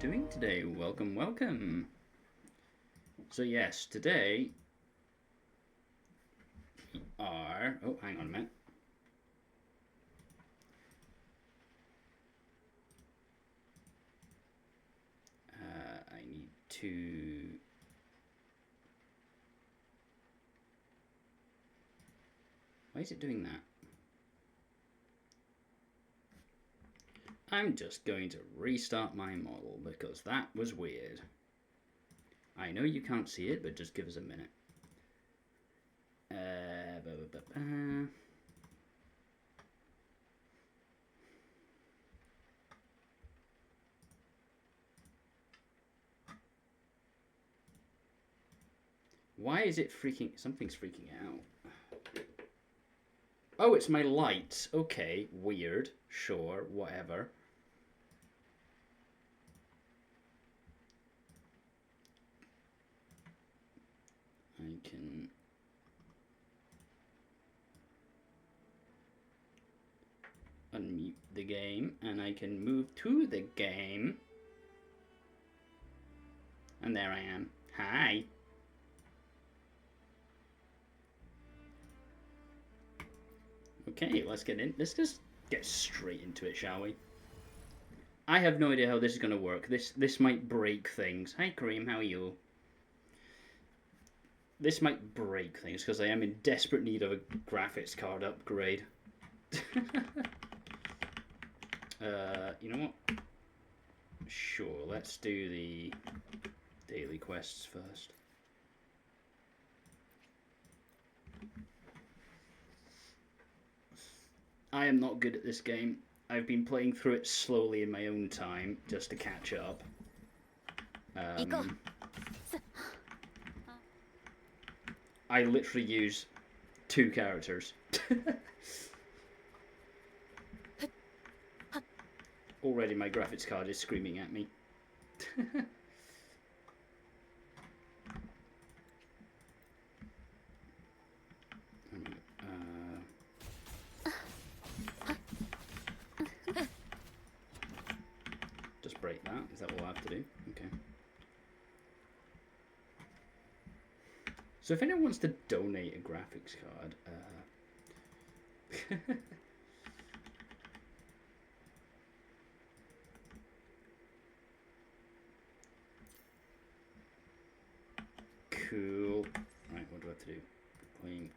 doing today? Welcome, welcome. So yes, today we are... Oh, hang on a minute. I need to... Why is it doing that? I'm just going to restart my model because that was weird. I know you can't see it, but just give us a minute. Why is it freaking... Something's freaking out. Oh, it's my lights. Okay, weird. Sure, whatever. I can... unmute the game, and I can move to the game. And there I am. Hi. Okay, let's get in. Let's just get straight into it, shall we? I have no idea how this is going to work. This might break things. Hi, Kareem. How are you? This might break things because I am in desperate need of a graphics card upgrade. You know what? Sure, let's do the daily quests first. I am not good at this game. I've been playing through it slowly in my own time just to catch up. I literally use 2 characters. Already my graphics card is screaming at me. Just break that. Is that what I have to do? Okay. So if anyone wants to donate a graphics card, cool. Right, what do I have to do? Playing.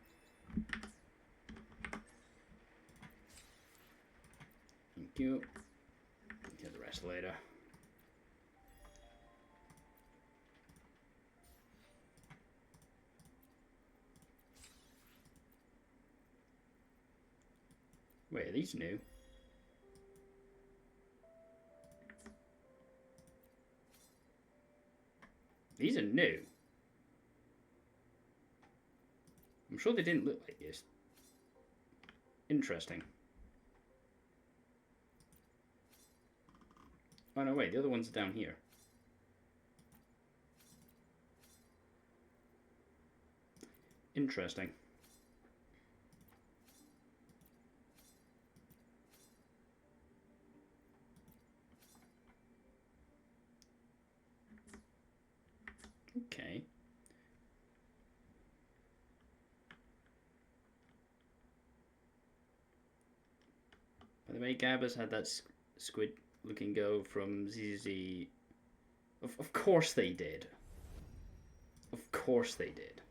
Thank you. Get the rest later. Wait, are these new? These are new. I'm sure they didn't look like this. Interesting. Oh no, wait, the other one's down here. Interesting. Okay. By the way, Gabba's had that squid looking go from ZZZ. Of course they did. Of course they did.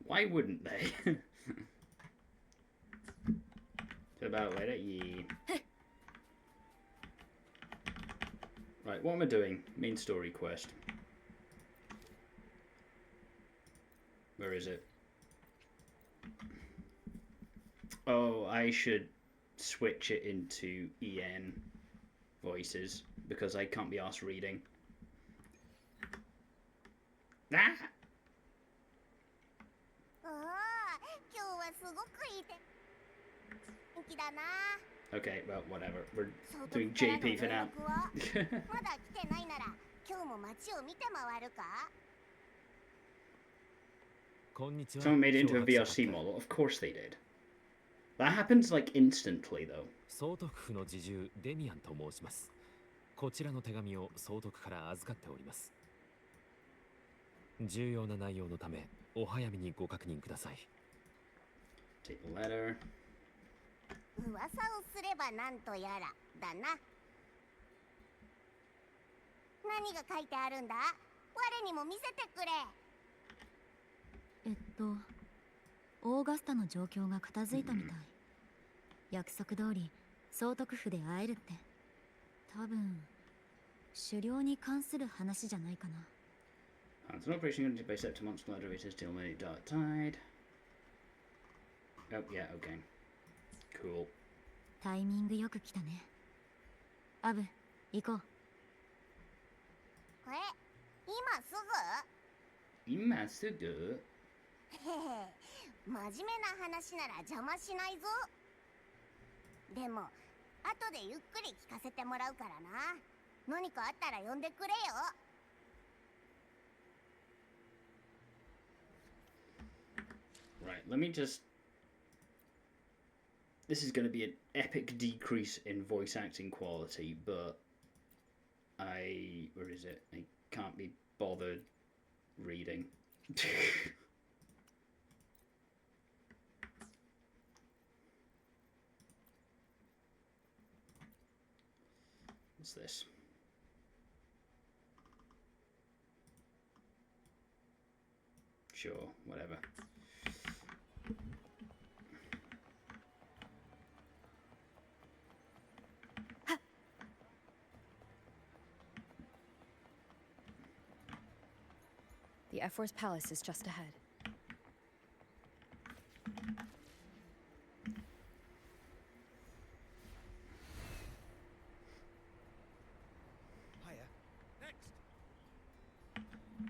Why wouldn't they? About later, yeah. Right, what am I doing? Main story quest. Where is it? Oh, I should switch it into EN voices because I can't be arsed reading. Ah! Okay, well, whatever. We're doing JP for now. Someone made it into a VRC model. Of course they did. That happens like instantly though. 総督府の侍従デミアンと申します。こちらの手紙を総督から預かっております。重要な内容のためお早めにご確認ください。Take the letter. 噂をすればなんとやらだな。何が書いてあるんだ？我にも見せてくれ。オーガスタの状況が片付いたみたい。約束通り総督府で会えるって。多分狩猟に関する話じゃないかな。It's an operation conducted by Septimonth moderators till many dark tide. Oh, yeah, okay. Cool. タイミングよく来たね。アブ、行こう。今すぐ？今すぐ？へへ、真面目な話なら邪魔しないぞ。でも、後でゆっくり聞かせてもらうからな。何かあったら呼んでくれよ。Right, let me just... This is going to be an epic decrease in voice acting quality, but where is it? I can't be bothered reading. What's this? Sure, whatever. The F-Force Palace is just ahead. Hiya. Next.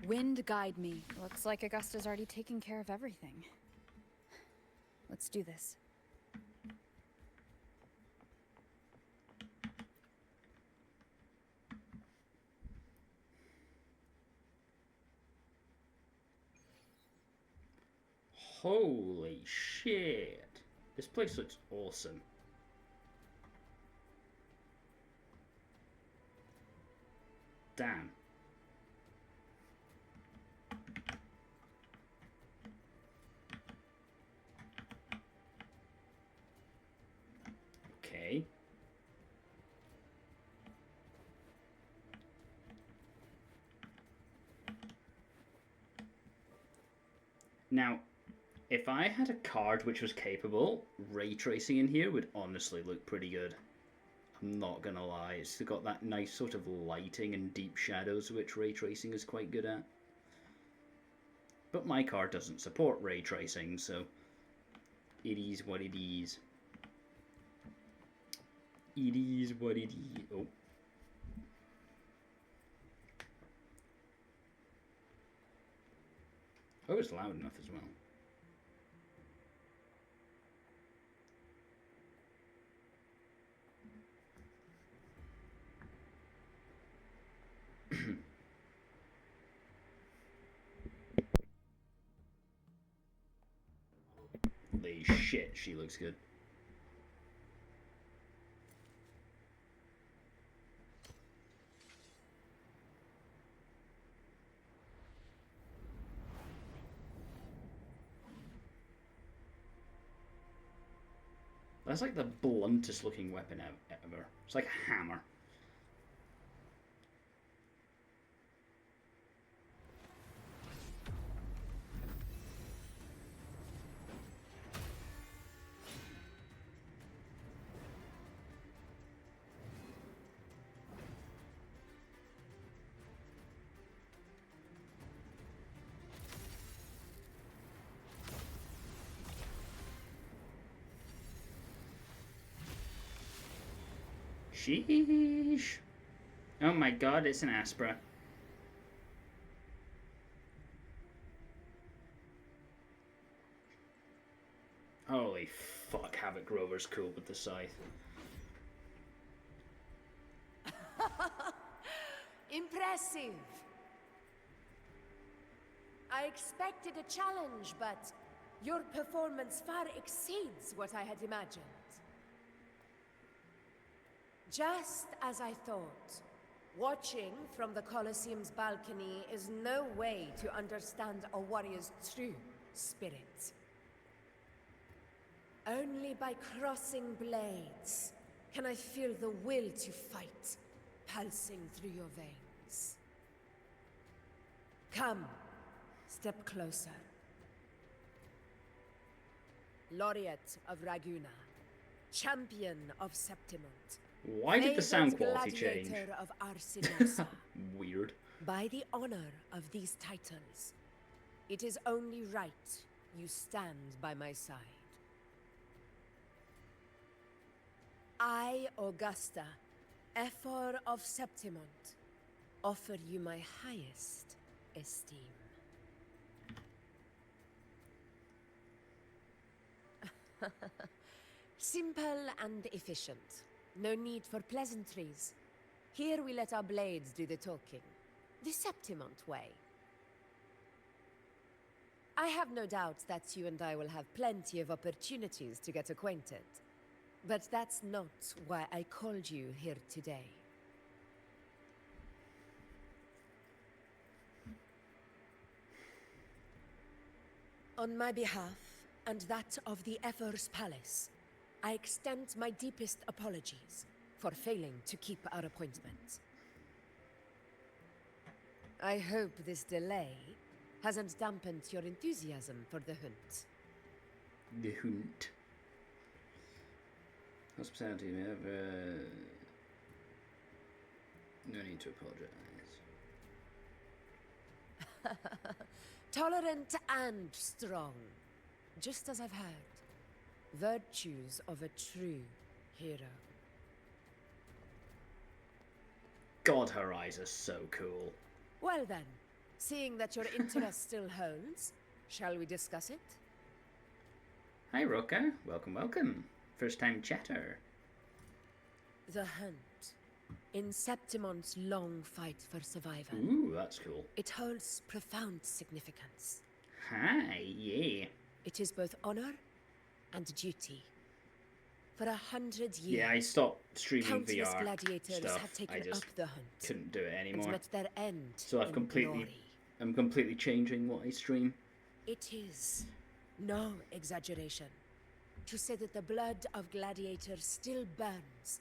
Wind guide me. Looks like Augusta's already taken care of everything. Let's do this. Holy shit! This place looks awesome. Damn. Okay. Now, if I had a card which was capable, ray tracing in here would honestly look pretty good. I'm not gonna lie, it's got that nice sort of lighting and deep shadows which ray tracing is quite good at. But my card doesn't support ray tracing, so it is what it is. It is what it is. Oh. Oh, it's loud enough as well. Holy shit, she looks good. That's like the bluntest looking weapon ever. It's like a hammer. Sheesh. Oh my god, it's an Aspra. Holy fuck, Havoc Grover's cool with the scythe. Impressive. I expected a challenge, but Your performance far exceeds what I had imagined. Just as I thought, watching from the Colosseum's balcony is no way to understand a warrior's true spirit. Only by crossing blades can I feel the will to fight pulsing through your veins. Come, step closer. Laureate of Raguna, champion of Septimont. Why did the sound favorite quality change? gladiator of Arsinosa. Weird. By the honor of these titles, it is only right you stand by my side. I, Augusta, Ephor of Septimont, offer you my highest esteem. Simple and efficient. No need for pleasantries. Here we let our blades do the talking. The Septimont way. I have no doubt that you and I will have plenty of opportunities to get acquainted. But that's not why I called you here today. On my behalf, and that of the Ephor's Palace, I extend my deepest apologies for failing to keep our appointment. I hope this delay hasn't dampened your enthusiasm for the hunt. The hunt. Hospitality, we have no need to apologize. Tolerant and strong, just as I've heard. Virtues of a true hero. God, her eyes are so cool. Well then, seeing that your interest still holds, shall we discuss it? Hi, Roka. Welcome, welcome. First time chatter. The hunt. In Septimont's long fight for survival. Ooh, that's cool. It holds profound significance. Hi, yeah. It is both honor and duty. For 100 years, Yeah, I stopped streaming countless VR gladiators stuff. have taken I just up the hunt couldn't do it and anymore. met their end So in glory. I'm completely changing what I stream. It is no exaggeration to say that the blood of gladiators still burns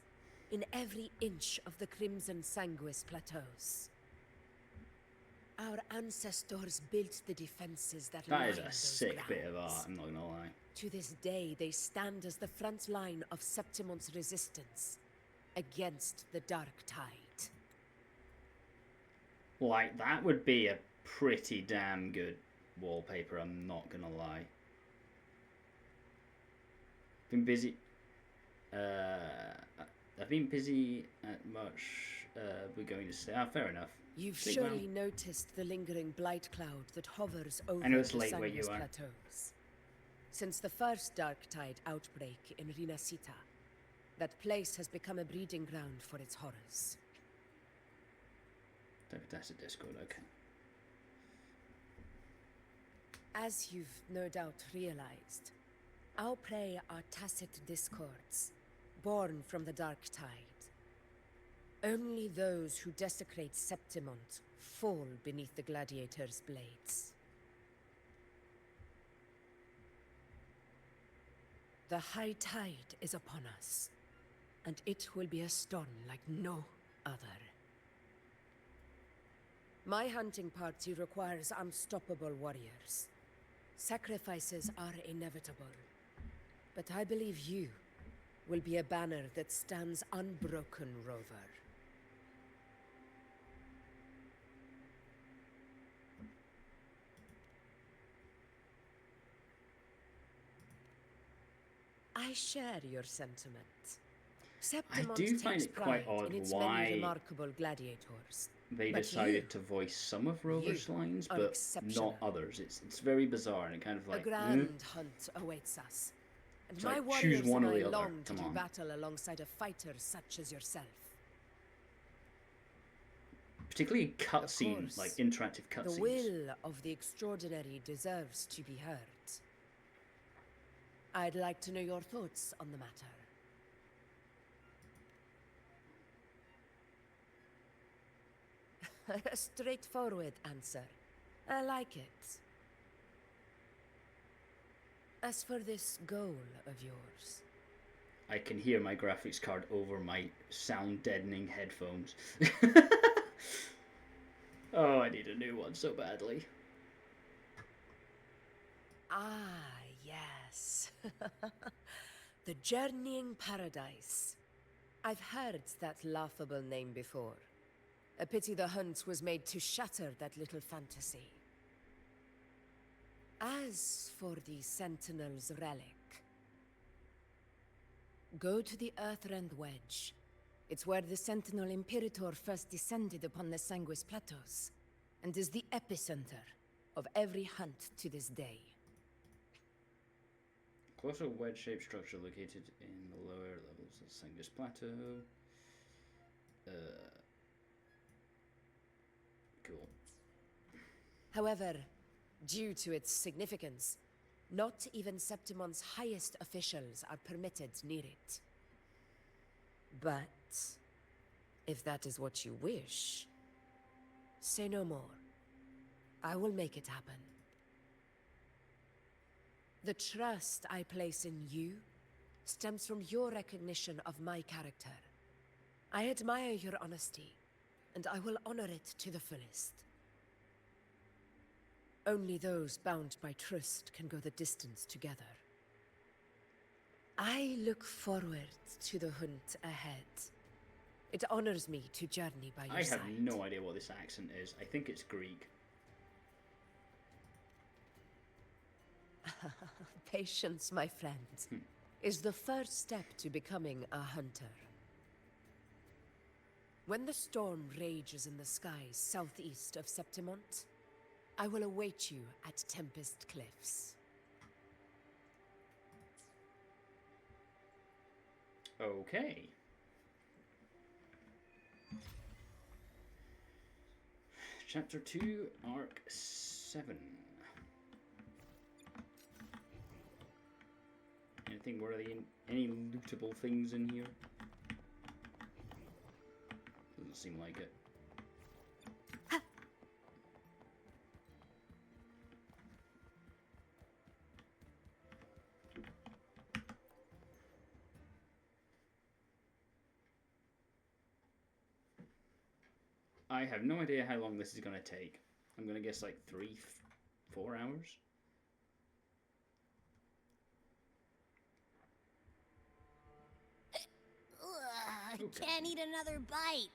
in every inch of the Crimson Sanguis plateaus. Our ancestors built the defenses that That line is a those sick bit of grounds. art, I'm not gonna lie. To this day, they stand as the front line of Septimont's resistance against the Dark Tide. Like, that would be a pretty damn good wallpaper, I'm not gonna lie. Been busy. I've been busy at much. We're going to say. Ah, fair enough. You've Sleep surely well. noticed the lingering blight cloud that hovers over know it's the late where you Sanguis are. plateaus. Since the first Dark Tide outbreak in Rinasita, that place has become a breeding ground for its horrors. That's a Discord, okay. As you've no doubt realized, our prey are tacit discords, born from the Dark Tide. Only those who desecrate Septimont fall beneath the gladiators' blades. The high tide is upon us, and it will be a storm like no other. My hunting party requires unstoppable warriors. Sacrifices are inevitable, but I believe you will be a banner that stands unbroken, Rover. I share your sentiment. Septimont do find takes it quite pride odd in its why many remarkable gladiators. They But decided you- to voice some of Rover's lines, are but exceptional. not others. It's very bizarre and it kind of A like. grand hunt awaits us. And It's my like, warriors choose one and or I the other. long to Come do on. battle alongside a fighter such as yourself. Particularly cutscene, course, like interactive The cutscenes. will of the extraordinary deserves to be heard. I'd like to know your thoughts on the matter. A straightforward answer. I like it. As for this goal of yours, I can hear my graphics card over my sound deadening headphones. Oh, I need a new one so badly. ah, yes. The Journeying Paradise. I've heard that laughable name before. A pity the hunt was made to shatter that little fantasy. As for the Sentinel's relic, go to the Earthrend Wedge. It's where the Sentinel Imperator first descended upon the Sanguis Plateaus, and is the epicenter of every hunt to this day. Colossal wedge-shaped structure located in the lower levels of Sangus Plateau. Cool. However, due to its significance, not even Septimon's highest officials are permitted near it. But if that is what you wish, say no more. I will make it happen. The trust I place in you stems from your recognition of my character. I admire your honesty, and I will honor it to the fullest. Only those bound by trust can go the distance together. I look forward to the hunt ahead. It honors me to journey by your side. I have no idea what this accent is. I think it's Greek. Patience, my friend, is the first step to becoming a hunter. When the storm rages in the skies southeast of Septimont, I will await you at Tempest Cliffs. Okay. Chapter 2, Arc 7. Anything worthy? Any lootable things in here? Doesn't seem like it. I have no idea how long this is going to take. I'm going to guess like 4 hours. Okay. Can't eat another bite.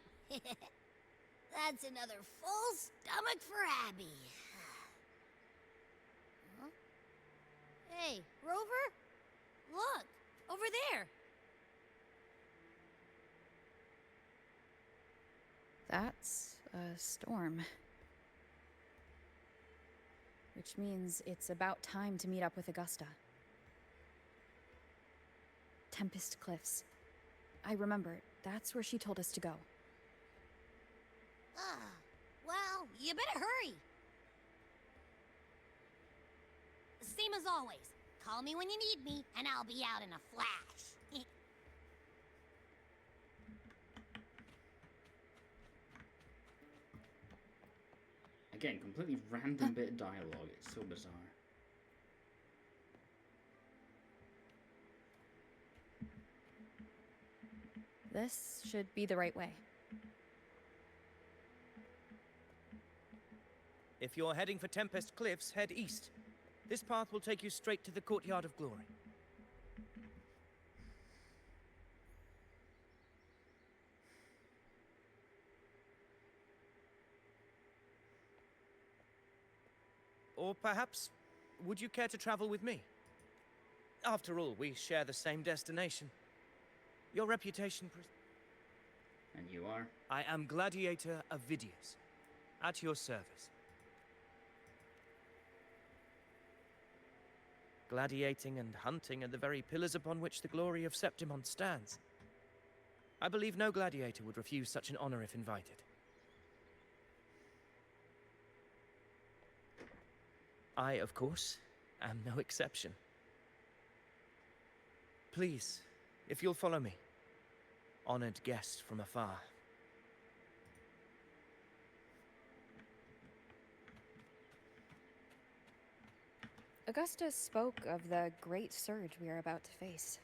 That's another full stomach for Abby. Huh? Hey, Rover? Look, over there. That's a storm. Which means it's about time to meet up with Augusta. Tempest Cliffs. I remember, that's where she told us to go. Well, you better hurry. Same as always. Call me when you need me, and I'll be out in a flash. Again, completely random bit of dialogue. It's so bizarre. This should be the right way. If you're heading for Tempest Cliffs, head east. This path will take you straight to the Courtyard of Glory. Or perhaps, would you care to travel with me? After all, we share the same destination. Your reputation... And you are? I am Gladiator Avidius, at your service. Gladiating and hunting are the very pillars upon which the glory of Septimont stands. I believe no gladiator would refuse such an honor if invited. I, of course, am no exception. Please, if you'll follow me. Honored guest from afar. Augustus spoke of the great surge we are about to face.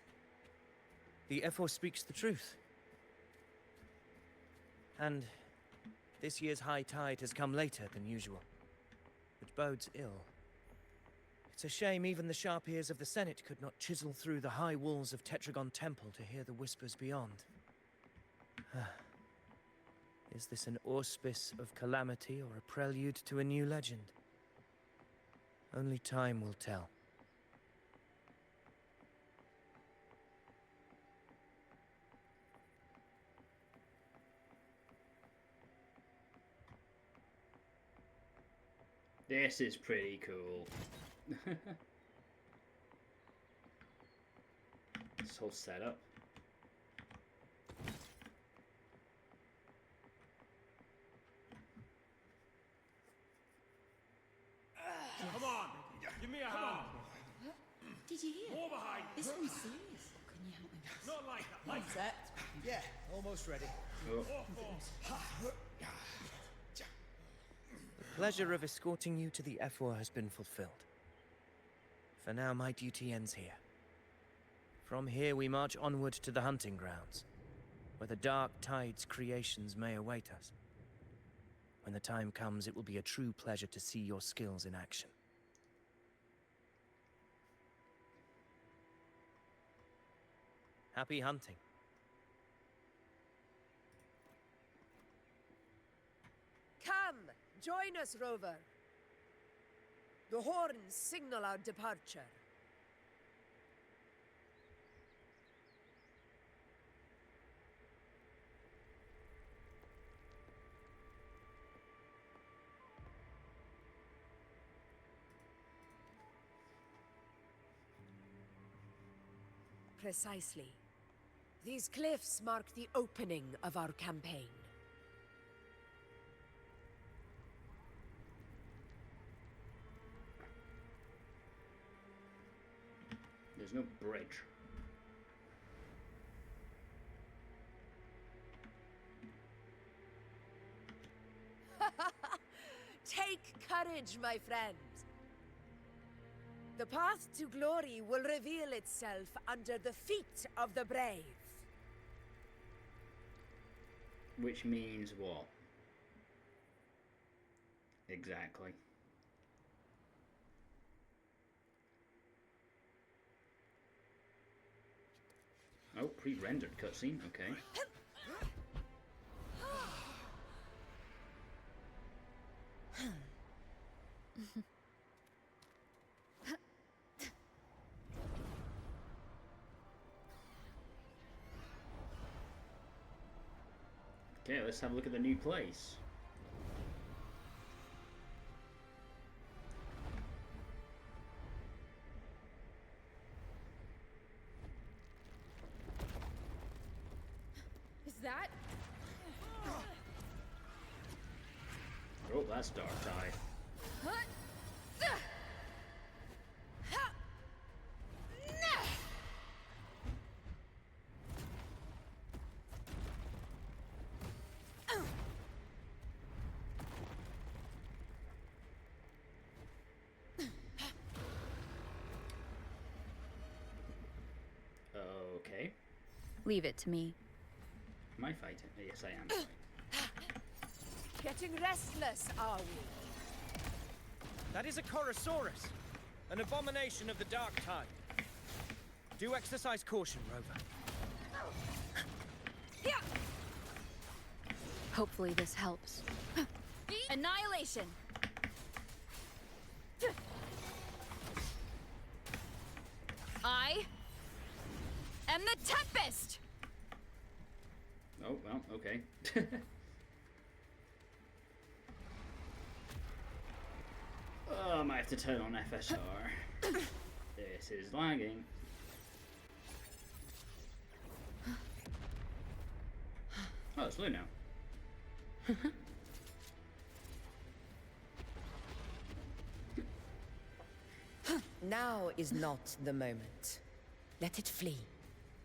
The Ephor speaks the truth. And this year's high tide has come later than usual, which bodes ill. It's a shame even the sharp ears of the Senate could not chisel through the high walls of Tetragon Temple to hear the whispers beyond. Is this an auspice of calamity or a prelude to a new legend? Only time will tell. This is pretty cool. This whole setup. Come on! Give me a hand! Did you hear? More behind! This one's serious. Can you help me? Not like that, like Set. Yeah, almost ready. Oh. The pleasure of escorting you to the Ephor has been fulfilled. For now, my duty ends here. From here, we march onward to the hunting grounds, where the Dark Tide's creations may await us. When the time comes, it will be a true pleasure to see your skills in action. Happy hunting. Come, join us, Rover. The horns signal our departure. Precisely. These cliffs mark the opening of our campaign. There's no bridge. Take courage, my friend. The path to glory will reveal itself under the feet of the brave. Which means what? Exactly. Oh, pre-rendered cutscene, okay. Okay, let's have a look at the new place. Is that? Oh, that's Dark Tide. Okay. Leave it to me. Am I fighting? Yes, I am fighting. Getting restless, are we? That is a Chorosaurus, an abomination of the Dark Tide. Do exercise caution, Rover. Hopefully this helps. Annihilation! I am the Tempest! Oh, well, okay. Oh, I might have to turn on FSR. This is lagging. Oh, it's blue now. Now is not the moment. Let it flee.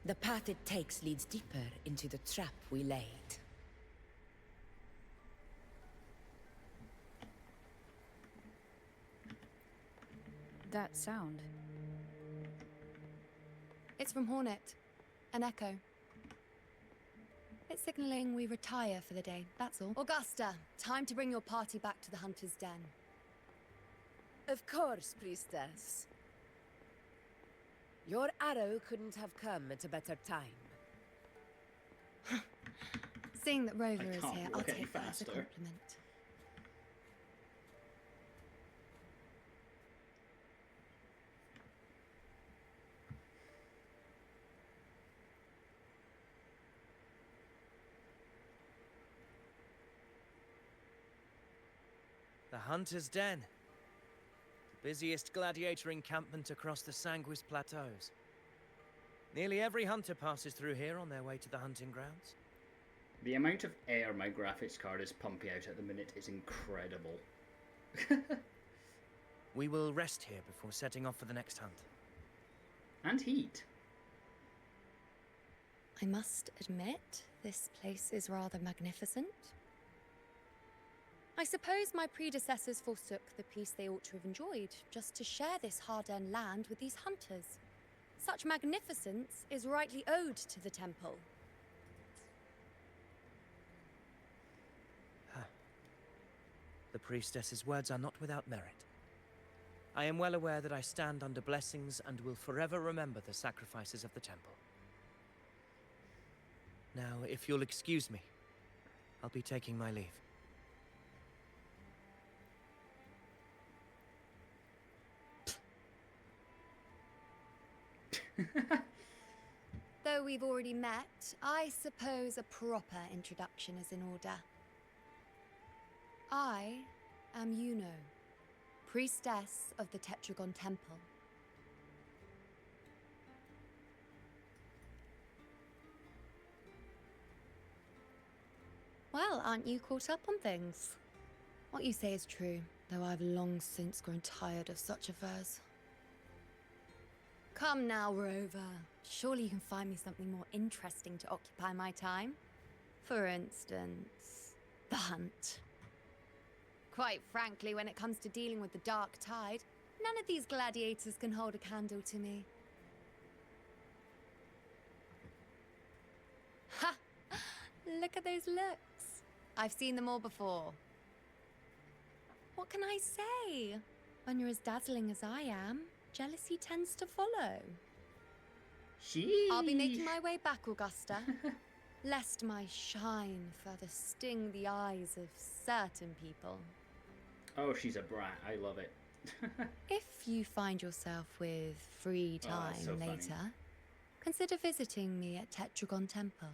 The path it takes leads deeper into the trap we laid. That sound. It's from Hornet. An echo. It's signaling we retire for the day, that's all. Augusta, time to bring your party back to the Hunter's Den. Of course, priestess. Your arrow couldn't have come at a better time. Seeing that Rover I is can't here, walk I'll any take that as a faster. compliment. The Hunter's Den. The busiest gladiator encampment across the Sanguis Plateaus. Nearly every hunter passes through here on their way to the hunting grounds. The amount of air my graphics card is pumping out at the minute is incredible. We will rest here before setting off for the next hunt. And heat. I must admit, this place is rather magnificent. I suppose my predecessors forsook the peace they ought to have enjoyed, just to share this hard-earned land with these hunters. Such magnificence is rightly owed to the temple. The priestess's words are not without merit. I am well aware that I stand under blessings and will forever remember the sacrifices of the temple. Now, if you'll excuse me, I'll be taking my leave. Though we've already met, I suppose a proper introduction is in order. I am Yuno, priestess of the Tetragon Temple. Well, aren't you caught up on things? What you say is true, though I've long since grown tired of such affairs. Come now, Rover. Surely you can find me something more interesting to occupy my time. For instance, the hunt. Quite frankly, when it comes to dealing with the Dark Tide, none of these gladiators can hold a candle to me. Ha! Look at those looks. I've seen them all before. What can I say? When you're as dazzling as I am, jealousy tends to follow. I'll be making my way back, Augusta, lest my shine further sting the eyes of certain people. Oh, she's a brat. I love it. If you find yourself with free Oh, time that's so funny. later, consider visiting me at Tetragon Temple.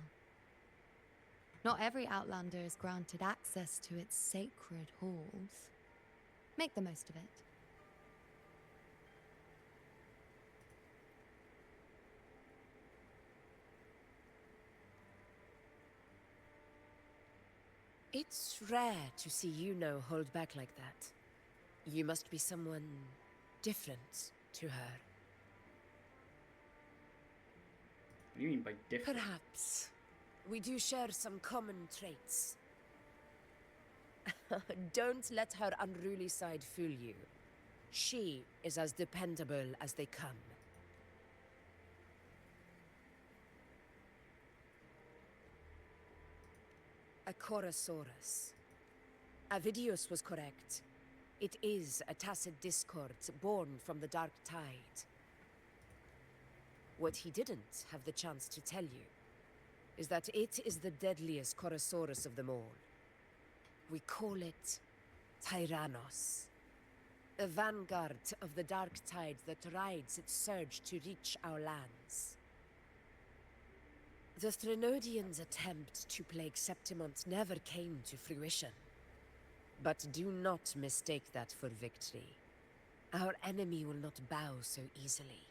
Not every Outlander is granted access to its sacred halls. Make the most of it. It's rare to see Yuno hold back like that. You must be someone different to her. What do you mean by different? Perhaps. We do share some common traits. Don't let her unruly side fool you. She is as dependable as they come. A Chorosaurus. Avidius was correct. It is a tacit discord born from the Dark Tide. What he didn't have the chance to tell you is that it is the deadliest Chorosaurus of them all. We call it Tyrannos. A vanguard of the Dark Tide that rides its surge to reach our lands. The Threnodians' attempt to plague Septimont never came to fruition. But do not mistake that for victory. Our enemy will not bow so easily.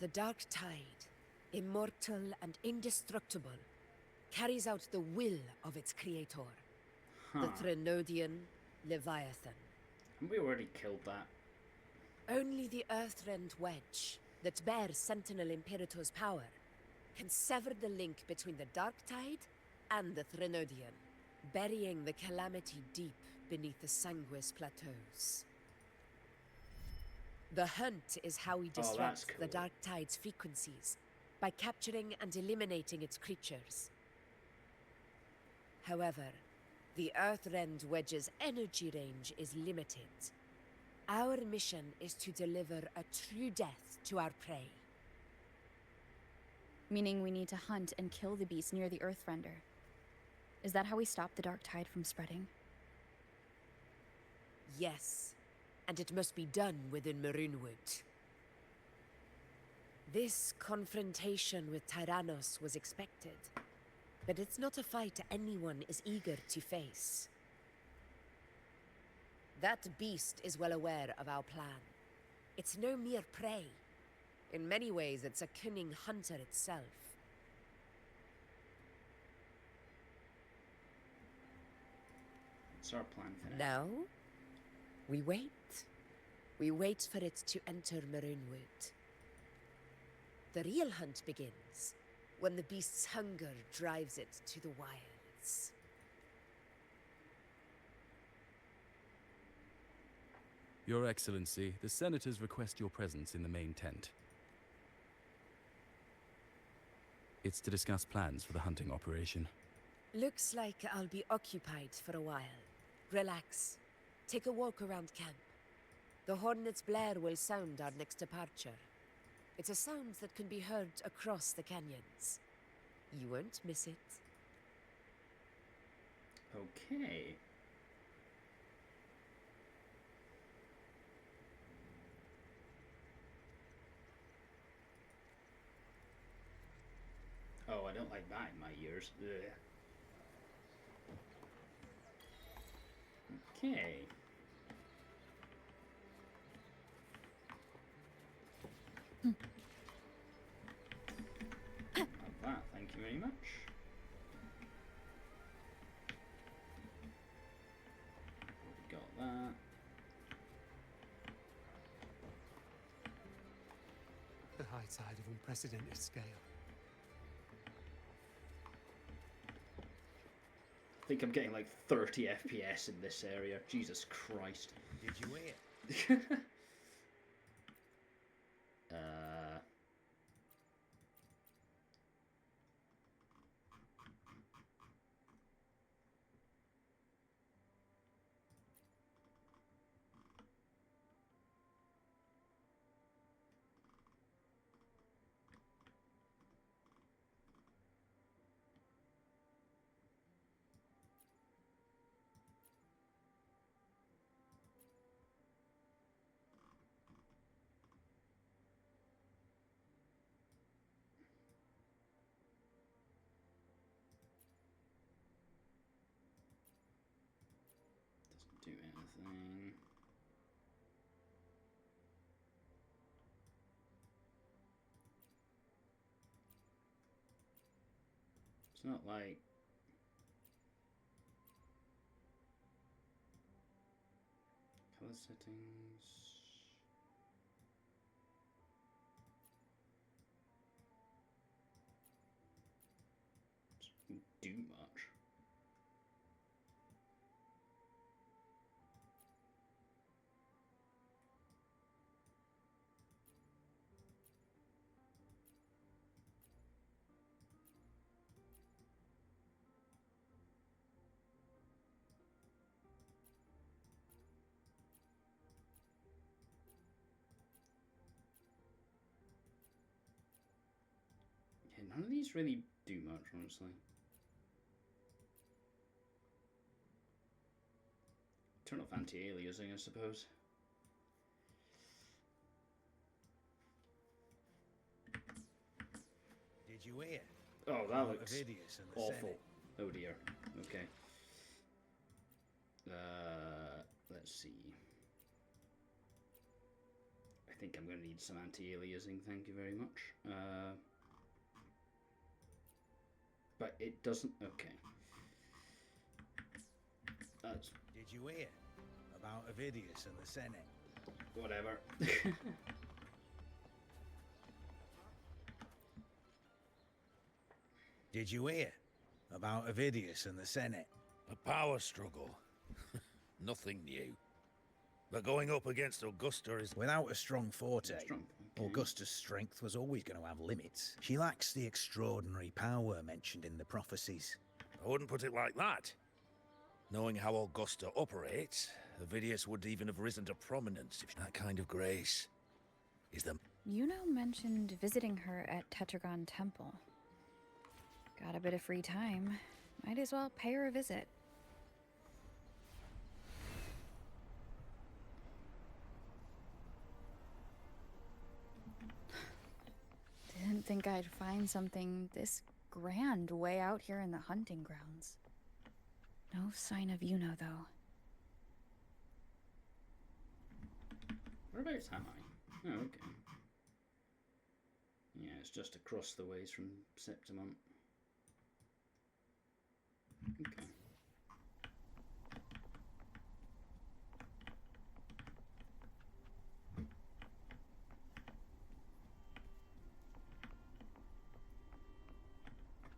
The Dark Tide, immortal and indestructible, carries out the will of its creator, the Threnodian Leviathan. Haven't we already killed that? Only the Earthrend Wedge, that bears Sentinel Imperator's power can sever the link between the Dark Tide and the Threnodian, burying the calamity deep beneath the Sanguis plateaus. The hunt is how we that's disrupt cool. the Dark Tide's frequencies, by capturing and eliminating its creatures. However, the Earthrend Wedge's energy range is limited. Our mission is to deliver a true death to our prey. Meaning we need to hunt and kill the beast near the Earthrender. Is that how we stop the Dark Tide from spreading? Yes, and it must be done within Maroonwood. This confrontation with Tyrannos was expected, but it's not a fight anyone is eager to face. That beast is well aware of our plan. It's no mere prey. In many ways, it's a cunning hunter itself. What's our plan for that? Now, we wait. We wait for it to enter Maroonwood. The real hunt begins when the beast's hunger drives it to the wilds. Your Excellency, the Senators request your presence in the main tent. It's to discuss plans for the hunting operation. Looks like I'll be occupied for a while. Relax. Take a walk around camp. The Hornet's blare will sound our next departure. It's a sound that can be heard across the canyons. You won't miss it. Okay. Oh, I don't like that in my ears. Ugh. Okay. Have that, thank you very much. Already got that. The high tide of unprecedented scale. I think I'm getting like 30 FPS in this area. Jesus Christ. Did you hear? Doesn't do anything. It's not like color settings. Doesn't do much. Yeah, none of these really do much, honestly. Turn off anti-aliasing, I suppose. Did you hear? Oh, that looks Ovidius and the awful. Senate. Oh dear. Okay. Let's see. I think I'm going to need some anti-aliasing, thank you very much. But it doesn't... Okay. That's... Did you hear about Ovidius and the Senate? whatever. Did you hear about Avidius and the Senate? A power struggle. Nothing new. But going up against Augusta is... Without a strong forte, Strong, okay. Augusta's strength was always going to have limits. She lacks the extraordinary power mentioned in the prophecies. I wouldn't put it like that. Knowing how Augusta operates, Avidius would even have risen to prominence if that kind of grace is the... Yuno mentioned visiting her at Tetragon Temple. Got a bit of free time. Might as well pay her a visit. Didn't think I'd find something this grand way out here in the hunting grounds. No sign of Yuno, though. Whereabouts am I? Oh, okay. Yeah, it's just across the ways from Septimont. Okay.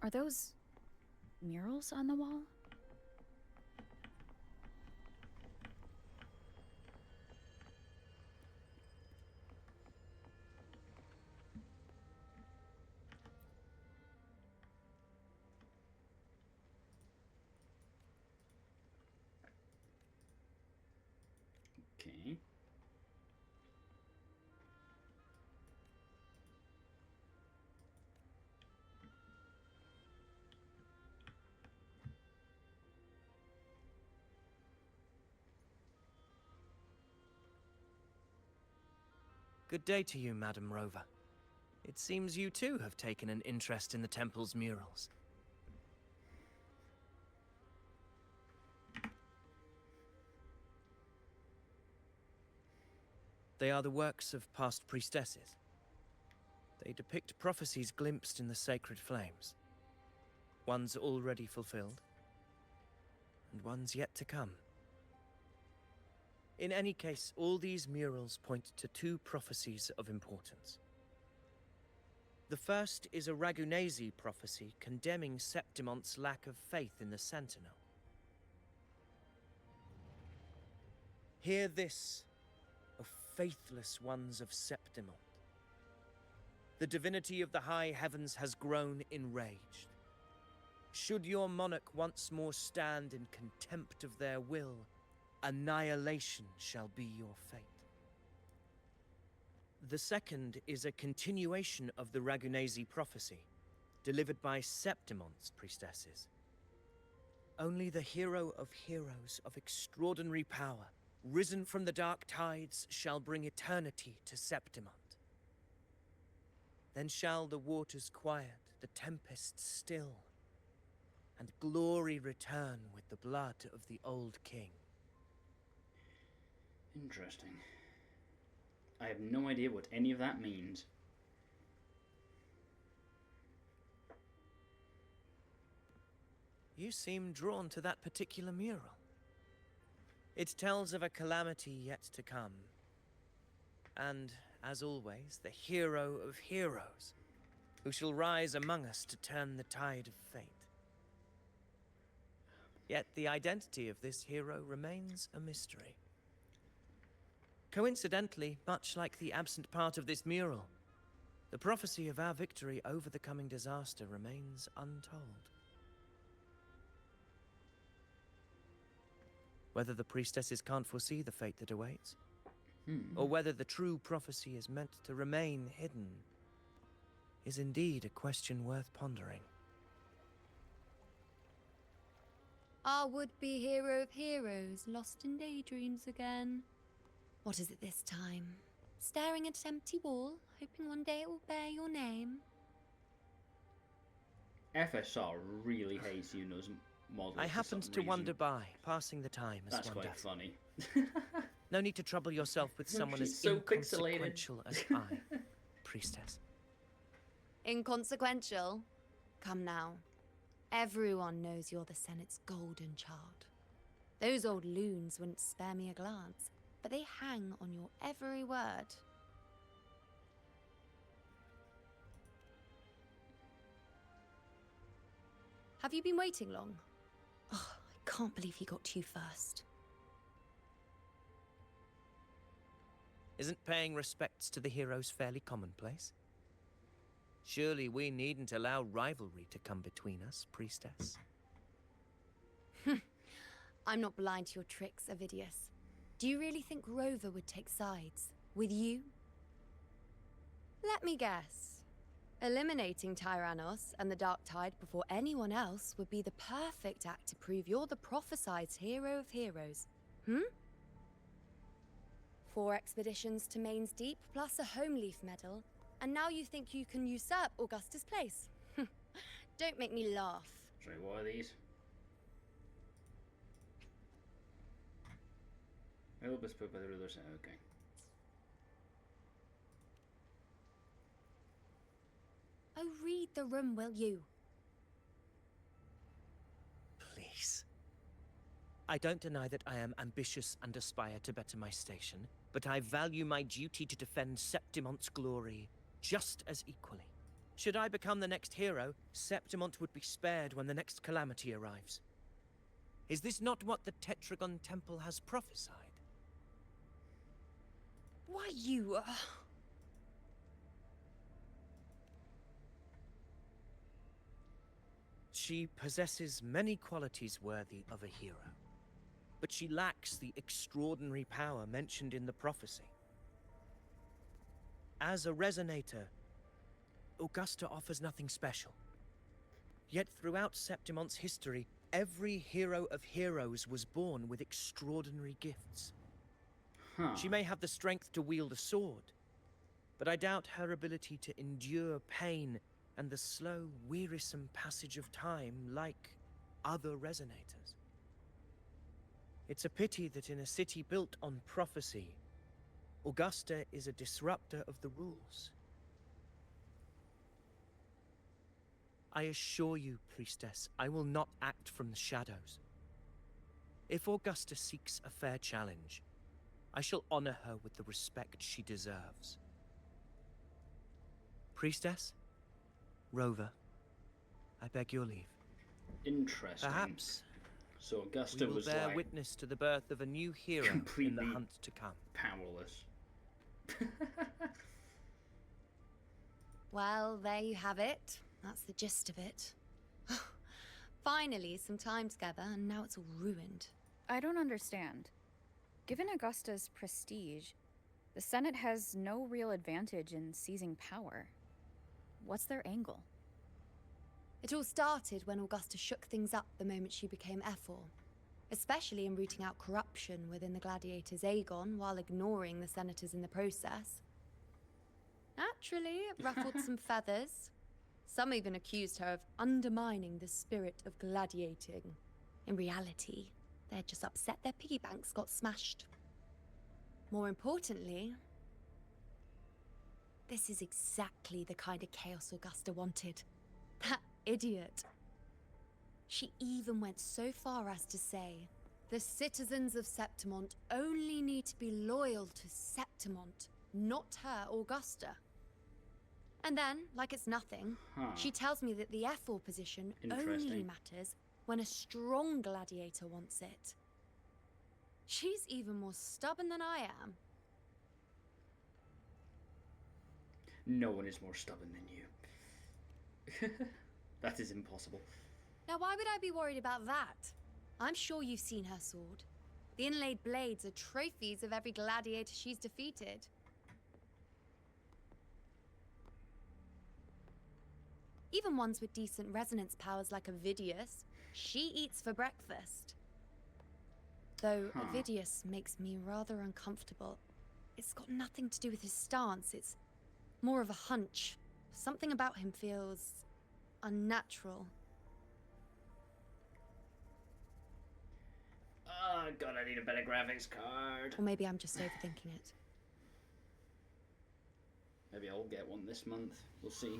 Are those murals on the wall? Okay. Good day to you, Madam Rover. It seems you too have taken an interest in the temple's murals. They are the works of past priestesses. They depict prophecies glimpsed in the sacred flames. Ones already fulfilled, and ones yet to come. In any case, all these murals point to two prophecies of importance. The first is a Ragunesi prophecy condemning Septimont's lack of faith in the Sentinel. Hear this, O faithless ones of Septimont. The divinity of the high heavens has grown enraged. Should your monarch once more stand in contempt of their will, annihilation shall be your fate. The second is a continuation of the Ragunesi prophecy, delivered by Septimont's priestesses. Only the hero of heroes of extraordinary power, risen from the dark tides, shall bring eternity to Septimont. Then shall the waters quiet, the tempests still, and glory return with the blood of the old king. Interesting. I have no idea what any of that means. You seem drawn to that particular mural. It tells of a calamity yet to come. And, as always, the hero of heroes, who shall rise among us to turn the tide of fate. Yet the identity of this hero remains a mystery. Coincidentally, much like the absent part of this mural, the prophecy of our victory over the coming disaster remains untold. Whether the priestesses can't foresee the fate that awaits, or whether the true prophecy is meant to remain hidden, is indeed a question worth pondering. Our would-be hero of heroes, lost in daydreams again. What is it this time? Staring at an empty wall, hoping one day it will bear your name? FSR really hates Yuno's model. I happened to wander by, passing the time as That's one quite does. funny. No need to trouble yourself with someone She's as so inconsequential pixelated. as I, priestess. Inconsequential? Come now. Everyone knows you're the Senate's golden child. Those old loons wouldn't spare me a glance, but they hang on your every word. Have you been waiting long? Oh, I can't believe he got to you first. Isn't paying respects to the heroes fairly commonplace? Surely we needn't allow rivalry to come between us, priestess. I'm not blind to your tricks, Avidius. Do you really think Rover would take sides? With you? Let me guess. Eliminating Tyrannos and the Dark Tide before anyone else would be the perfect act to prove you're the prophesied hero of heroes. 4 expeditions to Main's Deep, plus a Home Leaf medal, and now you think you can usurp Augusta's place. Don't make me laugh. Sorry, what are these? Elbus put by the rulers. Okay. Oh, read the room, will you? Please. I don't deny that I am ambitious and aspire to better my station, but I value my duty to defend Septimont's glory just as equally. Should I become the next hero, Septimont would be spared when the next calamity arrives. Is this not what the Tetragon Temple has prophesied? Why, you... She possesses many qualities worthy of a hero, but she lacks the extraordinary power mentioned in the prophecy. As a resonator, Augusta offers nothing special. Yet throughout Septimont's history, every hero of heroes was born with extraordinary gifts. She may have the strength to wield a sword, but I doubt her ability to endure pain and the slow, wearisome passage of time like other resonators. It's a pity that in a city built on prophecy, Augusta is a disruptor of the rules. I assure you, priestess, I will not act from the shadows. If Augusta seeks a fair challenge, I shall honor her with the respect she deserves. Priestess? Rover, I beg your leave. Interesting. Perhaps so Augusta we will was bear like witness to the birth of a new hero in the hunt to come. Powerless. Well, there you have it. That's the gist of it. Finally, some time together, and now it's all ruined. I don't understand. Given Augusta's prestige, the Senate has no real advantage in seizing power. What's their angle? It all started when Augusta shook things up the moment she became Ephor, especially in rooting out corruption within the gladiators' Aegon while ignoring the senators in the process. Naturally, it ruffled some feathers. Some even accused her of undermining the spirit of gladiating. In reality, they're just upset their piggy banks got smashed. More importantly, this is exactly the kind of chaos Augusta wanted. That idiot. She even went so far as to say, the citizens of Septimont only need to be loyal to Septimont, not her, Augusta. And then, like it's nothing, she tells me that the Ephor position only matters when a strong gladiator wants it. She's even more stubborn than I am. No one is more stubborn than you. That is impossible. Now, why would I be worried about that? I'm sure you've seen her sword. The inlaid blades are trophies of every gladiator she's defeated. Even ones with decent resonance powers like Avidius, she eats for breakfast. Though Avidius makes me rather uncomfortable. It's got nothing to do with his stance, it's more of a hunch. Something about him feels unnatural. Oh god, I need a better graphics card. Or maybe I'm just overthinking it. Maybe I'll get one this month. We'll see.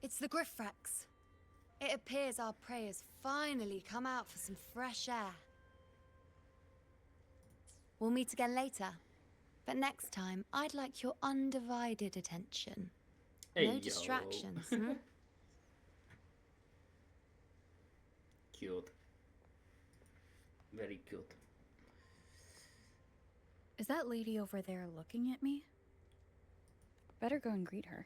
It's the Griffrex. It appears our prey has finally come out for some fresh air. We'll meet again later. But next time, I'd like your undivided attention. Hey, no yo. distractions. cute. Very cute. Is that lady over there looking at me? Better go and greet her.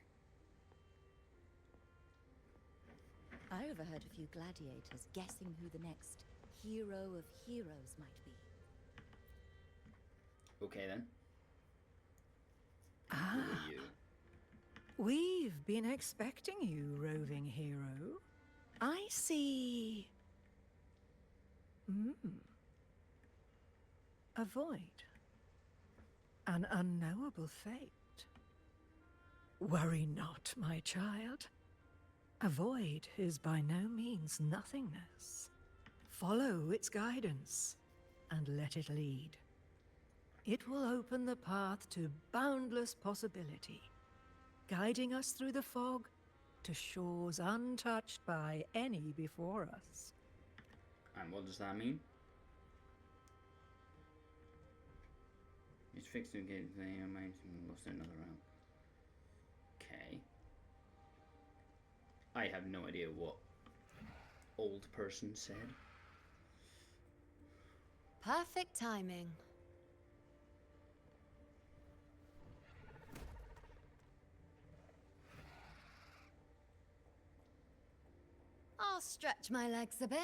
I overheard a few gladiators guessing who the next hero of heroes might be. Okay then. Ah. Who are you? We've been expecting you, roving hero. I see. A void. An unknowable fate. Worry not, my child. A void is by no means nothingness. Follow its guidance, and let it lead. It will open the path to boundless possibility, guiding us through the fog to shores untouched by any before us. And what does that mean? It's fixed to get the lost another round. Okay. I have no idea what old person said. Perfect timing. I'll stretch my legs a bit.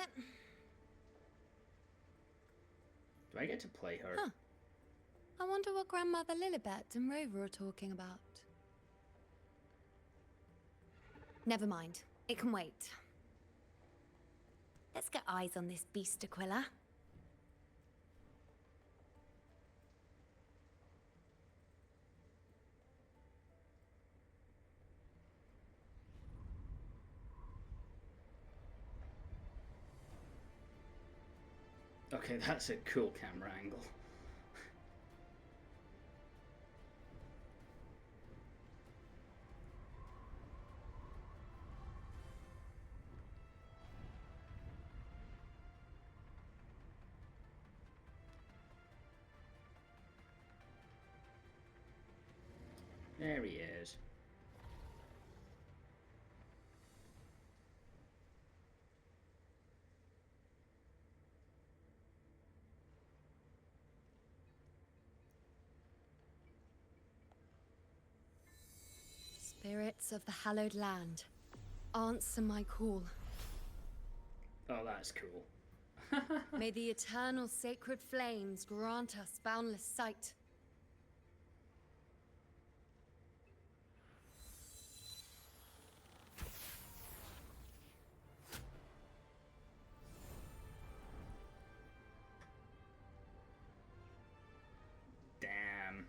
Do I get to play her? Huh. I wonder what Grandmother Lilibet and Rover are talking about. Never mind. It can wait. Let's get eyes on this beast, Aquila. Okay, that's a cool camera angle. There he is. Spirits of the hallowed land, answer my call. Oh, that's cool. May the eternal sacred flames grant us boundless sight. Damn.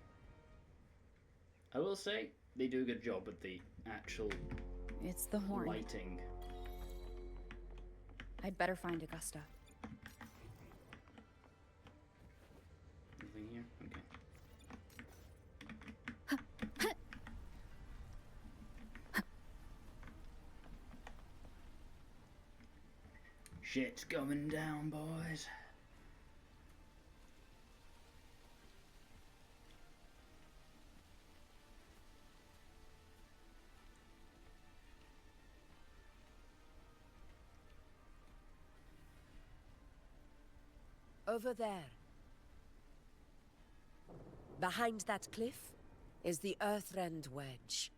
I will say, they do a good job with the actual It's the horn. lighting. I'd better find Augusta. Nothing here? Okay. Shit's going down, boys. Over there. Behind that cliff is the Earthrend Wedge,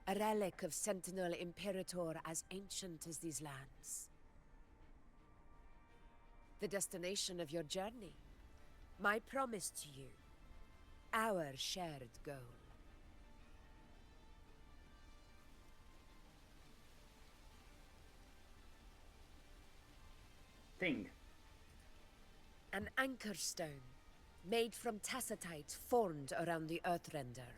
a relic of Sentinel Imperator as ancient as these lands. The destination of your journey, my promise to you, our shared goal. Thing. An anchor stone, made from tacitite formed around the Earthrender.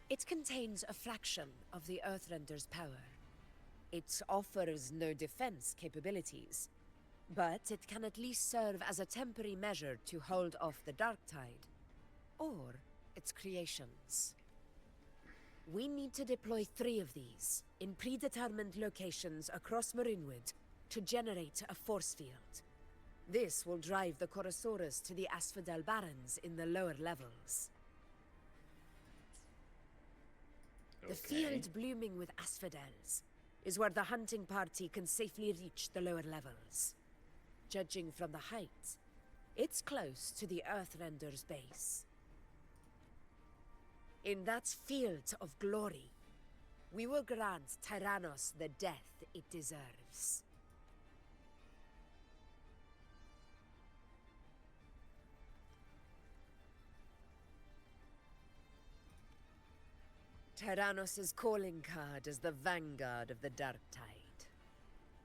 It contains a fraction of the Earthrender's power. It offers no defense capabilities, but it can at least serve as a temporary measure to hold off the dark tide, or its creations. We need to deploy 3 of these in predetermined locations across Marinewood to generate a force field. This will drive the Chorosaurus to the Asphodel Barrens in the lower levels. The field blooming with asphodels, is where the hunting party can safely reach the lower levels. Judging from the height, it's close to the Earthrender's base. In that field of glory, we will grant Tyrannos the death it deserves. Tyrannos' calling card is the vanguard of the Dark Tide.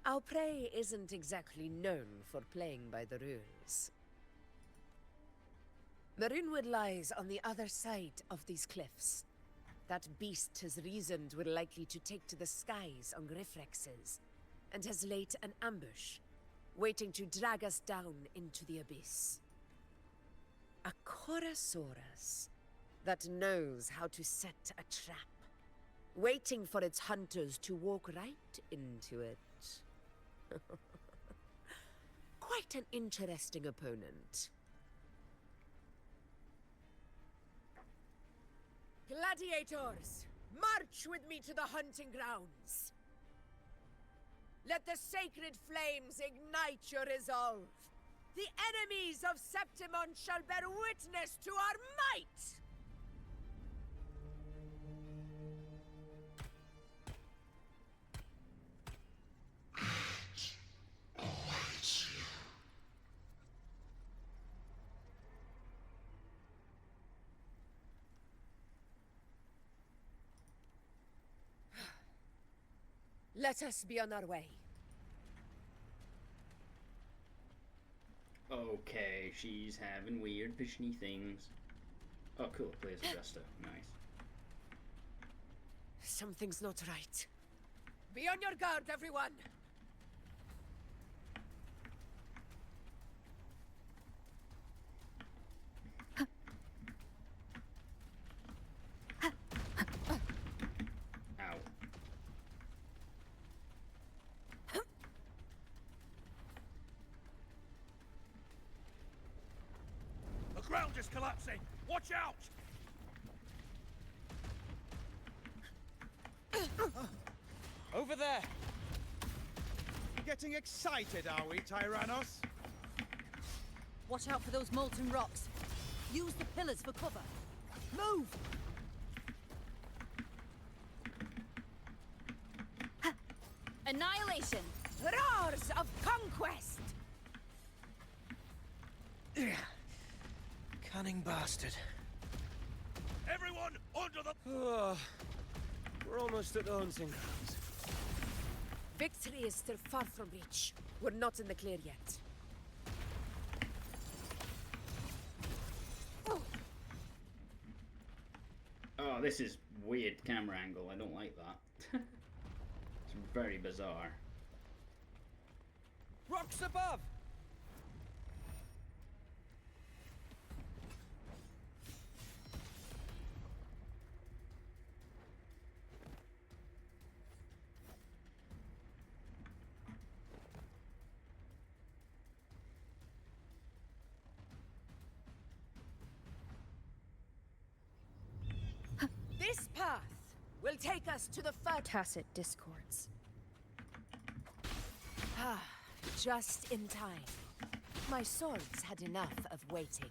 Our prey isn't exactly known for playing by the rules. Marinwood lies on the other side of these cliffs. That beast has reasoned we're likely to take to the skies on Griffrexes, and has laid an ambush, waiting to drag us down into the abyss. A Corasaurus that knows how to set a trap, waiting for its hunters to walk right into it. Quite an interesting opponent. Gladiators, march with me to the hunting grounds. Let the sacred flames ignite your resolve. The enemies of Septimon shall bear witness to our might! Let us be on our way. Okay, she's having weird visiony things. Oh, cool. Plays Augusta. Nice. Something's not right. Be on your guard, everyone! Ow. The ground is collapsing! Watch out! Over there! Getting excited, are we, Tyrannos? Watch out for those molten rocks. Use the pillars for cover. Move! Annihilation! Roars of conquest! Cunning bastard. Everyone under the... Oh, we're almost at the hunting grounds. Victory is still far from reach. We're not in the clear yet. Oh, this is weird camera angle. I don't like that. It's very bizarre. Rocks above! This path will take us to the Tacit discords. Ah, just in time. My swords had enough of waiting.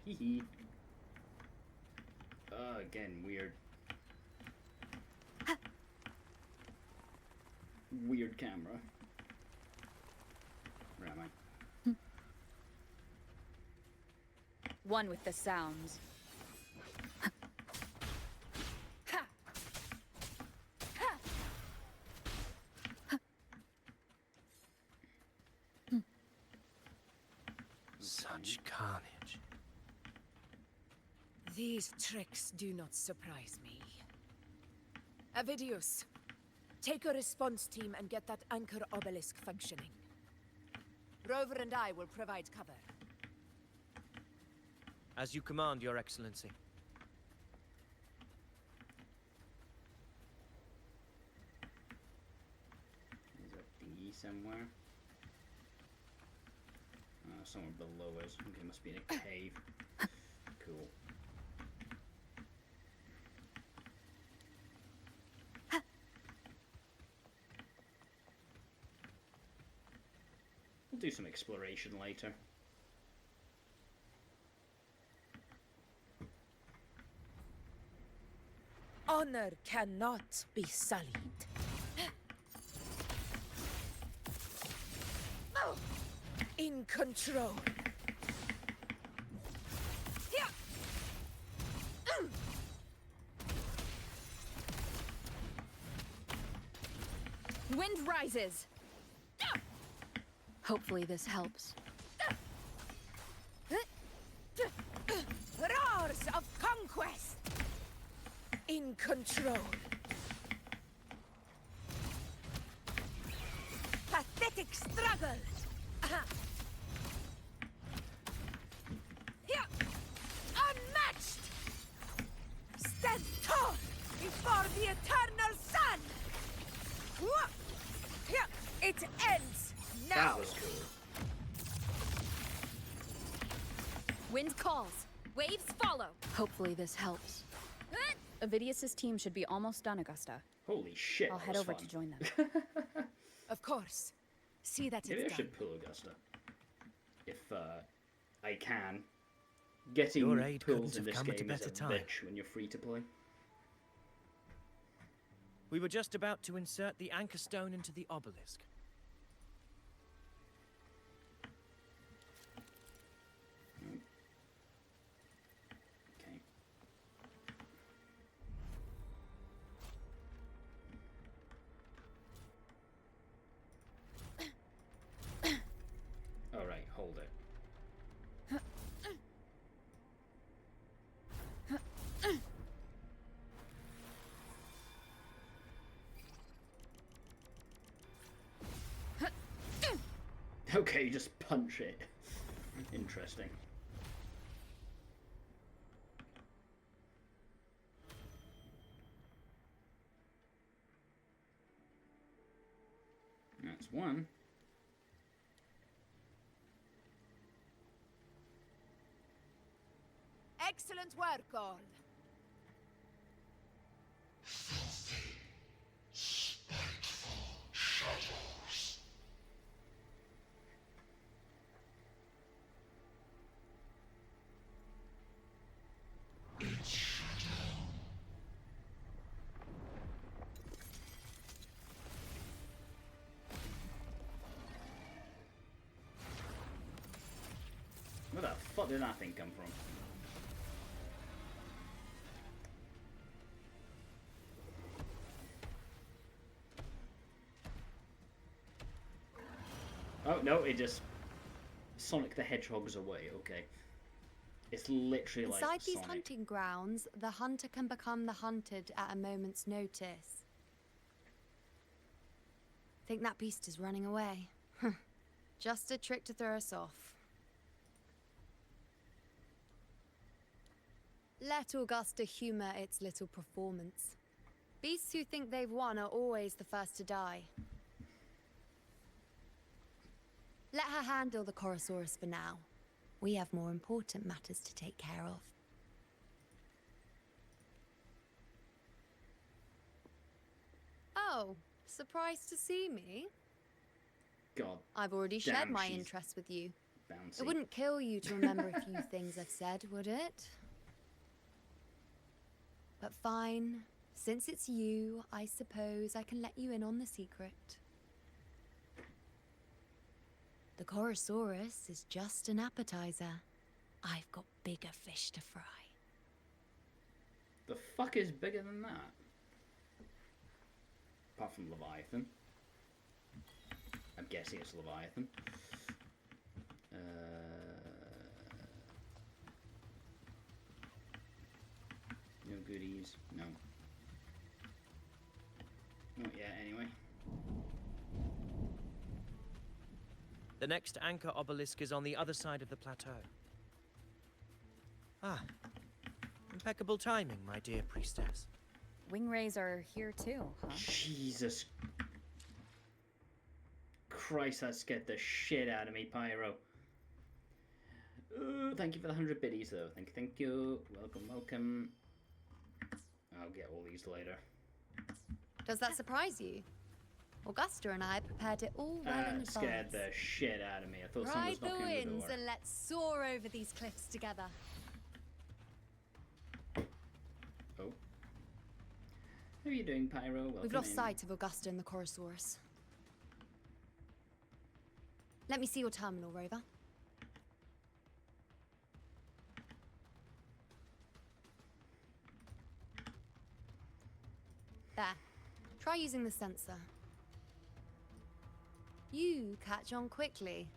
Hee. Again, weird. Weird camera. Where am I? One with the sounds. Such carnage. These tricks do not surprise me. Avidius, take a response team and get that anchor obelisk functioning. Rover and I will provide cover. As you command, Your Excellency. There's a thingy somewhere. somewhere below us. Okay, must be in a cave. Cool. We'll do some exploration later. Honor cannot be sullied. In control. Wind rises. Hopefully this helps. Roars of conquest. In control. Pathetic struggle. Unmatched. Stand tall before the eternal sun. It ends now. That was cool. Wind calls. Waves follow. Hopefully this helps. Avidius's team should be almost done, Augusta. Holy shit! I'll that head was over fun. to join them. Of course. See that Maybe I it's done. should pull Augusta. If I can. Getting Your aid pulls couldn't in have this come at a game is a better time. bitch when you're free to play. We were just about to insert the anchor stone into the obelisk. Okay. All right, hold it. Okay, just punch it. Interesting. That's one. Excellent work, all. Where the fuck did that thing come from? Oh no, it just Sonic the Hedgehog's away. Okay, it's literally like Inside these Sonic. hunting grounds, the hunter can become the hunted at a moment's notice. Think that beast is running away. Just a trick to throw us off. Let Augusta humor its little performance. Beasts who think they've won are always the first to die. Let her handle the Chorosaurus for now. We have more important matters to take care of. Oh, surprised to see me? God, I've already damn, shared my she's interest with you. bouncy. It wouldn't kill you to remember a few things I've said, would it? But fine. Since it's you, I suppose I can let you in on the secret. The Chorosaurus is just an appetizer. I've got bigger fish to fry. The fuck is bigger than that? Apart from Leviathan. I'm guessing it's Leviathan. No goodies. No. Not yet, anyway. The next anchor obelisk is on the other side of the plateau. Ah, impeccable timing, my dear priestess. Wingrays are here too, huh? Jesus Christ, that scared the shit out of me, Pyro. you. Thank you for the 100 biddies, though. Thank you. Welcome. I'll get all these later. Does that surprise you? Augusta and I prepared it all well in advance. Scared the shit out of me. I thought someone Ride was the knocking on the winds door. and let's soar over these cliffs together. Oh. How are you doing, Pyro? Welcome We've lost in. sight of Augusta and the Chorosaurus. Let me see your terminal, Rover. There. Try using the sensor. You catch on quickly.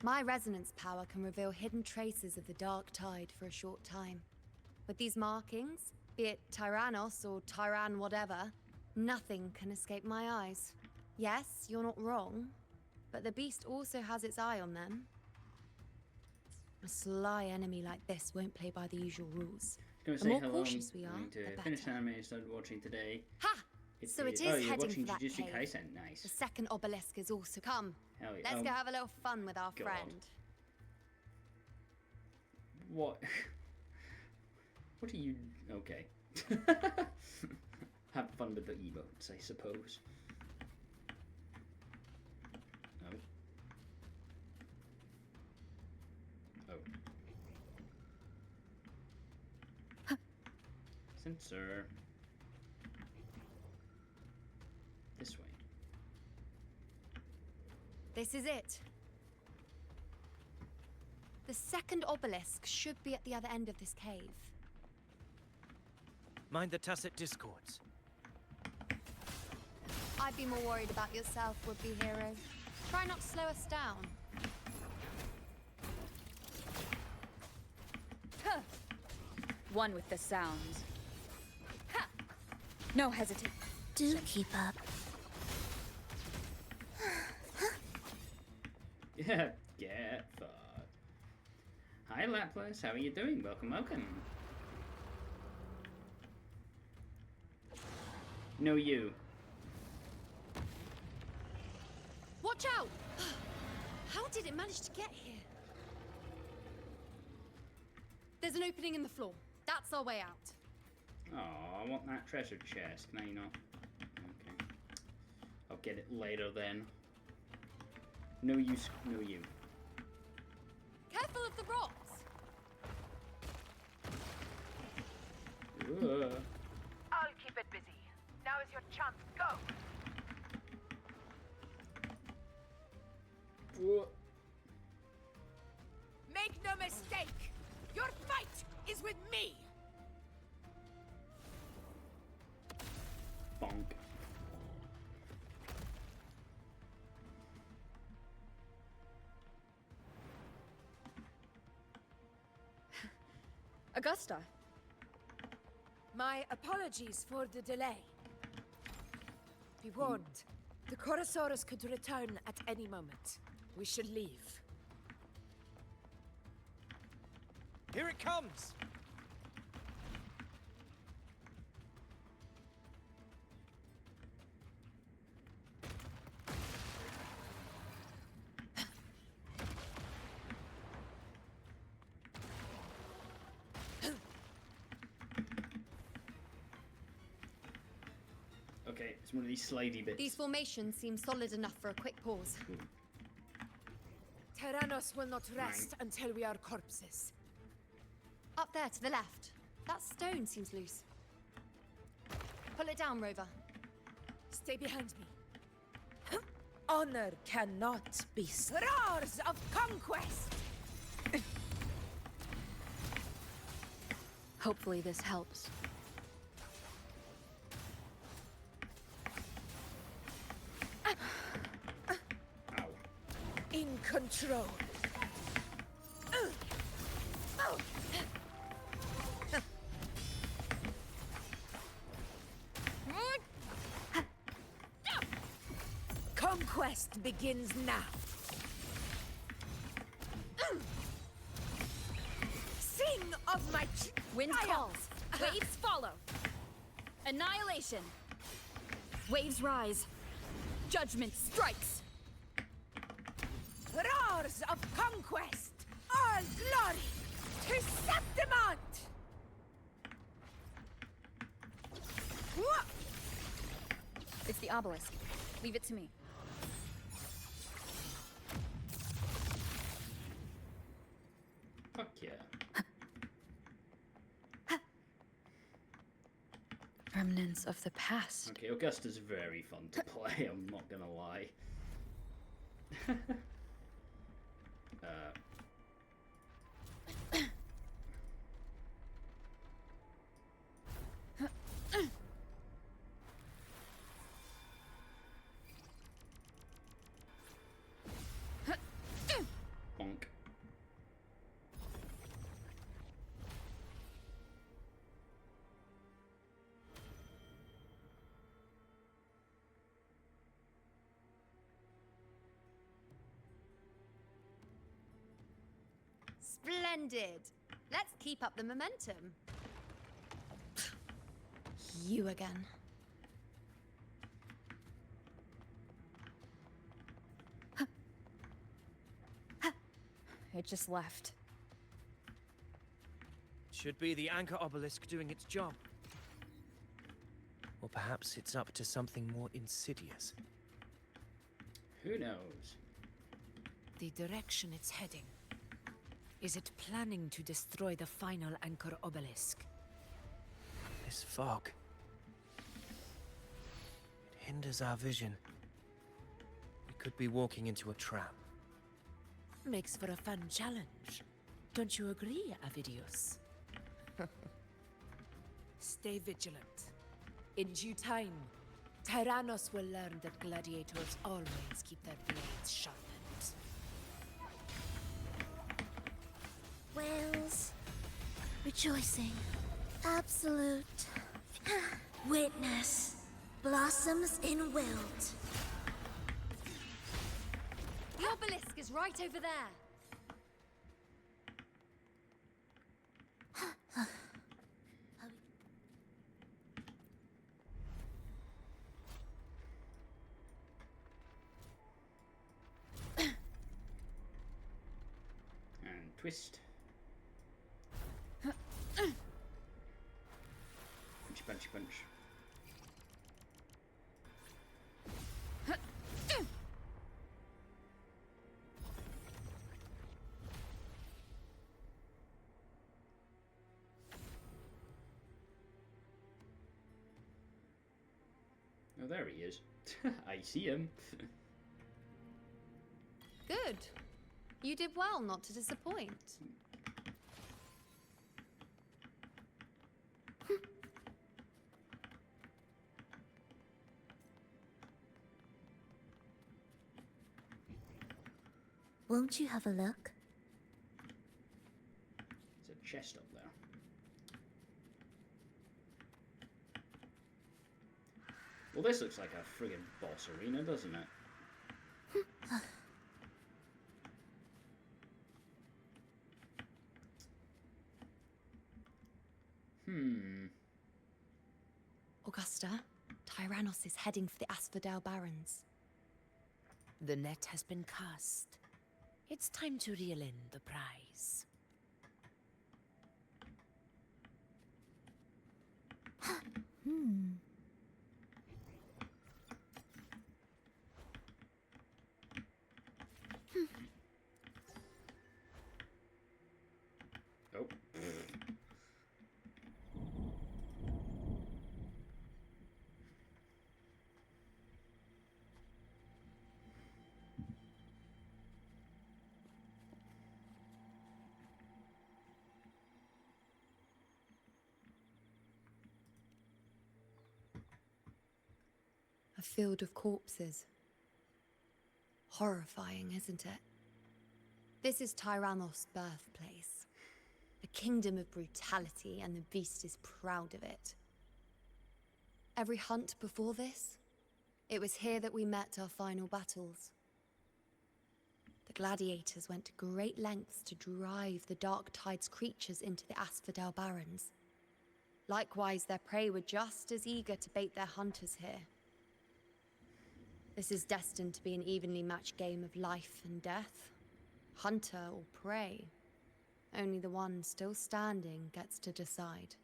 My resonance power can reveal hidden traces of the dark tide for a short time. With these markings, be it Tyrannos or Tyran whatever, nothing can escape my eyes. Yes, you're not wrong, but the beast also has its eye on them. A sly enemy like this won't play by the usual rules. I was The going more to say hello. cautious we are, I'm going the to finish better. anime I started watching today. Ha! So it is oh, you're heading watching for that Jujutsu cave. Kaisen. Nice. The second obelisk is also come. Hell yeah. Let's Oh, go have a little fun with our God. friend. What? What are you... Okay. Have fun with the emotes, I suppose. Oh. Oh. Sensor. This way. This is it. The second obelisk should be at the other end of this cave. Mind the tacit discords. I'd be more worried about yourself, would-be hero. Try not to slow us down. Huh. One with the sounds. Ha! No hesitate. Do keep up. Yeah, get fucked. Hi Laplas, how are you doing? Welcome. No, you. Watch out! How did it manage to get here? There's an opening in the floor. That's our way out. Oh, I want that treasure chest. Can I not? Okay. I'll get it later then. No use, no you. Careful of the rocks! I'll keep it busy. Now is your chance. Go! Make no mistake! Your fight is with me! Bonk. Augusta. My apologies for the delay. Be warned, the Chorosaurus could return at any moment. We should leave. Here it comes! Okay, it's one of these slidey bits. These formations seem solid enough for a quick pause. Tyrannos will not rest until we are corpses. Up there to the left. That stone seems loose. Pull it down, Rover. Stay behind me. Honor cannot be roars of conquest! Hopefully this helps. In control. Conquest begins now. Sing of my Wind triumph. calls. Waves follow. Annihilation. Waves rise. Judgment strikes. Roars of conquest! All glory! the obelisk. Leave it to me. Fuck yeah. Remnants of the past. Okay, Augusta's very fun to play, I'm not gonna lie. Bonk. Splendid. Let's keep up the momentum. You again. It just left. Should be the anchor obelisk doing its job. Or perhaps it's up to something more insidious. Who knows? The direction it's heading. Is it planning to destroy the final anchor obelisk? This fog. It hinders our vision. We could be walking into a trap. Makes for a fun challenge. Don't you agree, Avidius? Stay vigilant. In due time, Tyrannos will learn that gladiators always keep their blades sharpened. Whales, rejoicing, absolute witness, blossoms in wilt. The obelisk is right over there. And twist. Punchy, punchy, punch. Oh, there he is. I see him. Good. You did well not to disappoint. Won't you have a look? There's a chest up there. Well, this looks like a friggin' boss arena, doesn't it? Augusta, Tyrannos is heading for the Asphodel Barrens. The net has been cast. It's time to reel in the prize. Oh. A field of corpses. Horrifying, isn't it? This is Tyrannos' birthplace. A kingdom of brutality, and the beast is proud of it. Every hunt before this, it was here that we met our final battles. The gladiators went to great lengths to drive the Dark Tide's creatures into the Asphodel Barrens. Likewise, their prey were just as eager to bait their hunters here. This is destined to be an evenly matched game of life and death. Hunter or prey. Only the one still standing gets to decide.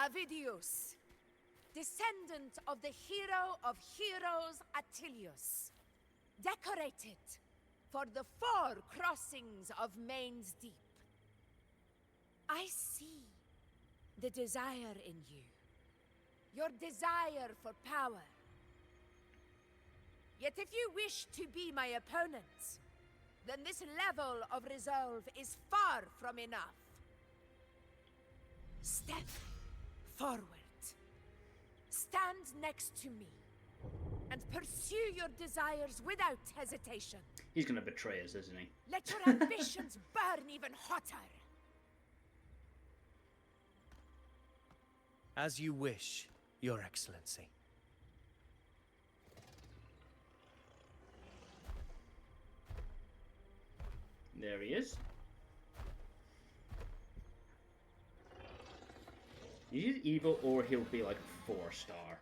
Avidius, descendant of the hero of heroes Attilius, decorated for the 4 crossings of Main's Deep. I see the desire in you, your desire for power. Yet if you wish to be my opponent, then this level of resolve is far from enough. Step forward. Stand next to me and pursue your desires without hesitation. He's gonna betray us, isn't he? Let your ambitions burn even hotter. As you wish, Your Excellency. There he is. He's evil, or he'll be like a 4-star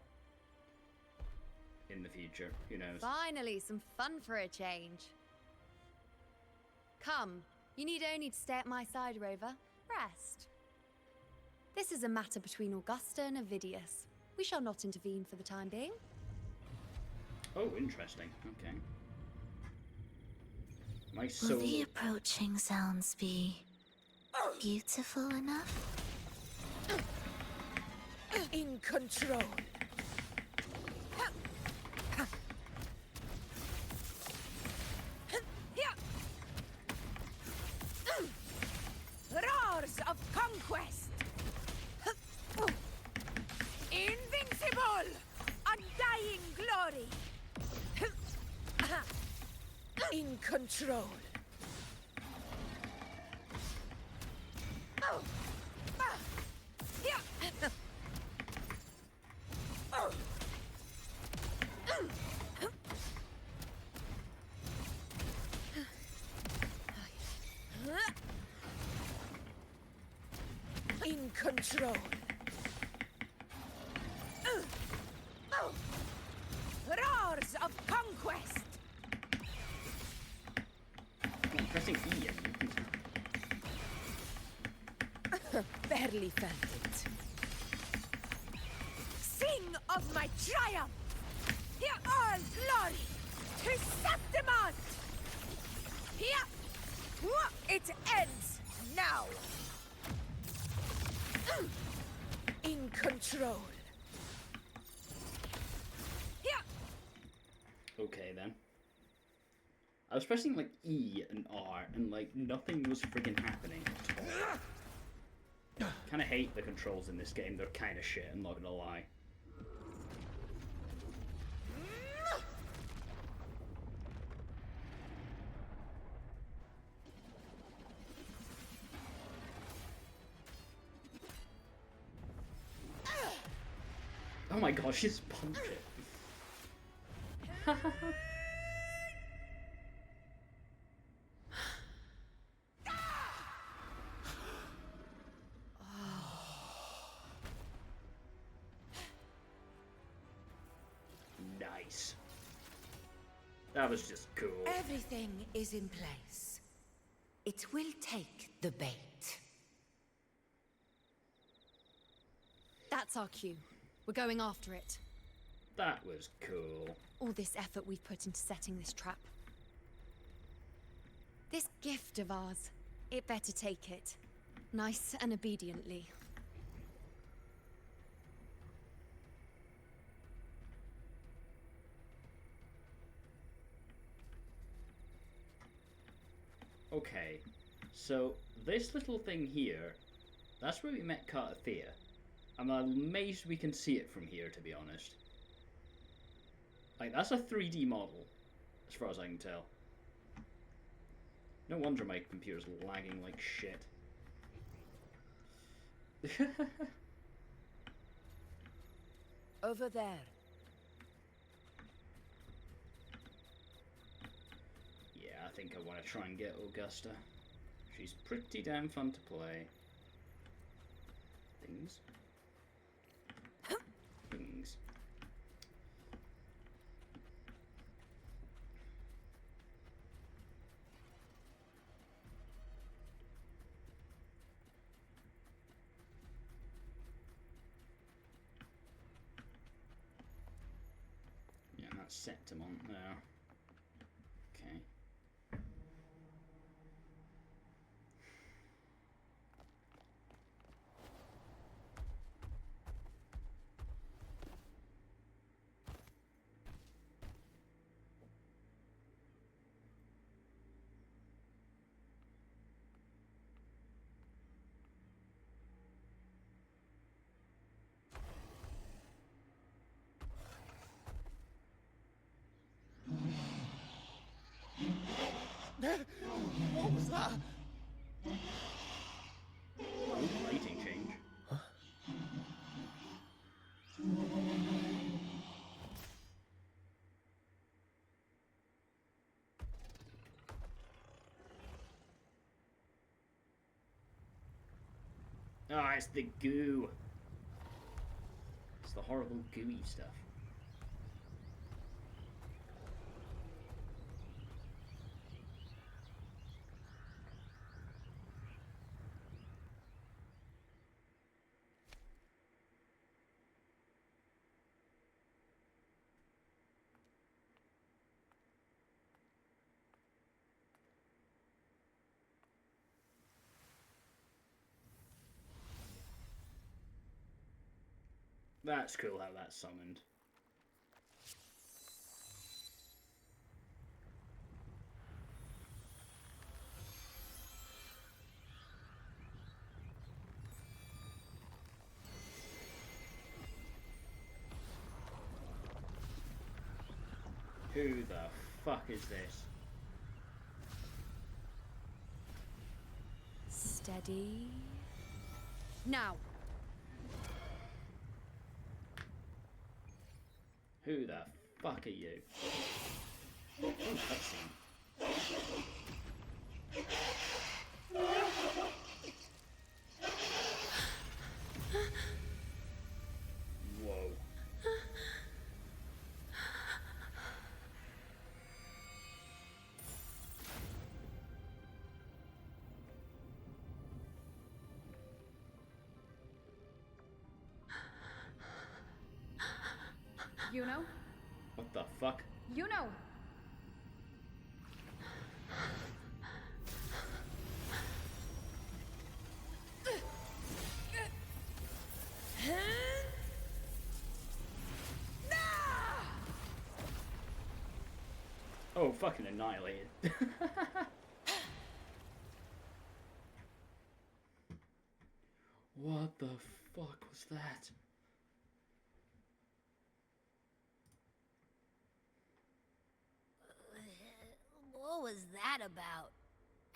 in the future. Who knows? Finally, some fun for a change. Come, you need only to stay at my side, Rover. Rest. This is a matter between Augusta and Avidius. We shall not intervene for the time being. Oh, interesting. Okay. My Will soul. the approaching sounds be beautiful enough? In control. Roars of conquest. Invincible. Undying glory. In control. In control. Roars of conquest. I'm pressing E. Barely felt it. Sing of my triumph! Here all glory to Septimont! Here! It ends now! In control. Here! Okay then. I was pressing like E and R and like nothing was friggin' happening at all. Kinda hate the controls in this game, they're kinda shit, I'm not gonna lie. Oh my gosh, she's punched it. Nice. That was just cool. Everything is in place. It will take the bait. That's our cue. We're going after it. That was cool. All this effort we've put into setting this trap. This gift of ours, it better take it. Nice and obediently. Okay, so this little thing here, that's where we met Cartathea. I'm amazed we can see it from here, to be honest. Like, that's a 3D model, as far as I can tell. No wonder my computer's lagging like shit. Over there. Yeah, I think I want to try and get Augusta. She's pretty damn fun to play. Things. Things. that Septimont now. Okay. What was that? Lighting change. Ah, it's the goo. It's the horrible gooey stuff. That's cool how that's summoned. Who the fuck is this? Steady. Now. Who the fuck are you? Oh, cutscene. Whoa. You know? What the fuck? You know. Oh, fucking annihilated. What the fuck was that? What was that about?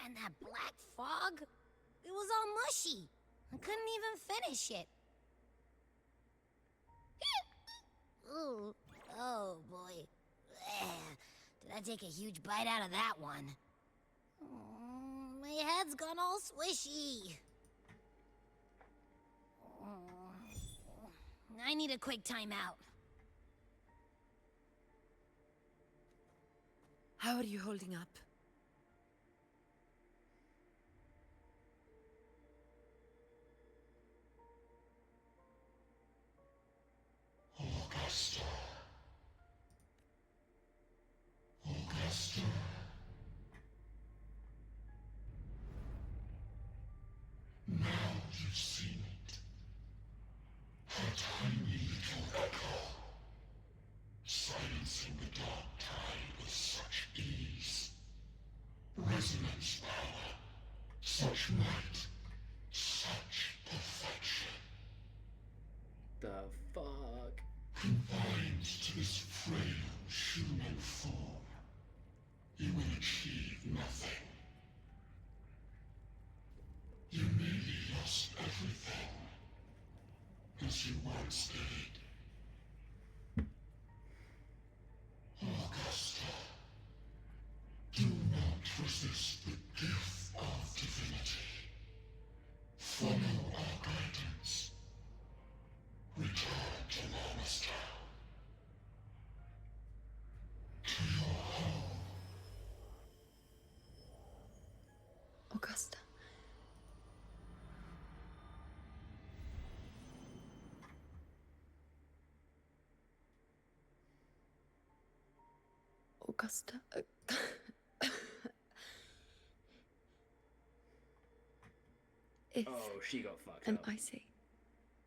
And that black fog? It was all mushy. I couldn't even finish it. Ooh, oh boy. Did I take a huge bite out of that one? Oh, my head's gone all swishy. I need a quick timeout. How are you holding up? Augusta. Augusta. Now you've seen it. Her tiny little echo. Silencing the dark tide with such ease. Resonance power. Such might. Such perfection. The fuck? Confined to this frail human form, you will achieve nothing. You nearly lost everything, as you once did. Augusta, do not resist the gift of divinity. Follow our guidance. Return to Lannister. To your home. Augusta. Augusta. If, Oh, she got fucked and up. I say,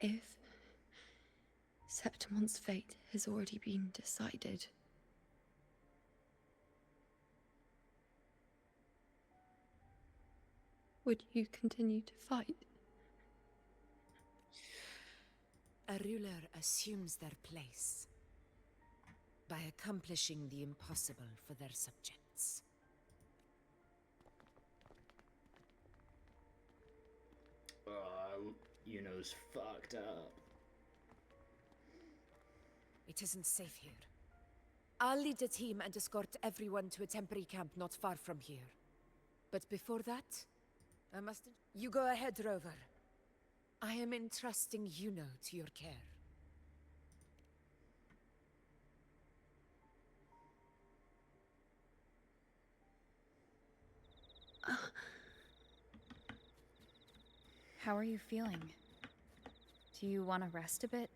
if Septimon's fate has already been decided, would you continue to fight? A ruler assumes their place by accomplishing the impossible for their subjects. Oh, Yuno's fucked up. It isn't safe here. I'll lead a team and escort everyone to a temporary camp not far from here. But before that, I must... You go ahead, Rover. I am entrusting Yuno to your care. How are you feeling? Do you want to rest a bit?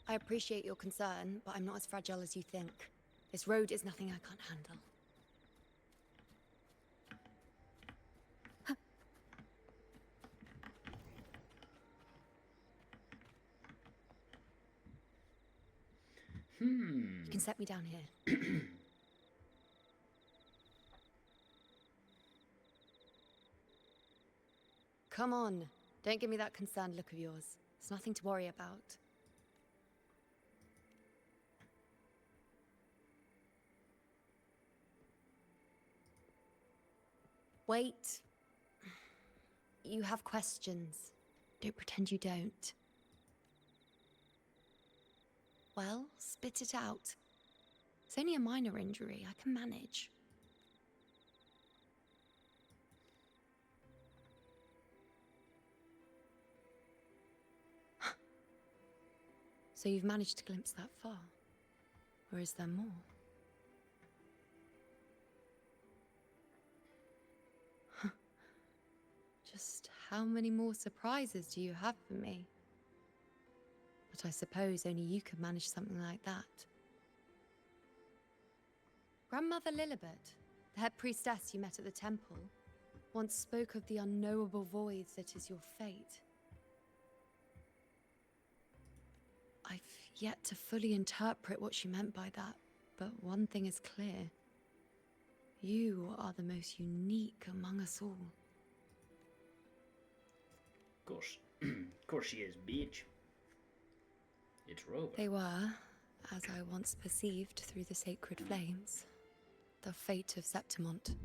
I appreciate your concern, but I'm not as fragile as you think. This road is nothing I can't handle. You can set me down here. Come on, don't give me that concerned look of yours. It's nothing to worry about. Wait. You have questions. Don't pretend you don't. Well, spit it out. It's only a minor injury. I can manage. So you've managed to glimpse that far? Or is there more? Just how many more surprises do you have for me? But I suppose only you could manage something like that. Grandmother Lilibet, the head priestess you met at the temple, once spoke of the unknowable void that is your fate. I've yet to fully interpret what she meant by that, but one thing is clear. You are the most unique among us all. Of course she is, bitch. It's Rover. They were, as I once perceived through the sacred flames, the fate of Septimont.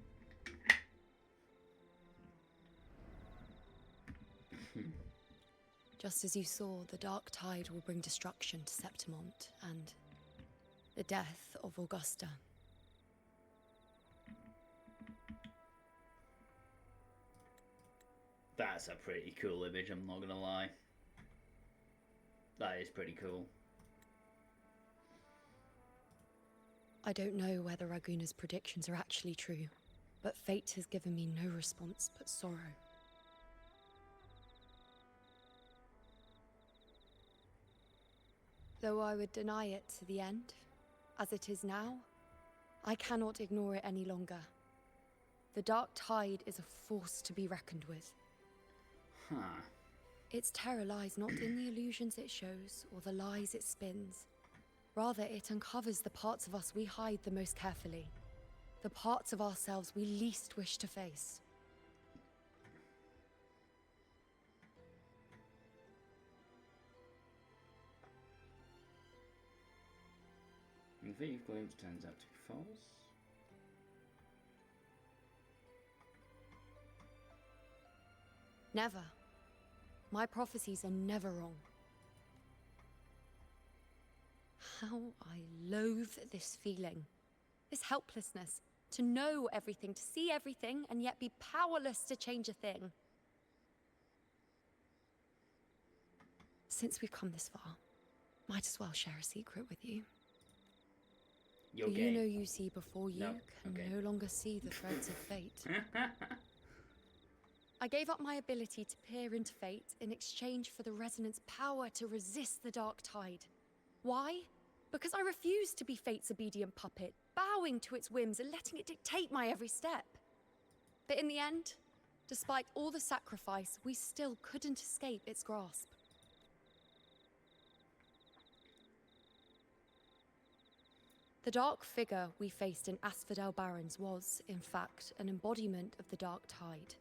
Just as you saw, the dark tide will bring destruction to Septimont and the death of Augusta. That's a pretty cool image, I'm not gonna lie. That is pretty cool. I don't know whether Raguna's predictions are actually true, but fate has given me no response but sorrow. Though I would deny it to the end, as it is now, I cannot ignore it any longer. The dark tide is a force to be reckoned with. Huh. Its terror lies not in the illusions it shows or the lies it spins. Rather, it uncovers the parts of us we hide the most carefully. The parts of ourselves we least wish to face. Infinity Glimpse turns out to be false. Never. My prophecies are never wrong. How I loathe this feeling. This helplessness. To know everything, to see everything, and yet be powerless to change a thing. Since we've come this far, might as well share a secret with you. You're The gay. Yuno you see before you No, can okay. no longer see the threads of fate. I gave up my ability to peer into fate in exchange for the resonance power to resist the dark tide. Why? Because I refused to be fate's obedient puppet, bowing to its whims and letting it dictate my every step. But in the end, despite all the sacrifice, we still couldn't escape its grasp. The dark figure we faced in Asphodel Barrens was, in fact, an embodiment of the Dark Tide.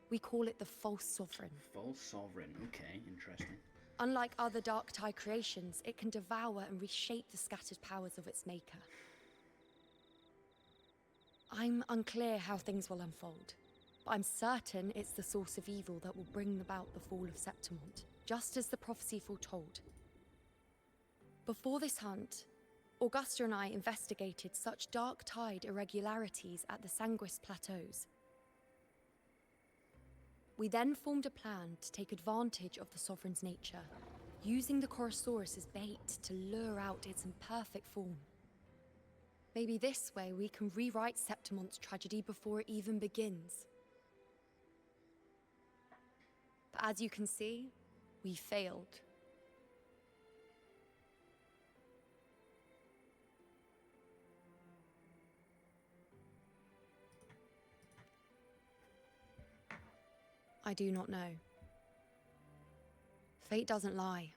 We call it the False Sovereign. False Sovereign, okay, interesting. Unlike other Dark Tide creations, it can devour and reshape the scattered powers of its maker. I'm unclear how things will unfold, but I'm certain it's the source of evil that will bring about the fall of Septimont, just as the prophecy foretold. Before this hunt, Augusta and I investigated such Dark Tide irregularities at the Sanguis Plateaus. We then formed a plan to take advantage of the Sovereign's nature, using the Chorosaurus as bait to lure out its imperfect form. Maybe this way we can rewrite Septimont's tragedy before it even begins. But as you can see, we failed. I do not know. Fate doesn't lie.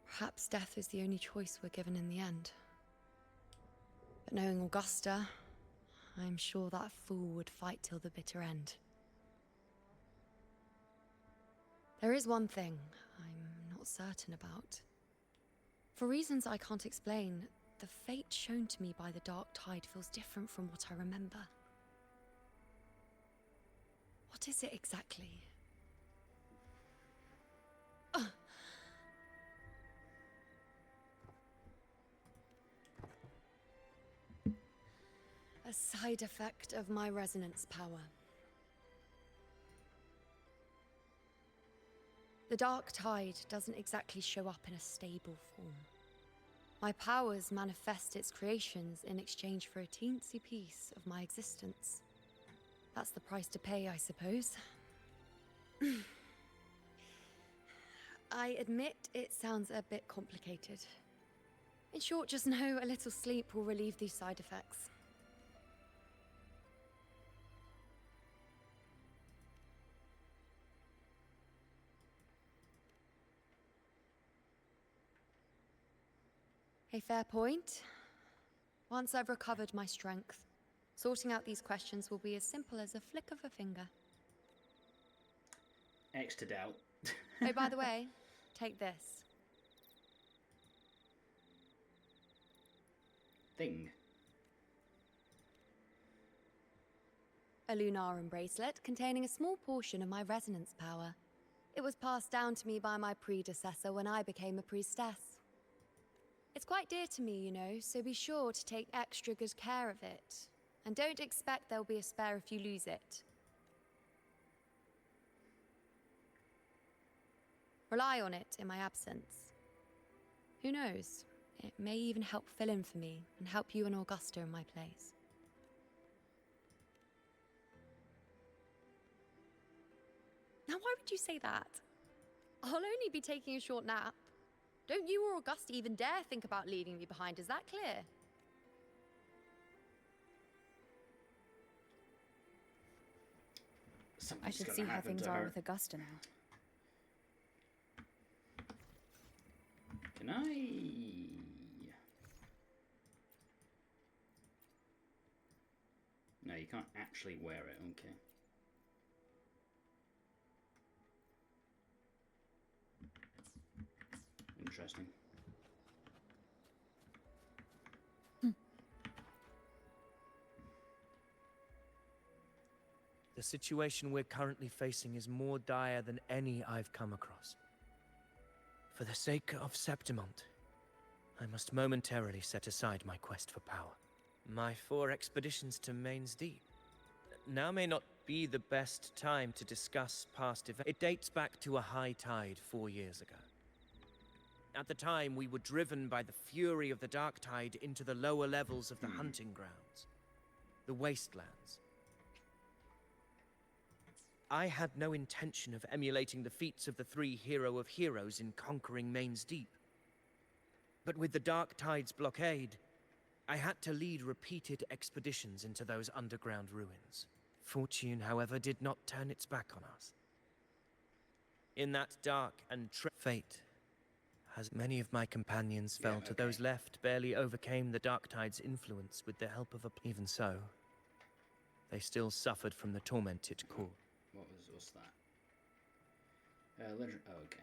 Perhaps death is the only choice we're given in the end. But knowing Augusta, I'm sure that fool would fight till the bitter end. There is one thing I'm not certain about. For reasons I can't explain, the fate shown to me by the Dark Tide feels different from what I remember. What is it exactly? A side effect of my resonance power. The Dark Tide doesn't exactly show up in a stable form. My powers manifest its creations in exchange for a teensy piece of my existence. That's the price to pay, I suppose. I admit it sounds a bit complicated. In short, just know a little sleep will relieve these side effects. A fair point. Once I've recovered my strength, sorting out these questions will be as simple as a flick of a finger. X to doubt. Oh, by the way, take this. Thing. A Lunarum bracelet containing a small portion of my resonance power. It was passed down to me by my predecessor when I became a priestess. It's quite dear to me, you know, so be sure to take extra good care of it. And don't expect there'll be a spare if you lose it. Rely on it in my absence. Who knows? It may even help fill in for me and help you and Augusta in my place. Now, why would you say that? I'll only be taking a short nap. Don't you or Augusta even dare think about leaving me behind, is that clear? I should see how things are with Augusta now. Can I? No, you can't actually wear it, okay. Interesting. The situation we're currently facing is more dire than any I've come across. For the sake of Septimont, I must momentarily set aside my quest for power. My 4 expeditions to Main's Deep. Now may not be the best time to discuss past events. It dates back to a high tide 4 years ago. At the time, we were driven by the fury of the Dark Tide into the lower levels of the hunting grounds, the wastelands. I had no intention of emulating the feats of the 3 Hero of Heroes in conquering Main's Deep. But with the Dark Tide's blockade, I had to lead repeated expeditions into those underground ruins. Fortune, however, did not turn its back on us. In that dark and fate, as many of my companions fell to those left, barely overcame the Dark Tide's influence with the help of a... Even so, they still suffered from the torment it caused. What's that? Legend. Oh, okay.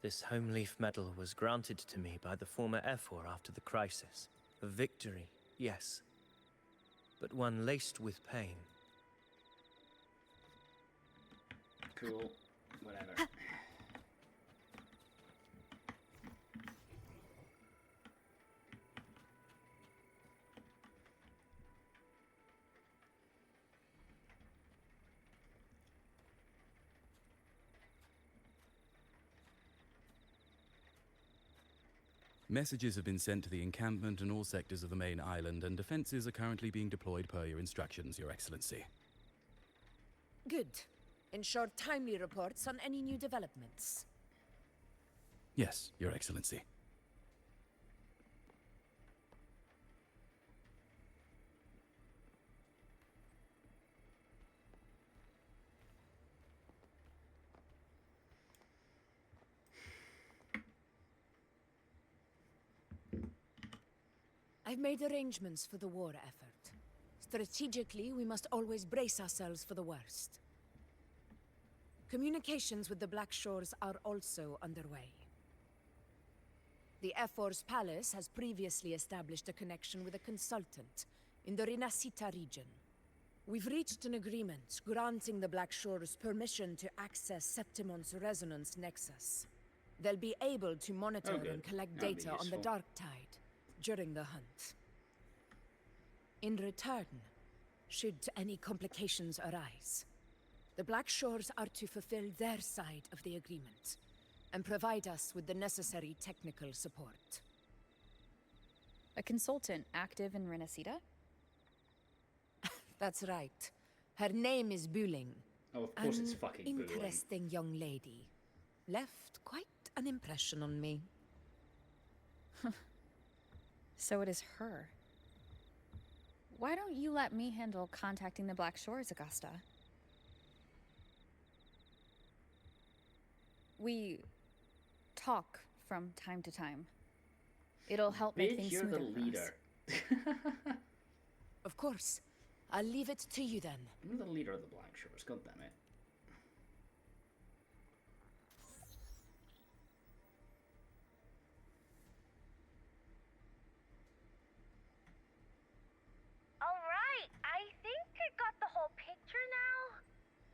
This home leaf medal was granted to me by the former Ephor after the crisis. A victory, yes, but one laced with pain. Cool. Whatever. Messages have been sent to the encampment and all sectors of the main island, and defenses are currently being deployed per your instructions, Your Excellency. Good. Ensure timely reports on any new developments. Yes, Your Excellency. I've made arrangements for the war effort. Strategically, we must always brace ourselves for the worst. Communications with the Black Shores are also underway. The Ephor's palace has previously established a connection with a consultant in the Rinascita region. We've reached an agreement granting the Black Shores permission to access Septimon's resonance nexus. They'll be able to monitor and collect data on the Dark Tide during the hunt. In return, should any complications arise, the Black Shores are to fulfill their side of the agreement and provide us with the necessary technical support. A consultant active in Renacita? That's right. Her name is Buling. Oh, of course it's fucking Buling. Interesting young lady. Left quite an impression on me. So it is her. Why don't you let me handle contacting the Black Shores, Augusta? We talk from time to time. It'll help make things you're smoother the leader. Of course. I'll leave it to you then. You're the leader of the Black Shores, god damn it. Alright, I think I got the whole picture now.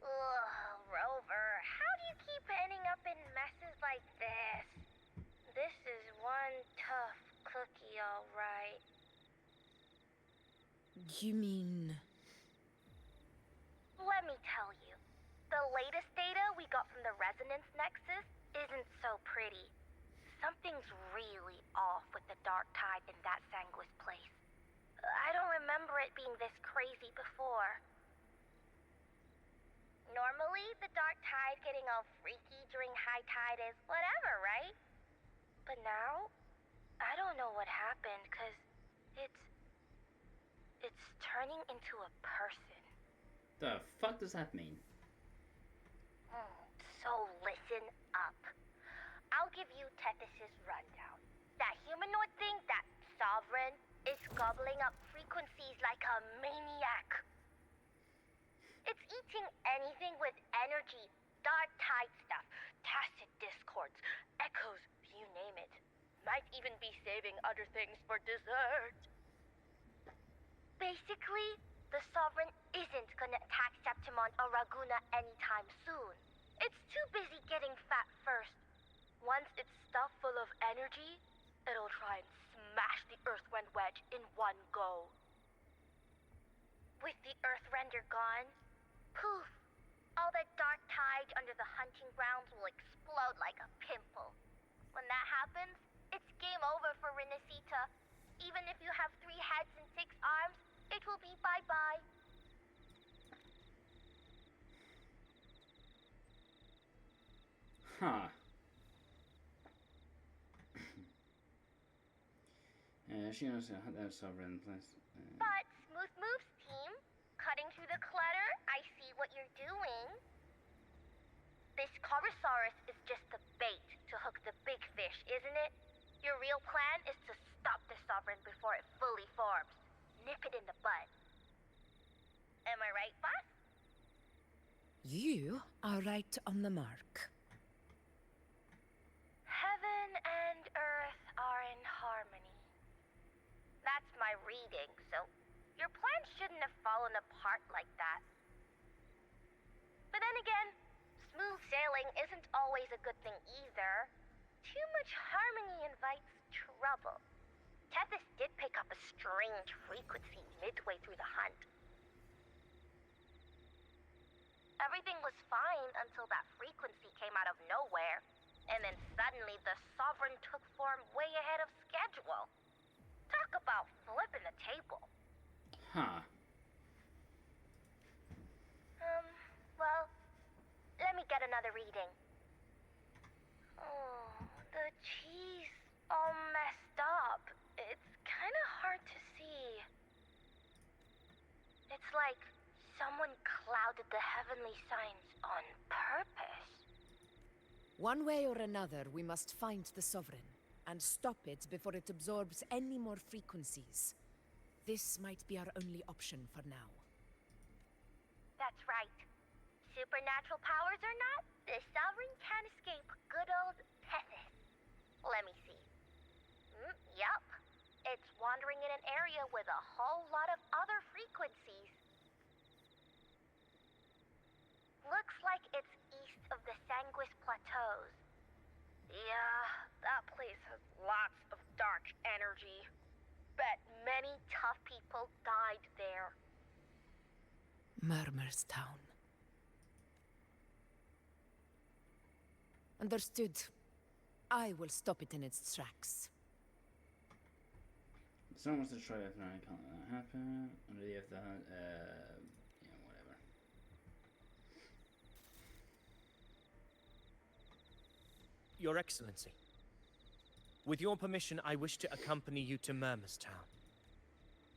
Ugh, Rover, how do you keep ending up in messes like this? This is one tough cookie, alright. You mean... Let me tell you, the latest data we got from the resonance nexus isn't so pretty. Something's really off with the Dark Tide in that Sanguis place. I don't remember it being this crazy before. Normally, the Dark Tide getting all freaky during high tide is whatever, right? But now, I don't know what happened, 'cause it's turning into a person. The fuck does that mean? So listen up. I'll give you Tethys' rundown. That humanoid thing, that Sovereign, is gobbling up frequencies like a maniac. It's eating anything with energy, Dark Tide stuff, tacit discords, echoes, you name it. Might even be saving other things for dessert. Basically, the Sovereign isn't gonna attack Septimon or Raguna anytime soon. It's too busy getting fat first. Once it's stuffed full of energy, it'll try and smash the Earthwind Wedge in one go. With the Earthrender gone, poof, all that Dark Tide under the hunting grounds will explode like a pimple. When that happens, it's game over for Renacita. Even if you have 3 heads and 6 arms, it will be bye-bye. Huh. She also had that sovereign place. But Smooth Moves team, cutting through the clutter, I see what you're doing. This Corosaurus is just the bait to hook the big fish, isn't it? Your real plan is to stop the Sovereign before it fully forms. Nip it in the bud. Am I right, boss? You are right on the mark. Heaven and earth are in harmony. That's my reading, so your plan shouldn't have fallen apart like that. But then again, smooth sailing isn't always a good thing either. Too much harmony invites trouble. Tethys did pick up a strange frequency midway through the hunt. Everything was fine until that frequency came out of nowhere, and then suddenly the Sovereign took form way ahead of schedule. Talk about flipping the table. Huh. Well, let me get another reading. Oh, the cheese all messed up. It's kind of hard to see. It's like someone clouded the heavenly signs on purpose. One way or another, we must find the Sovereign and stop it before it absorbs any more frequencies. This might be our only option for now. That's right. Supernatural powers or not, the Sovereign can't escape good old Tethys. Let me see. Yup. It's wandering in an area with a whole lot of other frequencies. Looks like it's east of the Sanguis Plateaus. Yeah, that place has lots of dark energy. Bet many tough people died there. Murmur's Town. Understood. I will stop it in its tracks. Someone wants to try it, no, I can't let that happen. Under the F that, yeah, whatever. Your Excellency, with your permission, I wish to accompany you to Murmur's Town.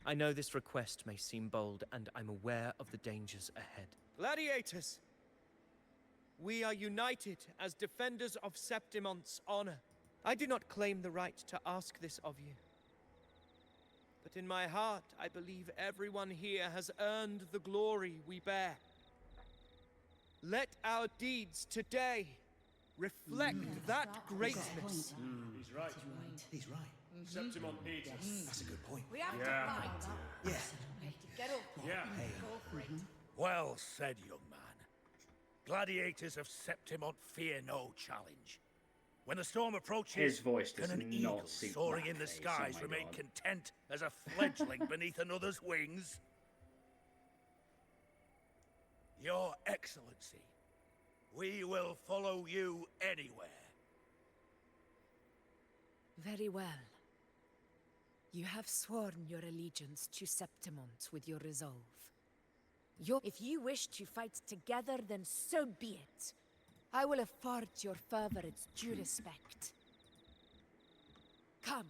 I know this request may seem bold, and I'm aware of the dangers ahead. Gladiators! We are united as defenders of Septimon's honor. I do not claim the right to ask this of you. But in my heart, I believe everyone here has earned the glory we bear. Let our deeds today reflect that greatness. He's right. He's right. Septimon needs us. That's a good point. We have Yeah. to fight. Yeah. Get up. Yeah. Go for it. Well said, young man. Gladiators of Septimont fear no challenge. When the storm approaches, His voice does can an not eagle suit soaring that in the face, skies oh my remain God. content as a fledgling beneath another's wings? Your Excellency, we will follow you anywhere. Very well. You have sworn your allegiance to Septimont with your resolve. If you wish to fight together, then so be it. I will afford your fervor its due respect. Come,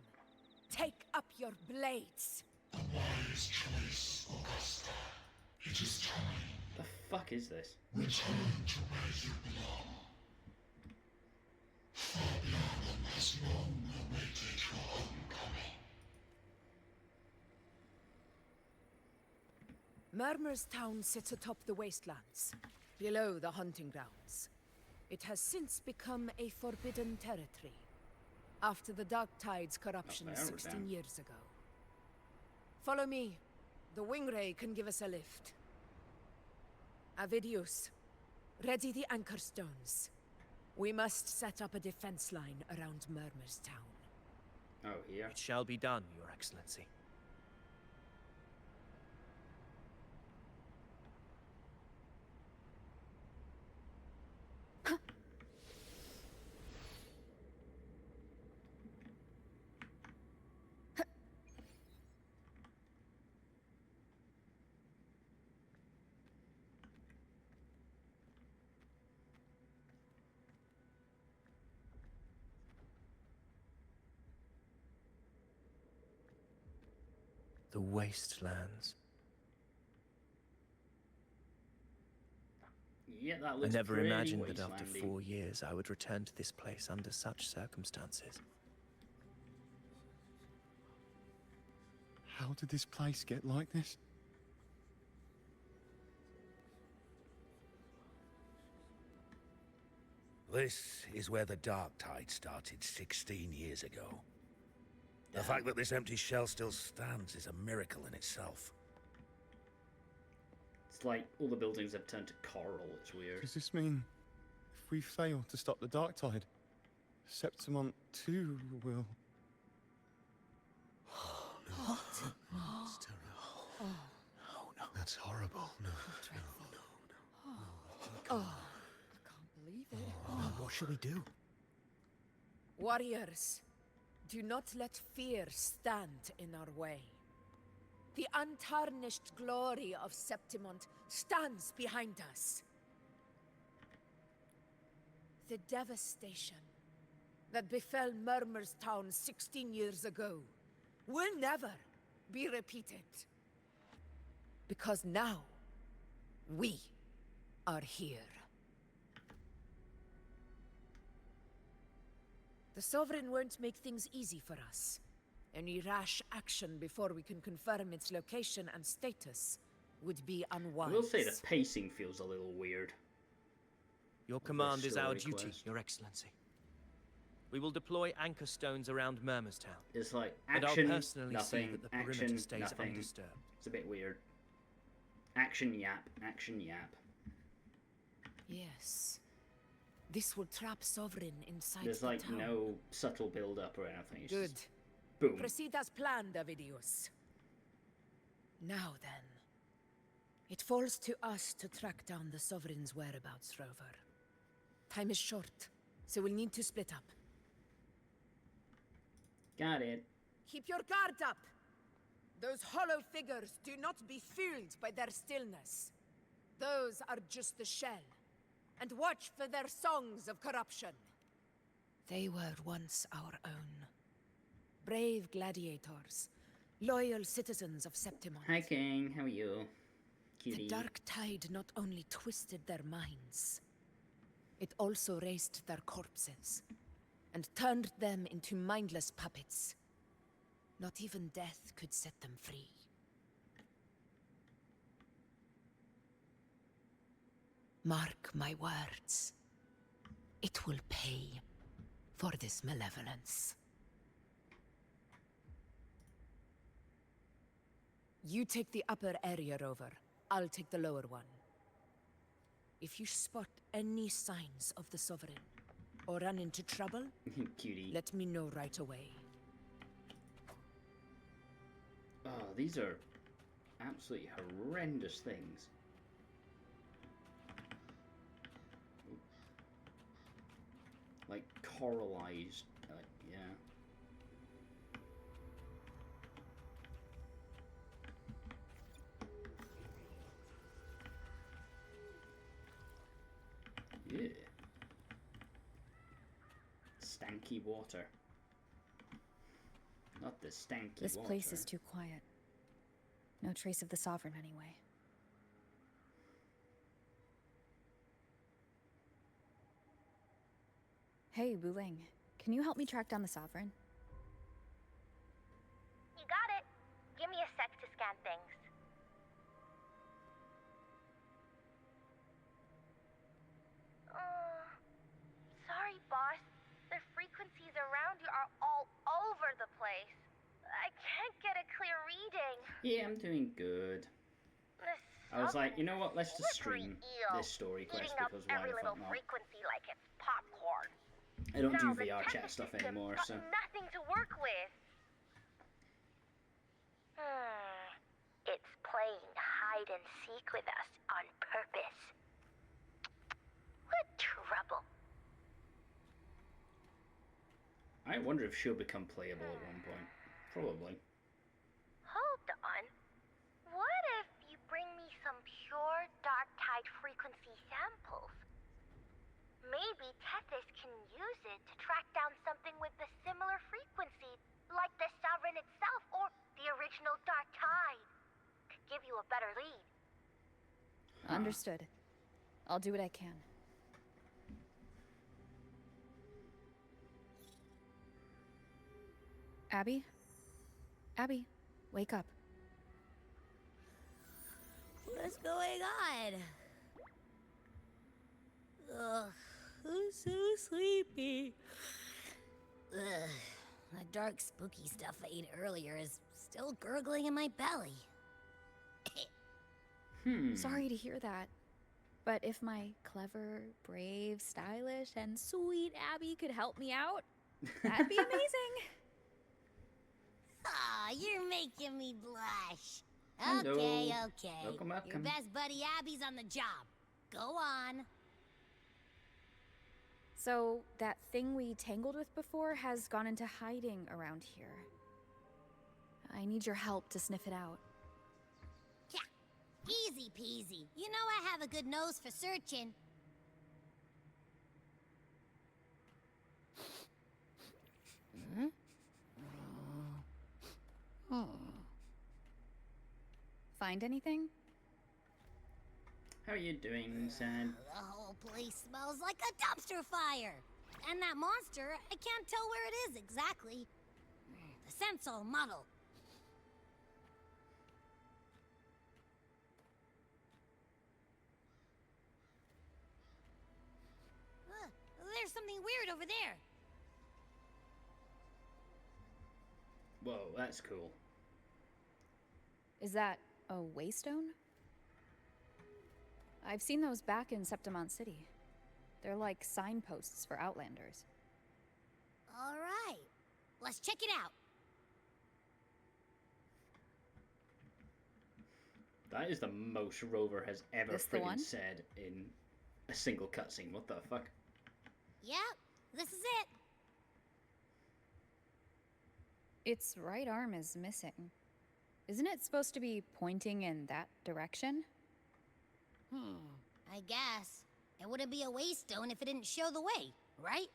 take up your blades. A wise choice, Augusta. It is time. The fuck is this? Return to where you belong. Fabianum has long awaited your homecoming. Murmur's Town sits atop the wastelands, below the hunting grounds. It has since become a forbidden territory, after the Dark Tide's corruption Up there, 16 down. years ago. Follow me. The Wingray can give us a lift. Avidius, ready the anchor stones. We must set up a defense line around Murmur's Town. Oh, here. It shall be done, Your Excellency. The wastelands. Yeah, that I looks never pretty imagined that after wastelandy. 4 years I would return to this place under such circumstances. How did this place get like this? This is where the Dark Tide started 16 years ago. The fact that this empty shell still stands is a miracle in itself. It's like all the buildings have turned to coral. It's weird. Does this mean if we fail to stop the Dark Tide, Septimont too will... What? It's terrible. Oh. No. That's horrible. No. Oh, I can't believe it. What shall we do? Warriors, do not let fear stand in our way. The untarnished glory of Septimont stands behind us. The devastation that befell Murmur's town 16 years ago will never be repeated. Because now, we are here. The Sovereign won't make things easy for us. Any rash action before we can confirm its location and status would be unwise. I will say the pacing feels a little weird. Your command is our story duty, quest. Your Excellency. We will deploy anchor stones around Murmurstown. It's like And I'll action, personally see nothing, that the perimeter action, stays nothing. undisturbed. It's a bit weird. Action yap, action yap. Yes. This will trap Sovereign inside There's the like town. no subtle build up or anything. It's Good. just boom. Proceed as planned, Avidius. Now then. It falls to us to track down the Sovereign's whereabouts, Rover. Time is short, so we'll need to split up. Got it. Keep your guard up! Those hollow figures do not be fooled by their stillness. Those are just the shell. And watch for their songs of corruption. They were once our own. Brave gladiators, loyal citizens of Septimont. Hi King, how are you? The Cutie. Dark Tide not only twisted their minds, it also raised their corpses and turned them into mindless puppets. Not even death could set them free. Mark my words. It will pay for this malevolence. You take the upper area, Rover. I'll take the lower one. If you spot any signs of the Sovereign, or run into trouble, Cutie. let me know right away. Oh, these are absolutely horrendous things. Like coralized, yeah. Yeah. Stanky water. Not the stanky This water. place is too quiet. No trace of the Sovereign, anyway. Hey, Wuling. Can you help me track down the Sovereign? You got it. Give me a sec to scan things. Sorry, boss. The frequencies around you are all over the place. I can't get a clear reading. Yeah, I'm doing good. I was like, you know what, let's just stream this story quest Eating up because why every the little fuck not? frequency like it's popcorn. I don't Now, do the VR tech chat stuff system's anymore, got so... nothing to work with. It's playing hide and seek with us on purpose. What trouble. I wonder if she'll become playable at one point. Probably. Hold on. What if you bring me some pure dark tide frequency samples? Maybe Tethys can use it to track down something with a similar frequency, like the Sovereign itself or the original Dark Tide. Understood. I'll do what I can. Abby? Abby, wake up. What's going on? Ugh, I'm so sleepy. Ugh, the dark, spooky stuff I ate earlier is still gurgling in my belly. Sorry to hear that. But if my clever, brave, stylish, and sweet Abby could help me out, that'd be amazing. Aw, you're making me blush. Hello. Okay. Welcome, Your welcome. best buddy Abby's on the job. Go on. So, that thing we tangled with before has gone into hiding around here. I need your help to sniff it out. Yeah, easy peasy. You know I have a good nose for searching. Find anything? How are you doing, Sad? The whole place smells like a dumpster fire. And that monster, I can't tell where it is exactly. The scent's all muddled. There's something weird over there. Whoa, that's cool. Is that a waystone? I've seen those back in Septimont City. They're like signposts for Outlanders. All right, let's check it out. That is the most Rover has ever This the one? friggin' said in a single cutscene. What the fuck? Yep, this is it. Its right arm is missing. Isn't it supposed to be pointing in that direction? I guess. It wouldn't be a waystone if it didn't show the way, right?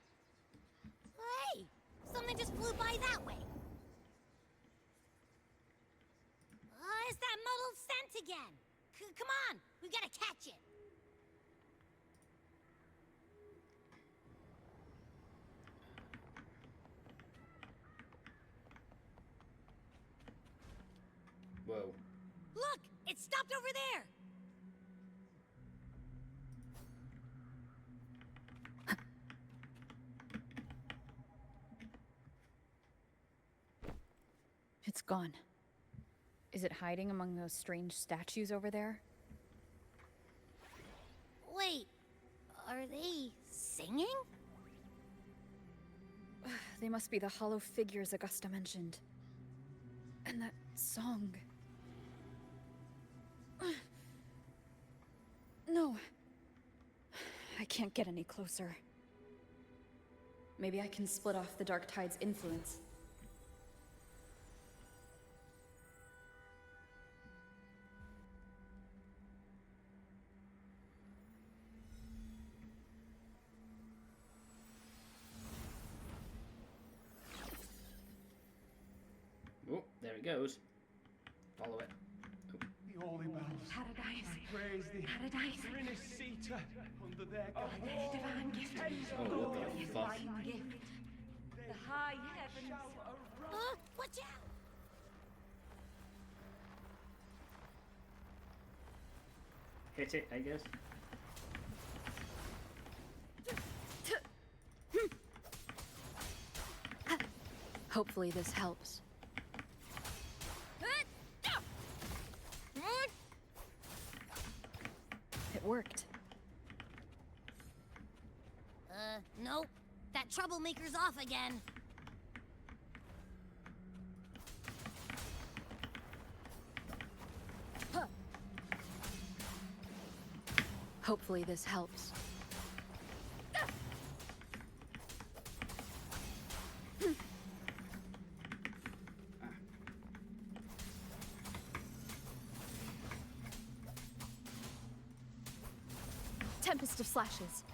Hey, something just flew by that way. It's that muddled scent again. Come on, we gotta catch it. Whoa. Look, it stopped over there. It's gone. Is it hiding among those strange statues over there? Wait, are they singing? They must be the hollow figures Augusta mentioned. And that song. No. I can't get any closer. Maybe I can split off the Dark Tide's influence. Oh, there it goes. Follow it. The holy bells. Paradise. Praise thee. Paradise. Rinascita. Under their guidance. Any divine gift. Oh, what the fuck? Divine gift. The high heavens. Watch out! Hit it, I guess. Hopefully this helps. It worked. Nope. That troublemaker's off again. Hopefully this helps. Tempest of slashes.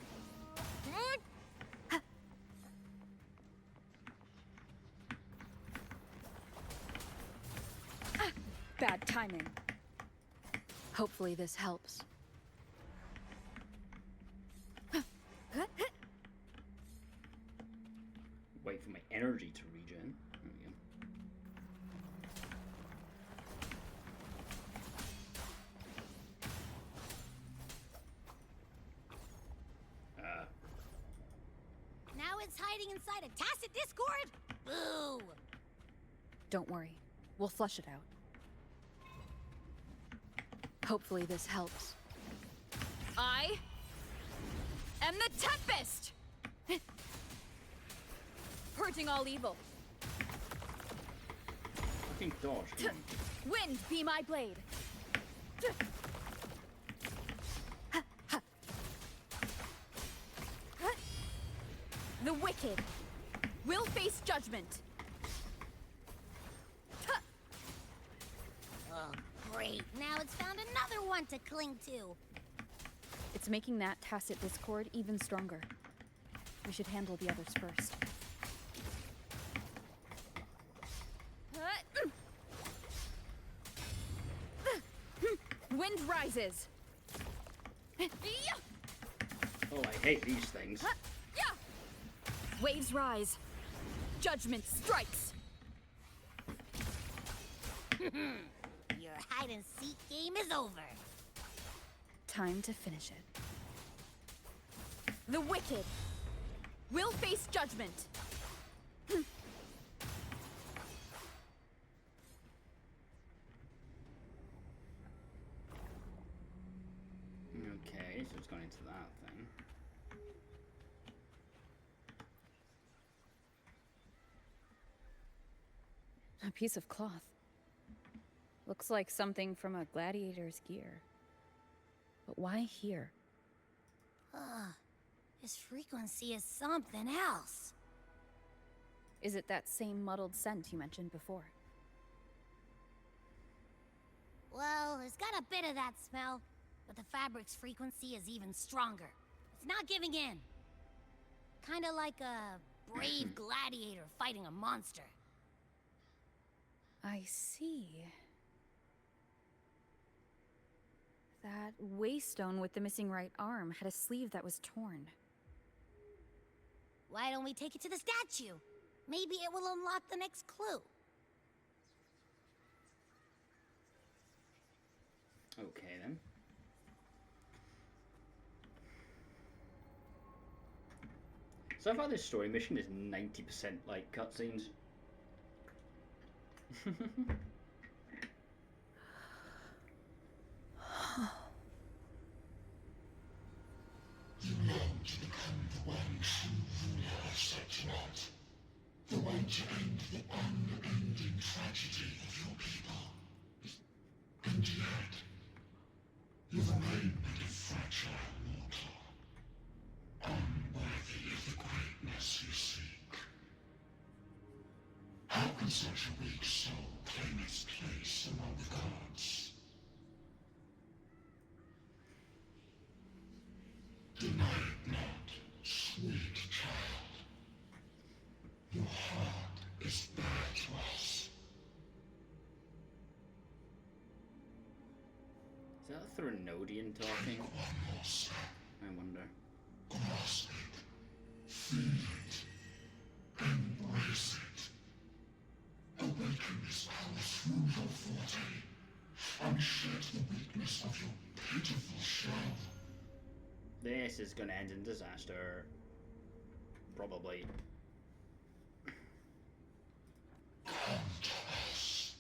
Bad timing. Hopefully this helps. fighting inside a tacit discord? Boo! Don't worry. We'll flush it out. Hopefully this helps. I am the Tempest! Purging all evil. Fucking dodge. Come on. Wind be my blade. The wicked will face judgment. Oh, great. Now it's found another one to cling to. It's making that tacit discord even stronger. We should handle the others first. Wind rises. Oh, I hate these things. Waves rise. Judgment strikes. Your hide-and-seek game is over. Time to finish it. The wicked will face judgment. Okay, so it's gone into that thing. A piece of cloth. Looks like something from a gladiator's gear. But why here? This frequency is something else. Is it that same muddled scent you mentioned before? Well, it's got a bit of that smell, but the fabric's frequency is even stronger. It's not giving in. Kinda like a brave gladiator fighting a monster. I see. That waystone with the missing right arm had a sleeve that was torn. Why don't we take it to the statue? Maybe it will unlock the next clue. Okay then. So far this story mission is 90% like cutscenes. You long to become the one true ruler of Septimat. The one to end the unending tragedy of your people. And yet, you remain but a fragile mortal, unworthy of the greatness you seek. How can such a weak soul claim its place among the gods? Deny it not, sweet child. Your heart is bare to us. Is that a Threnodian talking? Take one more step. I wonder. Grasp it. Feel it. Embrace it. Awaken this power through your forte. And shed the weakness of your pitiful shell. This is gonna end in disaster. Probably. Come to us.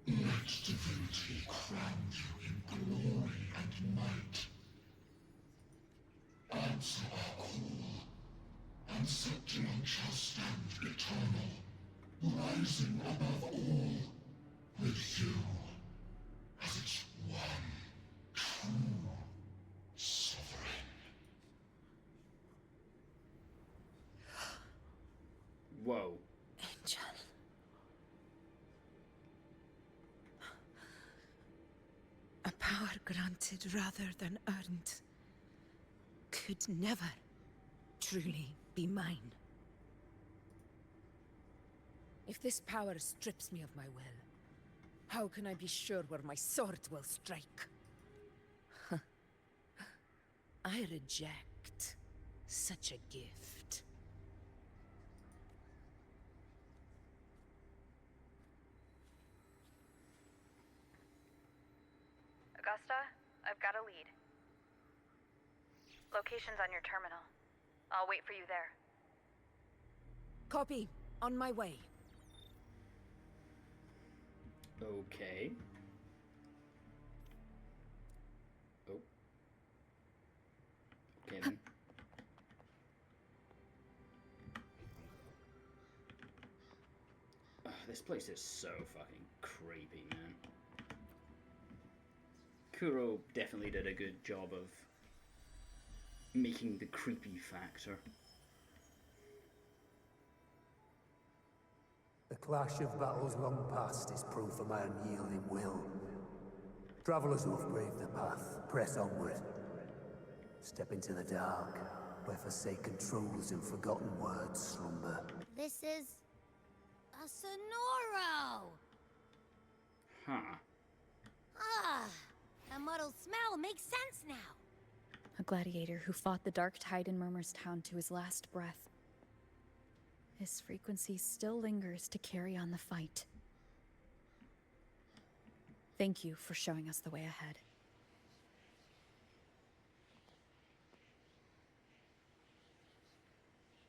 Let divinity crown you in glory and might. Answer our call, and Septimat shall stand eternal, rising above all, with you as its one true sovereign. Whoa. Angel. A power granted rather than earned could never truly be mine. If this power strips me of my will, how can I be sure where my sword will strike? I reject such a gift. Augusta, I've got a lead. Location's on your terminal. I'll wait for you there. Copy. On my way. Okay. Oh. Okay then. This place is so fucking creepy, man. Kuro definitely did a good job of making the creepy factor. The clash of battles long past is proof of my unyielding will. Travellers who have braved the path, press onward. Step into the dark, where forsaken truths and forgotten words slumber. This is a Sonoro! Huh. Ah, that muddled smell makes sense now. A gladiator who fought the dark tide in Murmur's Town to his last breath. His frequency still lingers to carry on the fight. Thank you for showing us the way ahead.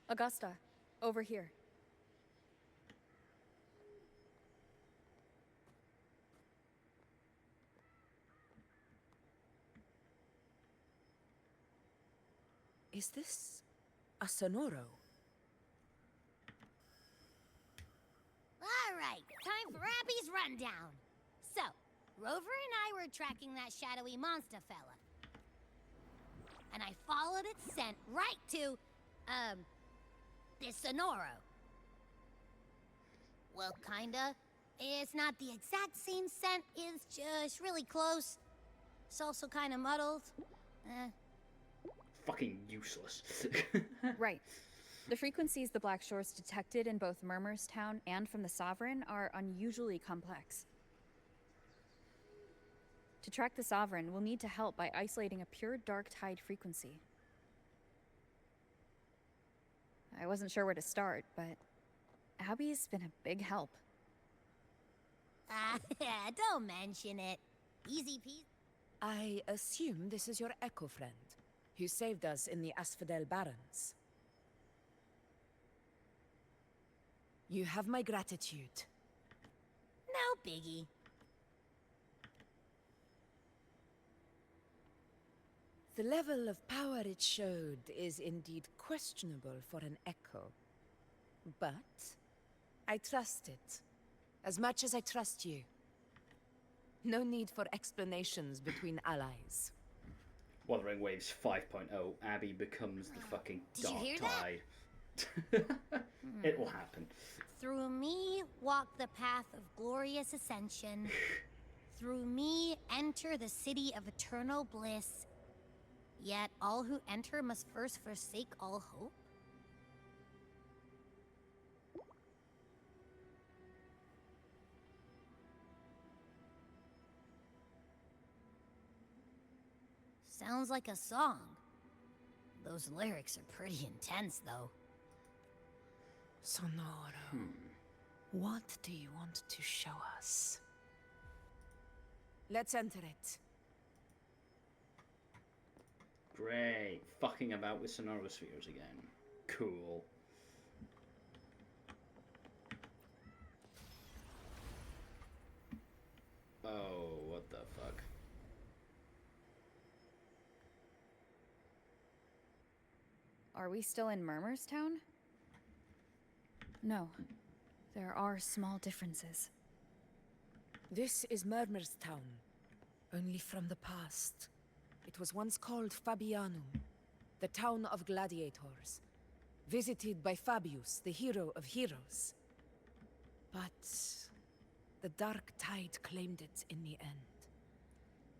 Augusta, over here. Is this a Sonoro? All right, time for Abby's rundown. So, Rover and I were tracking that shadowy monster fella. And I followed its scent right to, this Sonoro. Well, kinda. It's not the exact same scent, it's just really close. It's also kinda muddled. Fucking useless. Right. The frequencies the Black Shores detected in both Murmur's Town and from the Sovereign are unusually complex. To track the Sovereign, we'll need to help by isolating a pure dark tide frequency. I wasn't sure where to start, but Abby's been a big help. Don't mention it. Easy peasy. I assume this is your Echo friend, who saved us in the Asphodel Barrens. You have my gratitude. No biggie. The level of power it showed is indeed questionable for an Echo. But I trust it, as much as I trust you. No need for explanations between allies. Wuthering Waves 5.0, Abby becomes the fucking Did you dark hear that? tide. It will happen. Through me walk the path of glorious ascension. Through me enter the city of eternal bliss. Yet all who enter must first forsake all hope. Sounds like a song. Those lyrics are pretty intense, though. Sonoro. What do you want to show us? Let's enter it. Great. Fucking about with sonorospheres again. Cool. Oh, what the fuck? Are we still in Murmur's Town? No. There are small differences. This is Murmur's Town, only from the past. It was once called Fabianum, the town of gladiators, visited by Fabius, the hero of heroes. But the dark tide claimed it in the end,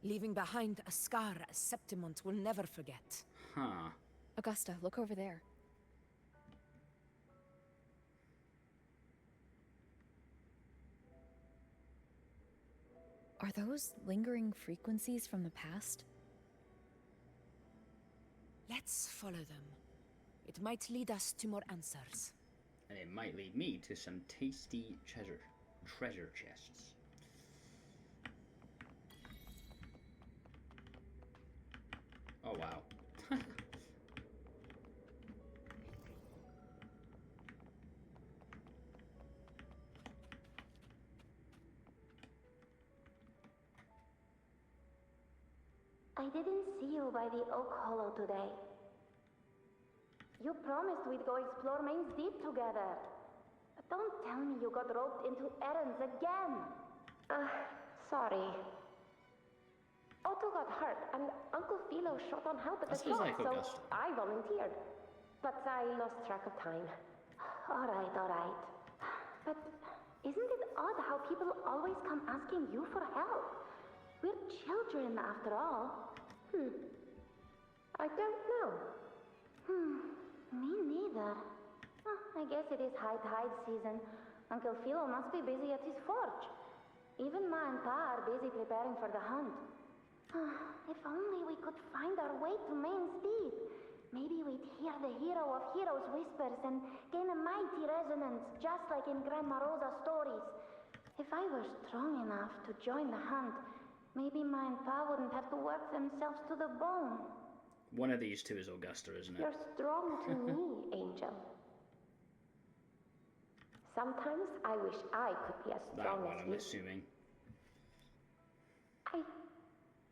leaving behind a scar Septimont will never forget. Huh. Augusta, look over there. Are those lingering frequencies from the past? Let's follow them. It might lead us to more answers. And it might lead me to some tasty treasure chests. Oh wow. I didn't see you by the Oak Hollow today. You promised we'd go explore Main's Deep together. Don't tell me you got roped into errands again. Sorry. Otto got hurt, and Uncle Philo shot on help at the That sounds shop, like so Augusta. I volunteered. But I lost track of time. All right. But isn't it odd how people always come asking you for help? We're children, after all. I don't know. Me neither. I guess it is high tide season. Uncle Philo must be busy at his forge. Even Ma and Pa are busy preparing for the hunt. If only we could find our way to Main's Deep. Maybe we'd hear the hero of heroes whispers and gain a mighty resonance, just like in Grandma Rosa's stories. If I were strong enough to join the hunt, maybe Ma and Pa wouldn't have to work themselves to the bone. One of these two is Augusta, isn't it? You're strong to me, Angel. Sometimes I wish I could be as That strong one, as I'm you. assuming.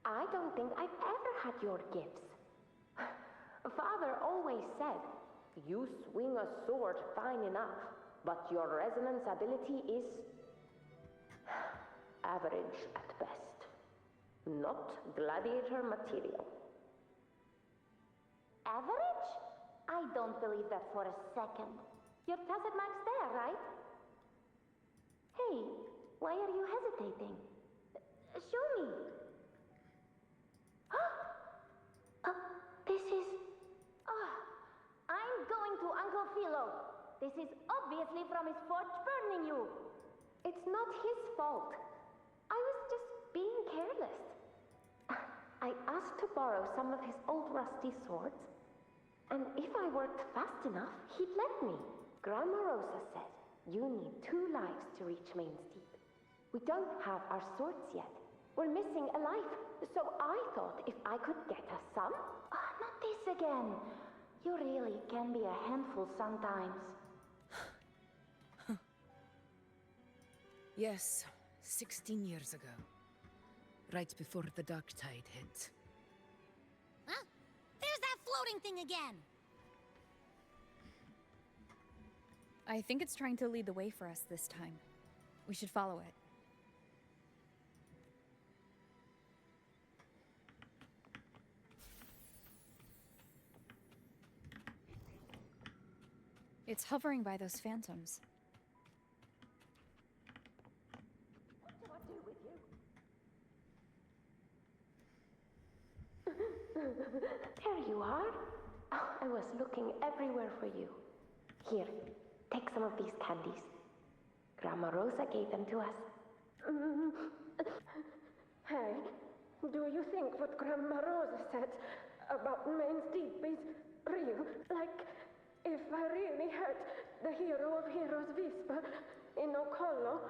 I don't think I've ever had your gifts. Father always said, you swing a sword fine enough, but your resonance ability is average at best. Not gladiator material. Average? I don't believe that for a second. Your tacit mark's there, right? Hey, why are you hesitating? Show me. This is... I'm going to Uncle Philo. This is obviously from his forge burning you. It's not his fault. I was just being careless. I asked to borrow some of his old rusty swords, and if I worked fast enough, he'd let me. Grandma Rosa said, you need 2 lives to reach Main's Deep. We don't have our swords yet. We're missing a life. So I thought if I could get us some... not this again. You really can be a handful sometimes. Yes, 16 years ago. Right before the dark tide hit. Huh? There's that floating thing again! I think it's trying to lead the way for us this time. We should follow it. It's hovering by those phantoms. What do I do with you? There you are. Oh, I was looking everywhere for you. Here, take some of these candies. Grandma Rosa gave them to us. Hey, do you think what Grandma Rosa said about Main's Deep is real? Like, if I really had the hero of heroes whisper in Oak Hollow,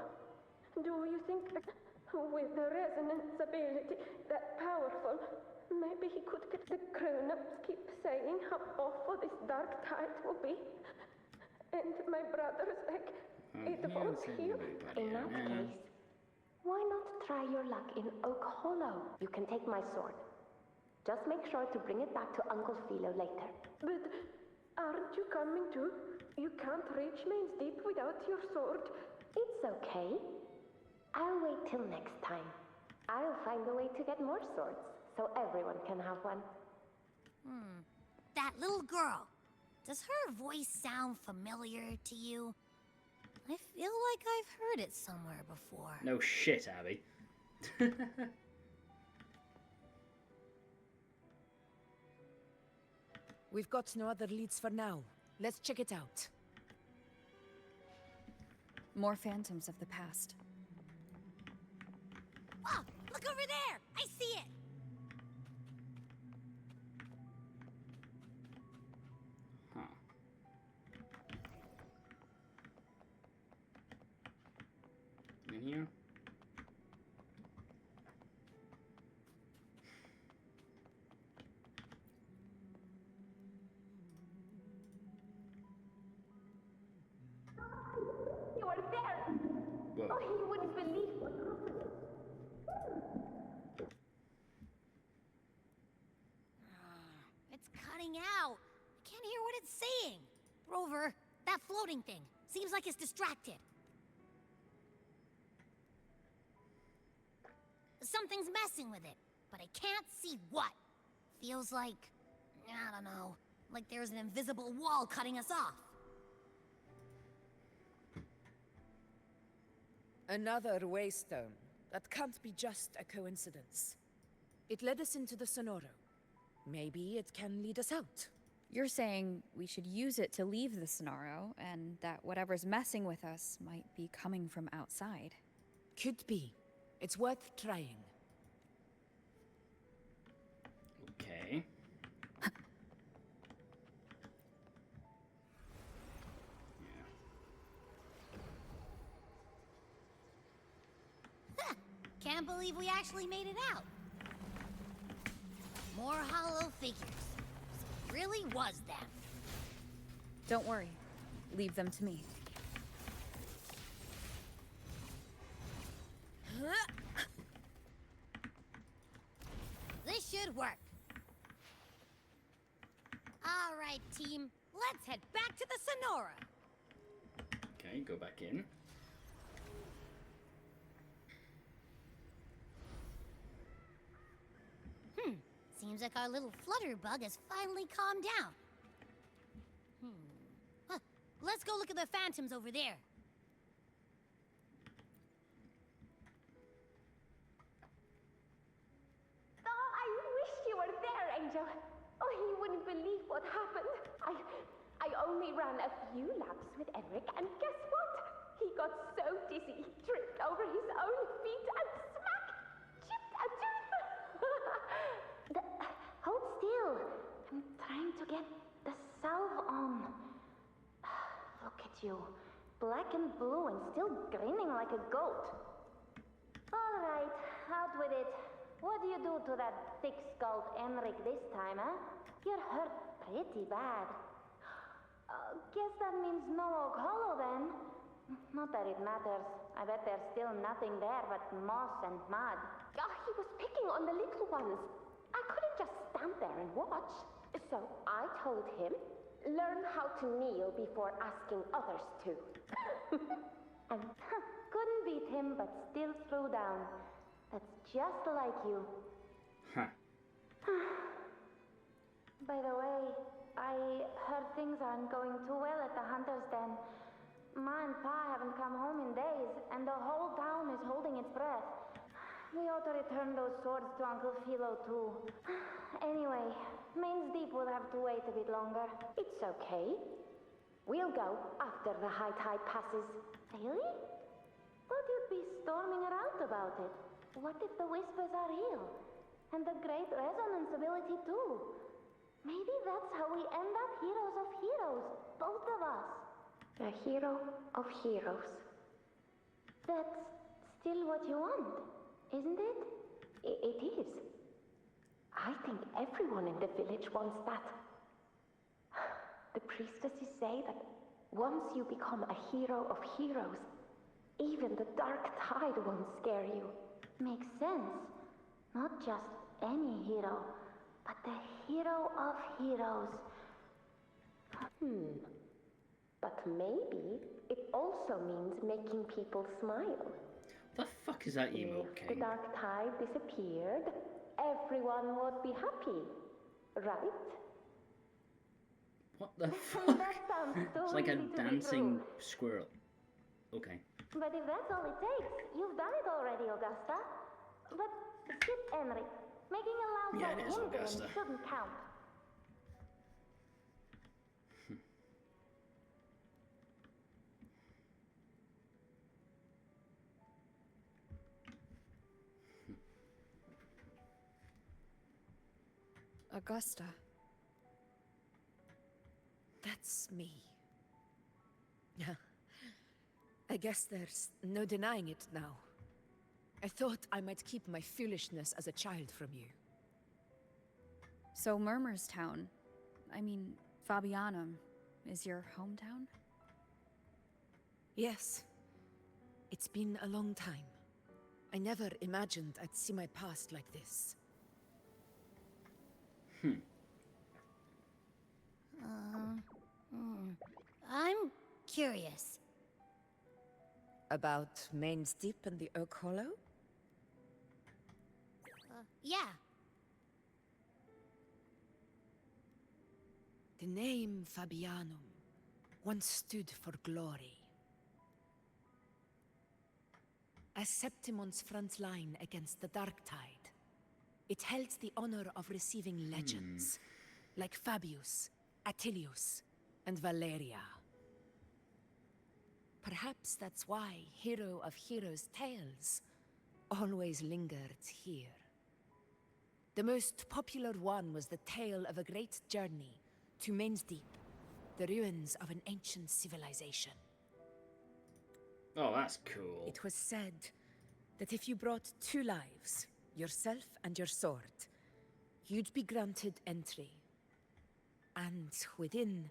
do you think with the resonance ability that powerful, maybe he could get the grown-ups keep saying how awful this dark tide will be? And my brother's like, it won't heal. In that case, why not try your luck in Oak Hollow? You can take my sword. Just make sure to bring it back to Uncle Philo later. But aren't you coming too? You can't reach Main's Deep without your sword. It's okay. I'll wait till next time. I'll find a way to get more swords, so everyone can have one. That little girl. Does her voice sound familiar to you? I feel like I've heard it somewhere before. No shit, Abby. We've got no other leads for now. Let's check it out. More phantoms of the past. Oh, look over there! I see it! Huh. In here? You are there! Whoa. Oh, you wouldn't believe what happened. Over. That floating thing. Seems like it's distracted. Something's messing with it, but I can't see what. Feels like, I don't know, like there's an invisible wall cutting us off. Another waystone. That can't be just a coincidence. It led us into the Sonoro. Maybe it can lead us out. You're saying we should use it to leave the Sonaro, and that whatever's messing with us might be coming from outside. Could be. It's worth trying. Okay. Can't believe we actually made it out. More hollow figures. So it really was them. Don't worry. Leave them to me. This should work. All right, team. Let's head back to the Sonora. Okay, go back in. Seems like our little flutterbug has finally calmed down. Huh. Let's go look at the phantoms over there. Oh, I wish you were there, Angel. Oh, you wouldn't believe what happened. I only ran a few laps with Eric, and guess what? He got so dizzy, he tripped over his own feet and smack! Chipped a tooth! Hold still. I'm trying to get the salve on. Look at you. Black and blue and still grinning like a goat. All right, out with it. What do you do to that thick-skulled Enric this time, huh? You're hurt pretty bad. Guess that means no Oak Hollow then. Not that it matters. I bet there's still nothing there but moss and mud. Oh, he was picking on the little ones. I couldn't just stand there and watch. So I told him, learn how to kneel before asking others to. And couldn't beat him, but still threw down. That's just like you. Huh. By the way, I heard things aren't going too well at the Hunter's Den. Ma and Pa haven't come home in days, and the whole town is holding its breath. We ought to return those swords to Uncle Philo, too. Anyway, Main's Deep will have to wait a bit longer. It's okay. We'll go after the high tide passes. Really? Thought you'd be storming around about it. What if the whispers are real? And the great resonance ability, too. Maybe that's how we end up heroes of heroes, both of us. A hero of heroes. That's still what you want, isn't it? It is. I think everyone in the village wants that. The priestesses say that once you become a hero of heroes, even the dark tide won't scare you. Makes sense. Not just any hero, but the hero of heroes. But maybe it also means making people smile. The fuck is that emote, If King? the dark tide disappeared, everyone would be happy, right? What the fuck? That sounds too It's like a easy to be dancing true. squirrel. Okay. But if that's all it takes, you've done it already, Augusta. But skip Enric. Making a loud Yeah, it is him Augusta. shouldn't count. Augusta. That's me. I guess there's no denying it now. I thought I might keep my foolishness as a child from you. So Murmurstown, I mean, Fabianum, is your hometown? Yes. It's been a long time. I never imagined I'd see my past like this. I'm curious. About Main's Deep and the Oak Hollow? Yeah. The name Fabianum once stood for glory. As Septimon's front line against the Dark Tide, it held the honor of receiving legends like Fabius, Attilius, and Valeria. Perhaps that's why Hero of Heroes' tales always lingered here. The most popular one was the tale of a great journey to Main's Deep, the ruins of an ancient civilization. Oh, that's cool. It was said that if you brought 2 lives, yourself and your sword, you'd be granted entry. And within,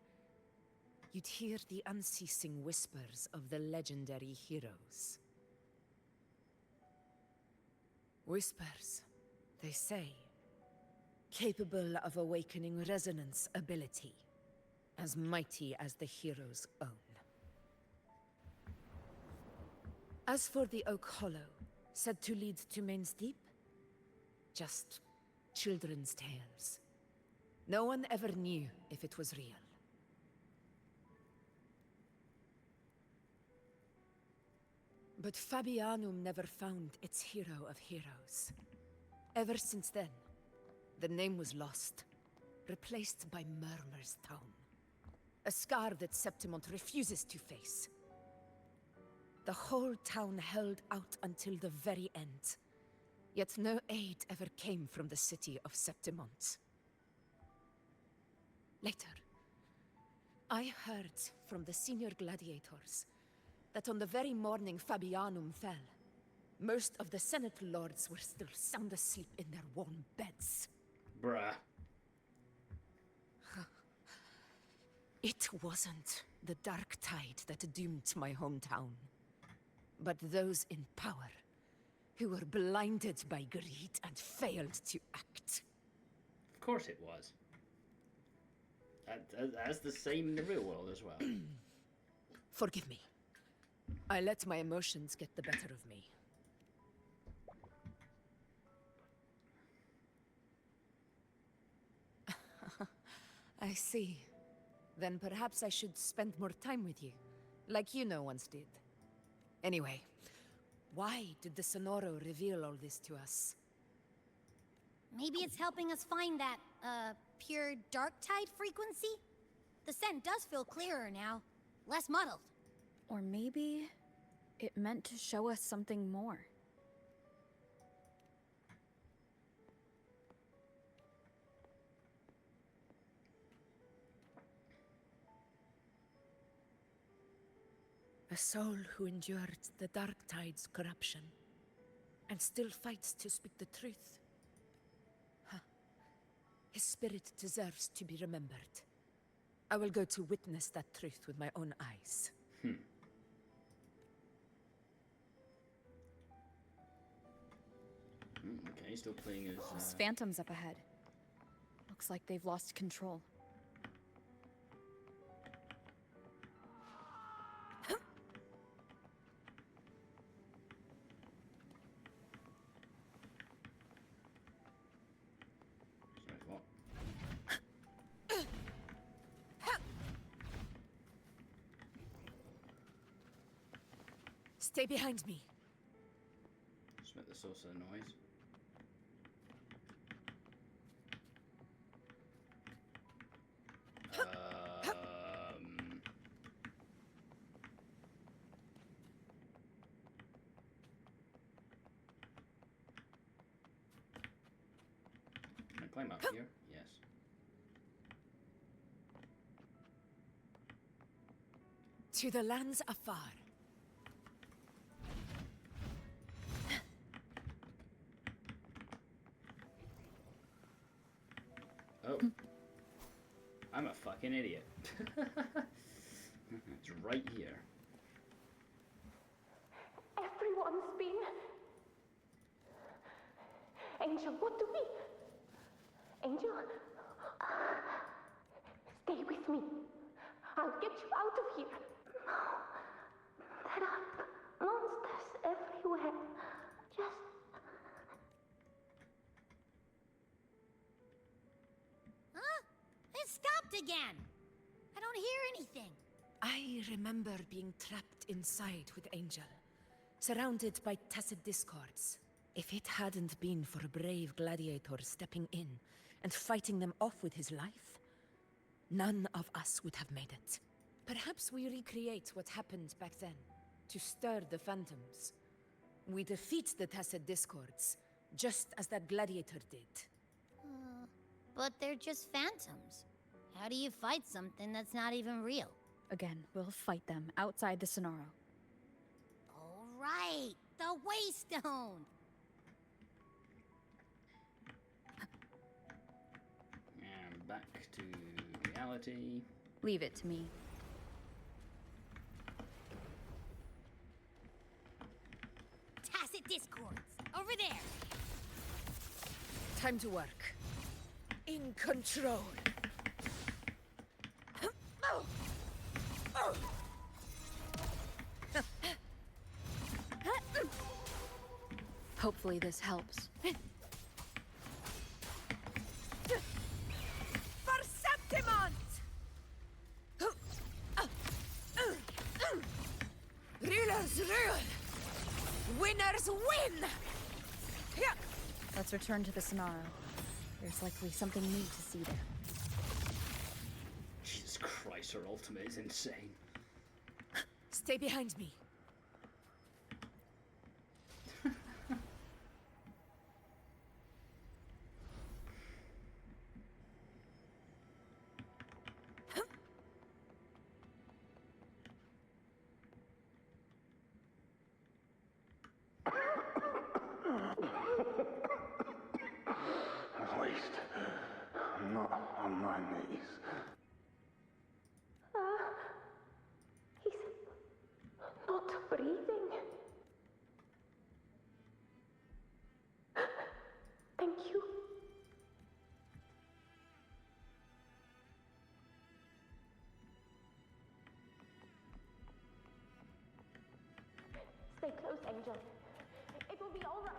you'd hear the unceasing whispers of the legendary heroes. Whispers, they say, capable of awakening resonance ability, as mighty as the hero's own. As for the Oak Hollow, said to lead to Main's Deep, just children's tales. No one ever knew if it was real. But Fabianum never found its hero of heroes. Ever since then, the name was lost, replaced by Murmur's Town. A scar that Septimont refuses to face. The whole town held out until the very end, yet no aid ever came from the city of Septimont. Later, I heard from the senior gladiators that on the very morning Fabianum fell, most of the Senate lords were still sound asleep in their warm beds. Bruh. It wasn't the Dark Tide that doomed my hometown, but those in power who were blinded by greed and failed to act. Of course it was. That's the same in the real world as well. Forgive me. I let my emotions get the better of me. I see. Then perhaps I should spend more time with you, like you once did. Anyway, why did the Sonoro reveal all this to us? Maybe it's helping us find that, pure dark tide frequency? The scent does feel clearer now, less muddled. Or maybe it meant to show us something more. A soul who endured the Dark Tide's corruption, and still fights to speak the truth. Huh. His spirit deserves to be remembered. I will go to witness that truth with my own eyes. Okay, still playing as... Those phantoms up ahead. Looks like they've lost control. Stay behind me. Just make the source of the noise. Can I climb up here? Yes. To the lands afar. Oh. I'm a fucking idiot. It's right here. Everyone's been... Angel, what do we... Angel? Stay with me. I'll I'll get you out of here. No. There are monsters everywhere. Just... Huh? It stopped again! I don't hear anything. I remember being trapped inside with Angel, surrounded by tacit discords. If it hadn't been for a brave gladiator stepping in and fighting them off with his life, none of us would have made it. Perhaps we recreate what happened back then, to stir the phantoms. We defeat the tacit discords, just as that gladiator did. But they're just phantoms. How do you fight something that's not even real? Again, we'll fight them outside the Sonaro. All right, the Waystone. And back to reality. Leave it to me. Tacit discords, over there. Time to work. In control. Hopefully this helps. Perceptimont! Rulers rule! Winners win! Let's return to the Sonaro. There's likely something neat to see there. Jesus Christ, her ultimate is insane. Stay behind me. At least, I'm not on my knees. He's not breathing. Thank you. Stay close, Angel. It will be all right.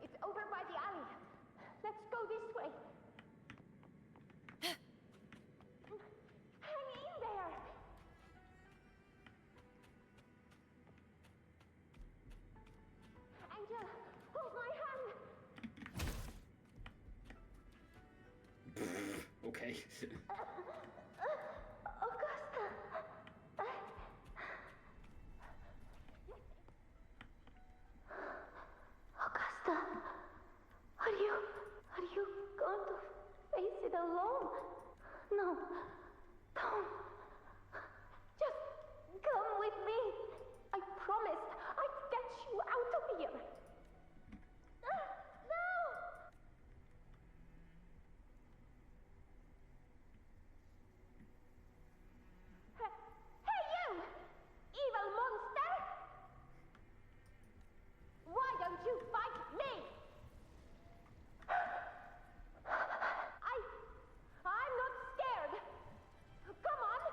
It's over by the alley. Let's go this way. Hang in there. Angel, hold my hand. Okay. Augusta. Augusta, are you going to face it alone? No, don't. Just come with me. I promised I'd get you out of here. No! Hey, you! Evil monster! Why don't you fight me? I'm not scared. Come on.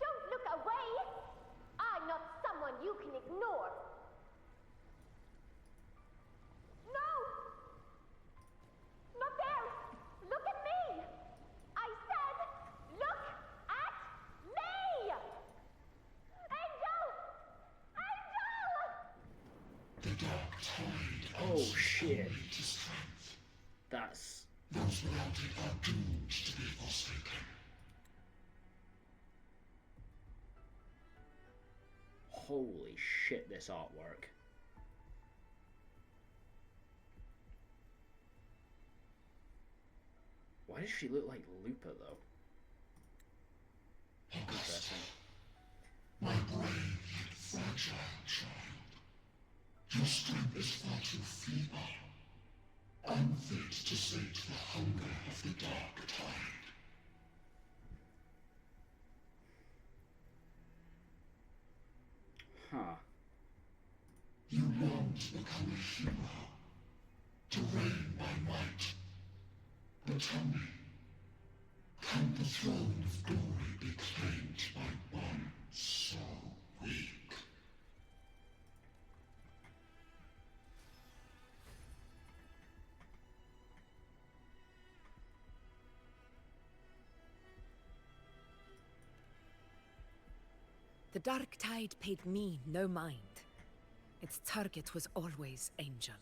Don't look away. I'm not someone you can ignore. No! Not there! Look at me! I said, look at me! Angel! Angel! The dark tide Oh shit. to strength. That's... Those without it are doomed to be forsaken. Holy shit, this artwork. Why does she look like Lupa, though? Interesting. My brave yet fragile child. Your strength is far too feeble, unfit to sate the hunger of the dark tide. Huh. You long to become a hero, to reign by might. But tell me, can the throne of glory be claimed by one so weak? The Dark Tide paid me no mind. Its target was always Angel.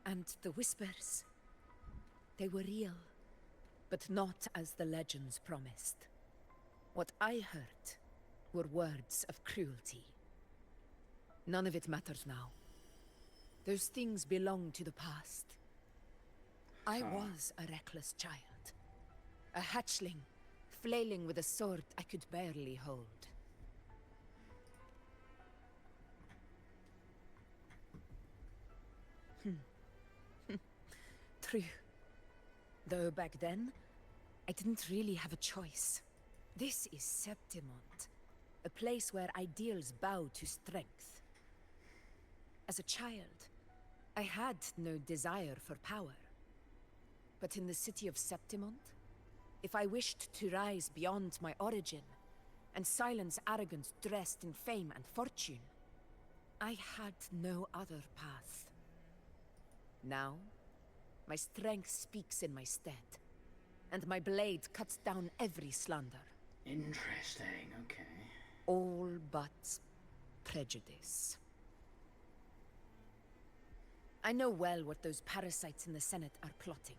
And the whispers, they were real, but not as the legends promised. What I heard were words of cruelty. None of it matters now. Those things belong to the past. I was a reckless child, a hatchling, flailing with a sword I could barely hold. True. Though back then, I didn't really have a choice. This is Septimont, a place where ideals bow to strength. As a child, I had no desire for power. But in the city of Septimont, if I wished to rise beyond my origin and silence arrogance dressed in fame and fortune, I had no other path. Now, my strength speaks in my stead, and my blade cuts down every slander. Interesting, okay. All but prejudice. I know well what those parasites in the Senate are plotting.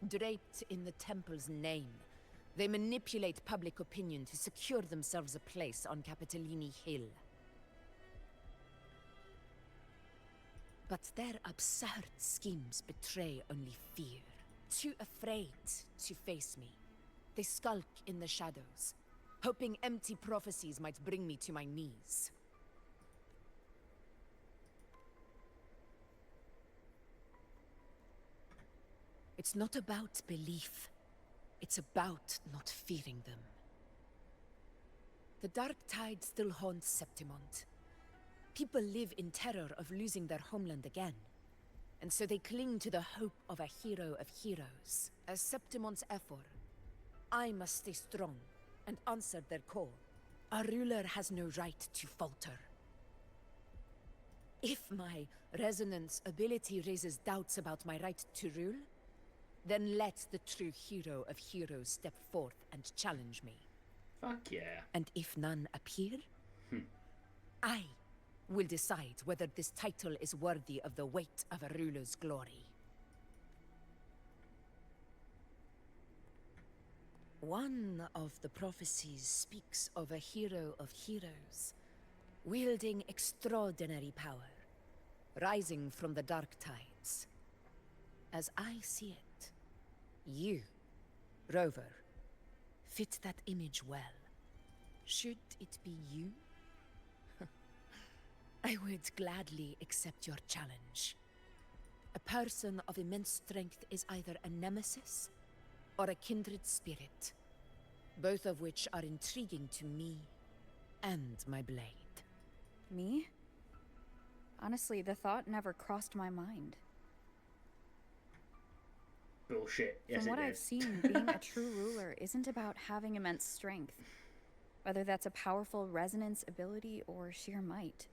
Draped in the Temple's name, they manipulate public opinion to secure themselves a place on Capitolini Hill. But their absurd schemes betray only fear. Too afraid to face me, they skulk in the shadows, hoping empty prophecies might bring me to my knees. It's not about belief. It's about not fearing them. The Dark Tide still haunts Septimont. People live in terror of losing their homeland again. And so they cling to the hope of a hero of heroes. As Septimont's Ephor, I must stay strong and answer their call. Our ruler has no right to falter. If my resonance ability raises doubts about my right to rule, then let the true hero of heroes step forth and challenge me. Fuck yeah. And if none appear, I will decide whether this title is worthy of the weight of a ruler's glory. One of the prophecies speaks of a hero of heroes, wielding extraordinary power, rising from the dark tides. As I see it, you, Rover, fit that image well. Should it be you? I would gladly accept your challenge. A person of immense strength is either a nemesis or a kindred spirit, both of which are intriguing to me and my blade. Me? Honestly, the thought never crossed my mind. Bullshit. Yes, From what it I've is. seen, being a true ruler isn't about having immense strength, whether that's a powerful resonance ability or sheer might.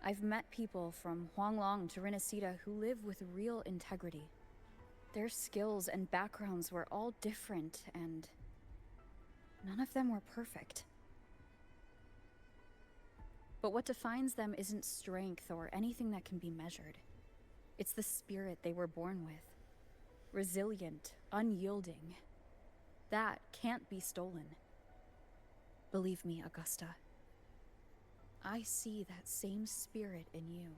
I've met people from Huanglong to Rinasita who live with real integrity. Their skills and backgrounds were all different, and none of them were perfect. But what defines them isn't strength or anything that can be measured. It's the spirit they were born with. Resilient, unyielding. That can't be stolen. Believe me, Augusta. I see that same spirit in you.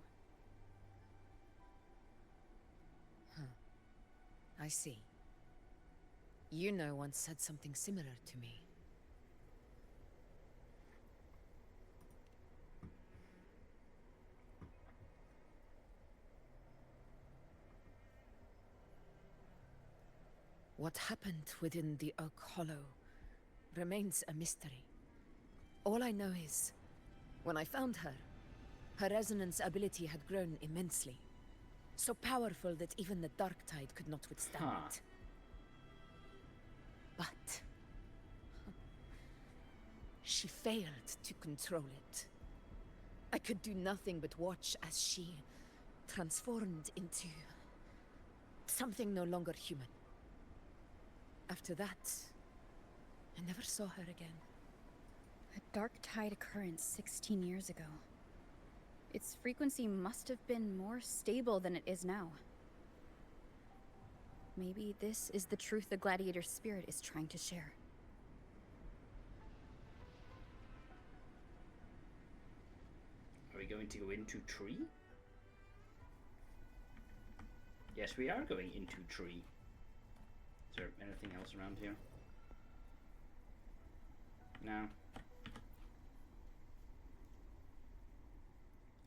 I see. Yuno once said something similar to me. What happened within the Oak Hollow remains a mystery. All I know is, when I found her, her resonance ability had grown immensely. So powerful that even the Dark Tide could not withstand it. But she failed to control it. I could do nothing but watch as she transformed into something no longer human. After that, I never saw her again. A Dark Tide occurrence 16 years ago. Its frequency must have been more stable than it is now. Maybe this is the truth the Gladiator spirit is trying to share. Are we going to go into tree? Yes, we are going into tree. Is there anything else around here? No.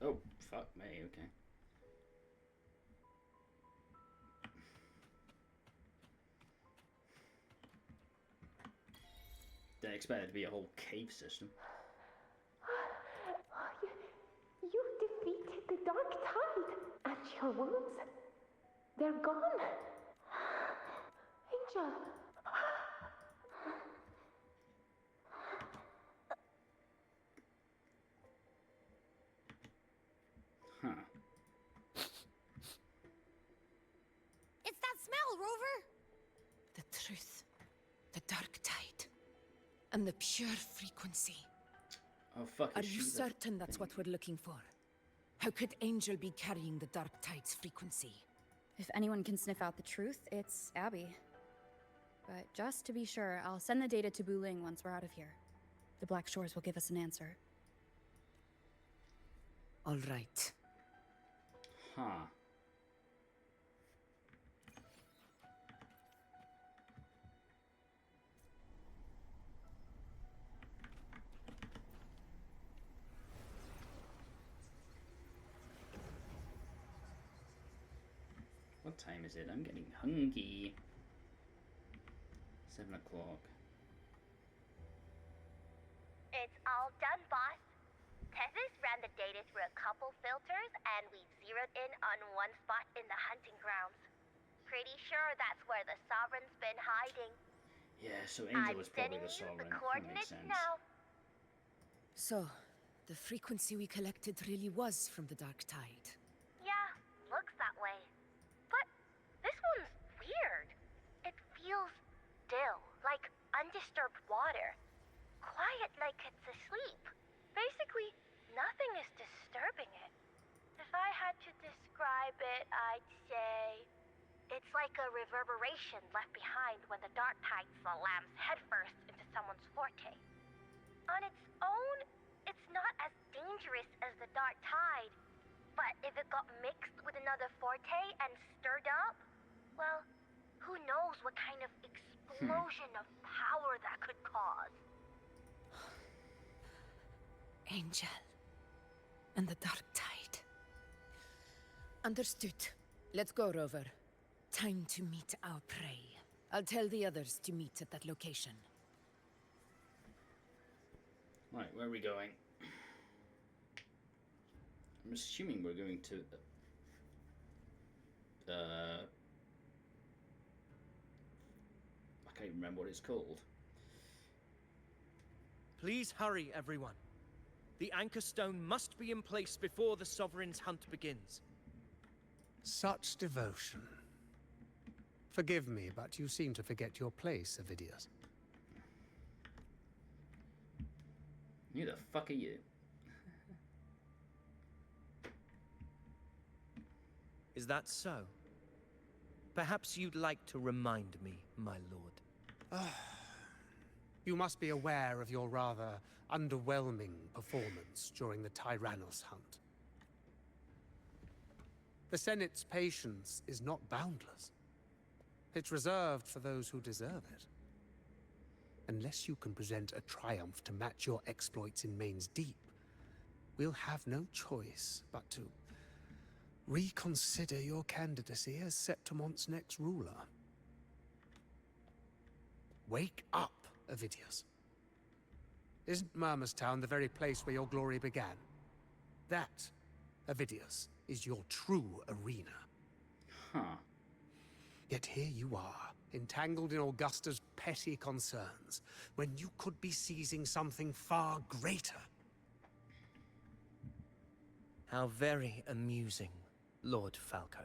Oh, fuck me, okay. Didn't expect it to be a whole cave system. You defeated the Dark Tide, and your wounds, they're gone. Angel. Huh. It's that smell, Rover! The truth, the Dark Tide, and the pure frequency. Oh fuck, Are is you she the certain that's what we're looking for? How could Angel be carrying the Dark Tide's frequency? If anyone can sniff out the truth, it's Abby. But just to be sure, I'll send the data to Buling once we're out of here. The Black Shores will give us an answer. All right. Huh. What time is it? I'm getting hungry. 7 o'clock. It's all done, boss. Tethys ran the data through a couple filters, and we've zeroed in on one spot in the hunting grounds. Pretty sure that's where the Sovereign's been hiding. Yeah, so Angel I'm is probably sending the you Sovereign. the That makes coordinates sense. now. So, the frequency we collected really was from the Dark Tide. Yeah, looks that way. But this one's weird. It feels still, like undisturbed water. Quiet like it's asleep. Basically, nothing is disturbing it. If I had to describe it, I'd say it's like a reverberation left behind when the Dark Tide slams headfirst into someone's forte. On its own, it's not as dangerous as the Dark Tide, but if it got mixed with another forte and stirred up, well, who knows what kind of explosion of power that could cause. Angel. And the Dark Tide. Understood. Let's go, Rover. Time to meet our prey. I'll tell the others to meet at that location. Right, where are we going? I'm assuming we're going to... I can't even remember what it's called. Please hurry, everyone. The Anchor Stone must be in place before the Sovereign's hunt begins. Such devotion. Forgive me, but you seem to forget your place, Avidius. Who the fuck are you? Is that so? Perhaps you'd like to remind me, my lord. You must be aware of your rather underwhelming performance during the Tyrannos hunt. The Senate's patience is not boundless. It's reserved for those who deserve it. Unless you can present a triumph to match your exploits in Main's Deep, we'll have no choice but to reconsider your candidacy as Septimon's next ruler. Wake up, Avidius. Isn't Murmustown the very place where your glory began? That, Avidius, is your true arena. Huh. Yet here you are, entangled in Augusta's petty concerns, when you could be seizing something far greater. How very amusing, Lord Falco.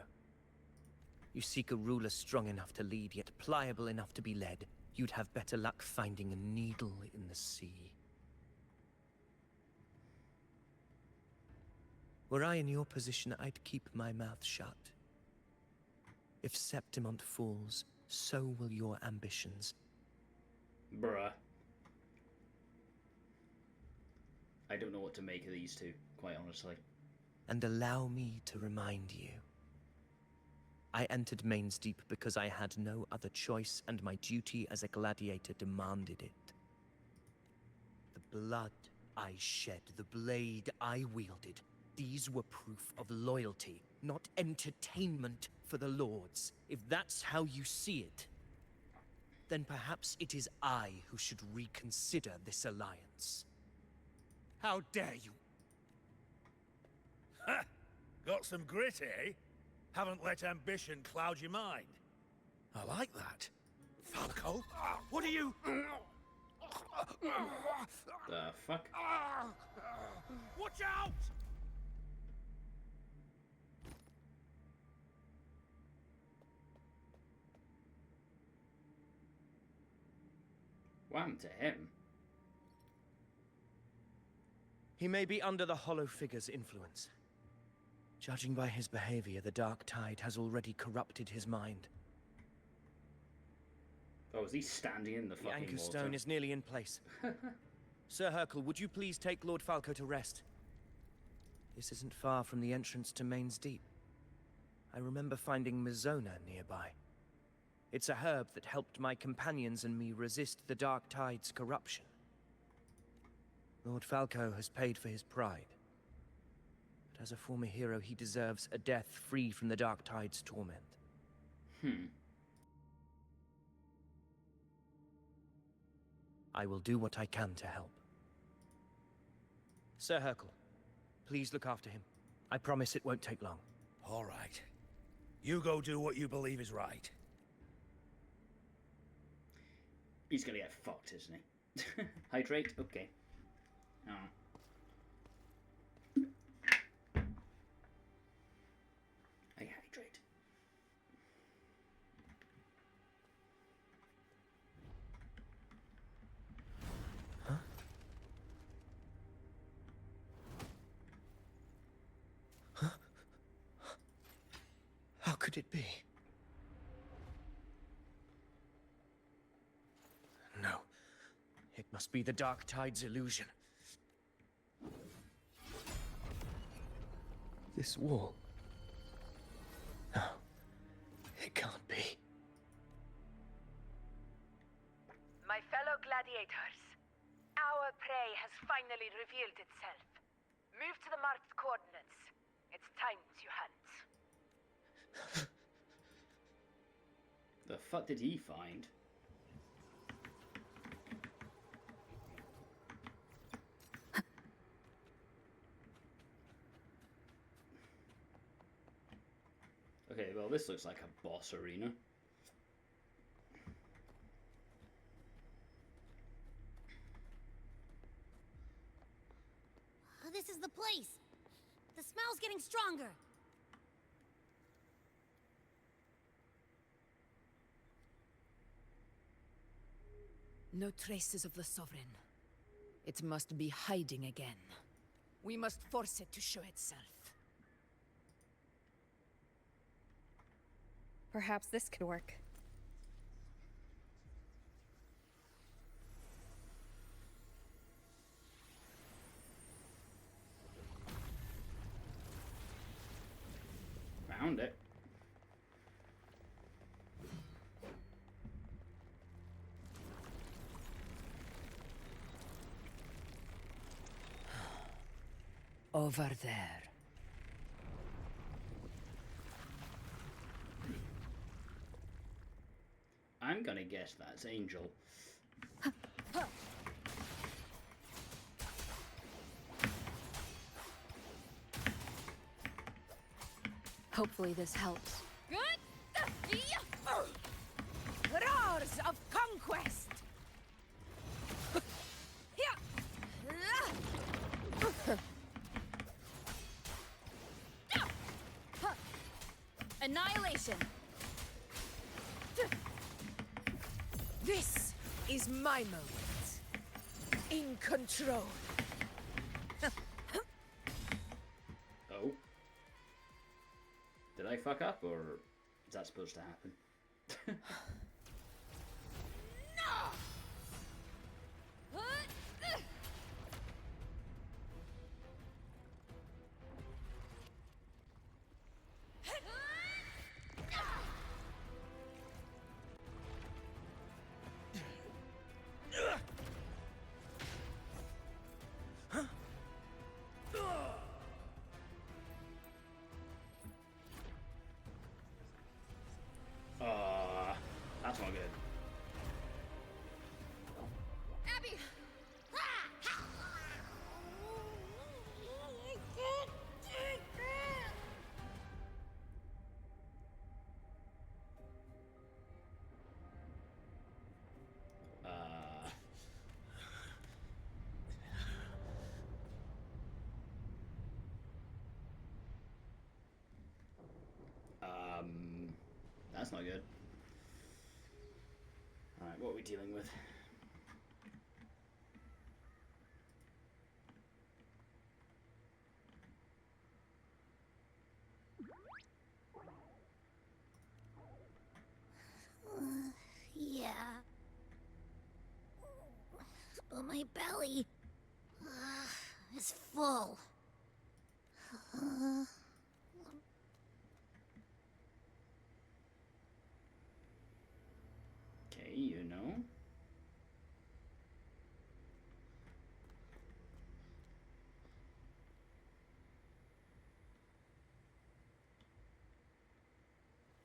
You seek a ruler strong enough to lead, yet pliable enough to be led. You'd have better luck finding a needle in the sea. Were I in your position, I'd keep my mouth shut. If Septimont falls, so will your ambitions. Bruh. I don't know what to make of these two, quite honestly. And allow me to remind you. I entered Main's Deep because I had no other choice, and my duty as a gladiator demanded it. The blood I shed, the blade I wielded, these were proof of loyalty, not entertainment for the Lords. If that's how you see it, then perhaps it is I who should reconsider this alliance. How dare you? Ha! Got some grit, eh? Haven't let ambition cloud your mind. I like that. Falco, what are you... The fuck? Watch out! What happened to him? He may be under the Hollow Figure's influence. Judging by his behavior, the Dark Tide has already corrupted his mind. Oh, is he standing in the The fucking Anchor water? Stone is nearly in place. Sir Hercule, would you please take Lord Falco to rest? This isn't far from the entrance to Main's Deep. I remember finding Mizona nearby. It's a herb that helped my companions and me resist the Dark Tide's corruption. Lord Falco has paid for his pride. But as a former hero, he deserves a death free from the Dark Tide's torment. I will do what I can to help. Sir Hercule, please look after him. I promise it won't take long. All right. You go do what you believe is right. He's gonna get fucked, isn't he? Hydrate? Okay. Oh. I hydrate. How could it be? No. It must be the Dark Tide's illusion. This wall. No. It can't be. My fellow gladiators, our prey has finally revealed itself. Move to the marked coordinates. It's time to hunt. The fuck did he find? Okay, well this looks like a boss arena. This is the place. The smell's getting stronger. No traces of the Sovereign. It must be hiding again. We must force it to show itself. Perhaps this could work. Found it. over there. I'm gonna guess that's Angel. Hopefully this helps. Roars of conquest! Annihilation! This is my moment. In control. Oh. Did I fuck up, or is that supposed to happen? That's not good. Abby! That's not good. Alright, what are we dealing with? Yeah. But my belly is full. Okay, you know.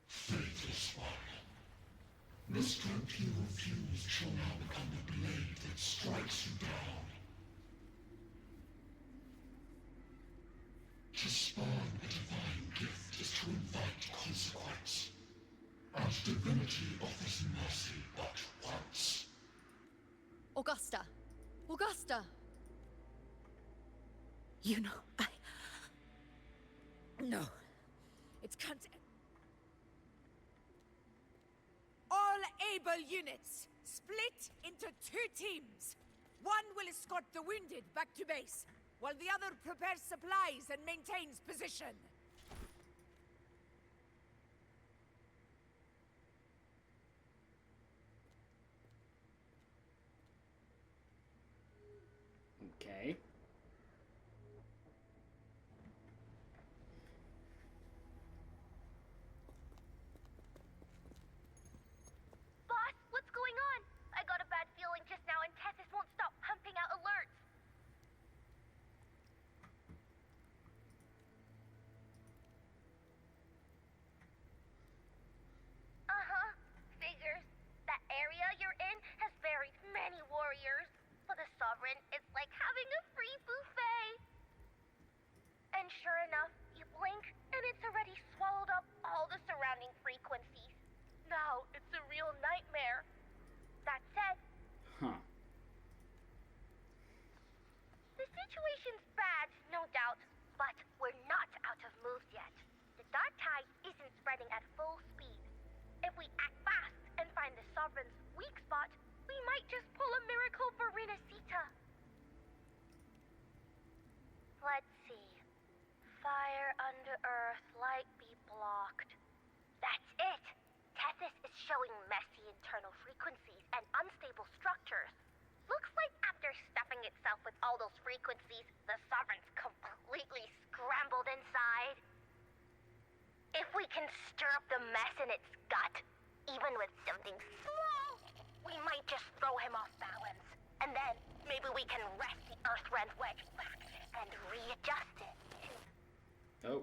Faithless one. The strength you refused shall now become the blade that strikes you down. To spawn a divine gift is to invite consequence. And divinity offers mercy but once. Augusta! Augusta! You know, No. It can't... All able units, split into 2 teams. One will escort the wounded back to base, while the other prepares supplies and maintains position. Okay. Boss, what's going on? I got a bad feeling just now and Tessus won't stop pumping out alerts. Uh-huh. Figures. That area you're in has buried many warriors. For the Sovereign, it's like having a free buffet. And sure enough, you blink, and it's already swallowed up all the surrounding frequencies. Now, it's a real nightmare. That said, Huh. the situation's bad, no doubt, but we're not out of moves yet. The dark tide isn't spreading at full speed. If we act fast and find the Sovereign's weak spot, we might just pull a miracle for Renacita. Let's see. Fire under earth, light be blocked. That's it! Tethys is showing messy internal frequencies and unstable structures. Looks like after stuffing itself with all those frequencies, the Sovereign's completely scrambled inside. If we can stir up the mess in its gut, even with something small, we might just throw him off balance. And then maybe we can wrest the Earthrend wedge back and readjust it. Oh.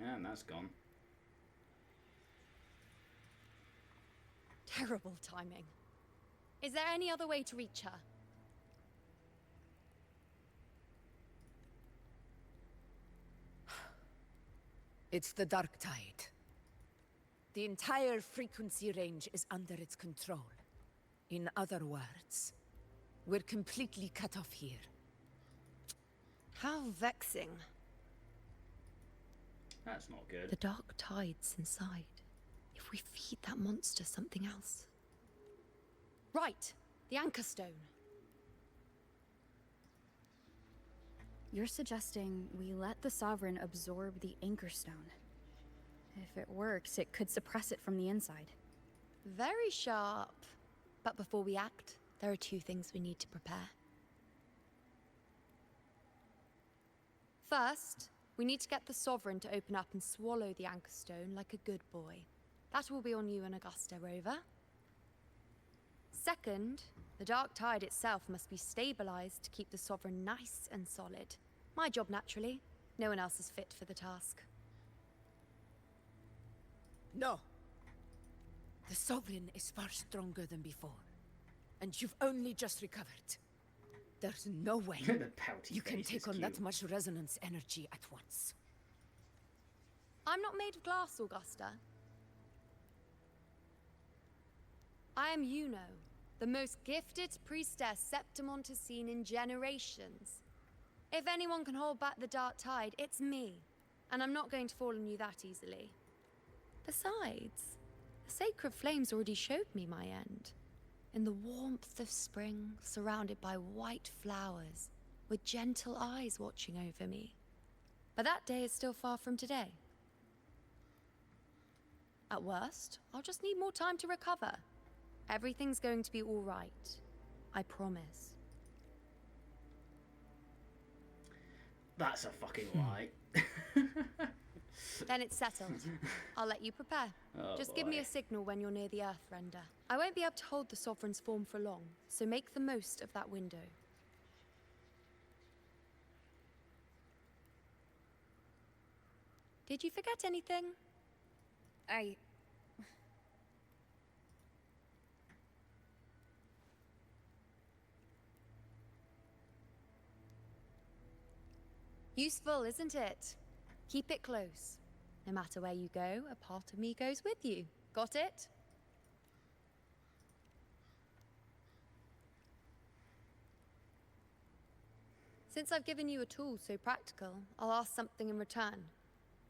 And that's gone. Terrible timing. Is there any other way to reach her? It's the Dark Tide. The entire frequency range is under its control. In other words, we're completely cut off here. How vexing. That's not good. The Dark Tide's inside. If we feed that monster something else. Right, the Anchor Stone. You're suggesting we let the Sovereign absorb the Anchor Stone. If it works, it could suppress it from the inside. Very sharp. But before we act, there are two things we need to prepare. First, we need to get the Sovereign to open up and swallow the Anchor Stone like a good boy. That will be on you and Augusta, Rover. Second, the Dark Tide itself must be stabilized to keep the Sovereign nice and solid. My job, naturally. No one else is fit for the task. No. The Sovereign is far stronger than before. And you've only just recovered. There's no way The pouty you can face is take on cute. that much resonance energy at once. I'm not made of glass, Augusta. I am Yuno, the most gifted priestess Septimont has seen in generations. If anyone can hold back the Dark Tide, it's me. And I'm not going to fall on you that easily. Besides, the sacred flames already showed me my end. In the warmth of spring, surrounded by white flowers, with gentle eyes watching over me. But that day is still far from today. At worst, I'll just need more time to recover. Everything's going to be all right. I promise. That's a fucking lie. Then it's settled. I'll let you prepare. Oh, Just give me boy. a signal when you're near the Earthrender. I won't be able to hold the Sovereign's form for long, so make the most of that window. Did you forget anything? Useful, isn't it? Keep it close. No matter where you go, a part of me goes with you. Got it? Since I've given you a tool so practical, I'll ask something in return.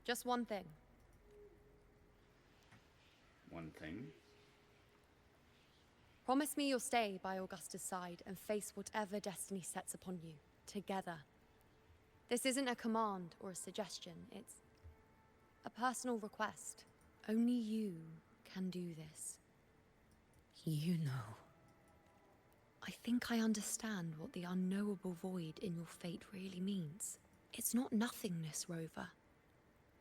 Just one thing. One thing. Promise me you'll stay by Augusta's side and face whatever destiny sets upon you, together. This isn't a command or a suggestion, it's a personal request. Only you can do this. You know. I think I understand what the unknowable void in your fate really means. It's not nothingness, Rover.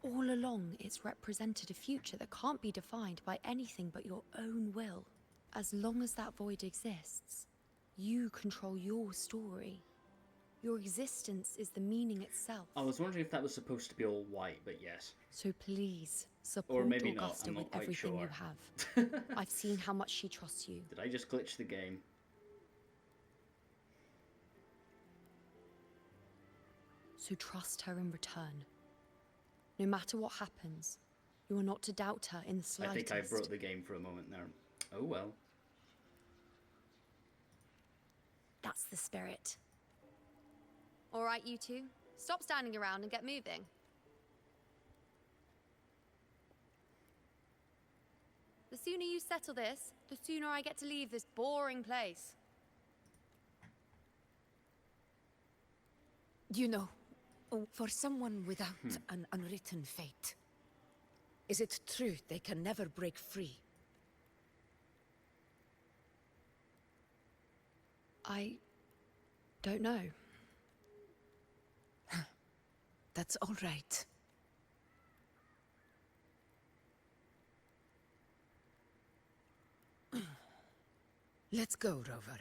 All along, it's represented a future that can't be defined by anything but your own will. As long as that void exists, you control your story. Your existence is the meaning itself. I was wondering if that was supposed to be all white, but yes. So please, support Or maybe not, Augusta I'm with not quite everything you sure. have. I've seen how much she trusts you. Did I just glitch the game? So trust her in return. No matter what happens, you are not to doubt her in the I slightest. think I broke the game for a moment there. Oh well. That's the spirit. All right, you two. Stop standing around and get moving. The sooner you settle this, the sooner I get to leave this boring place. You know, for someone without an unwritten fate, is it true they can never break free? I don't know. That's all right. Let's go, Rover.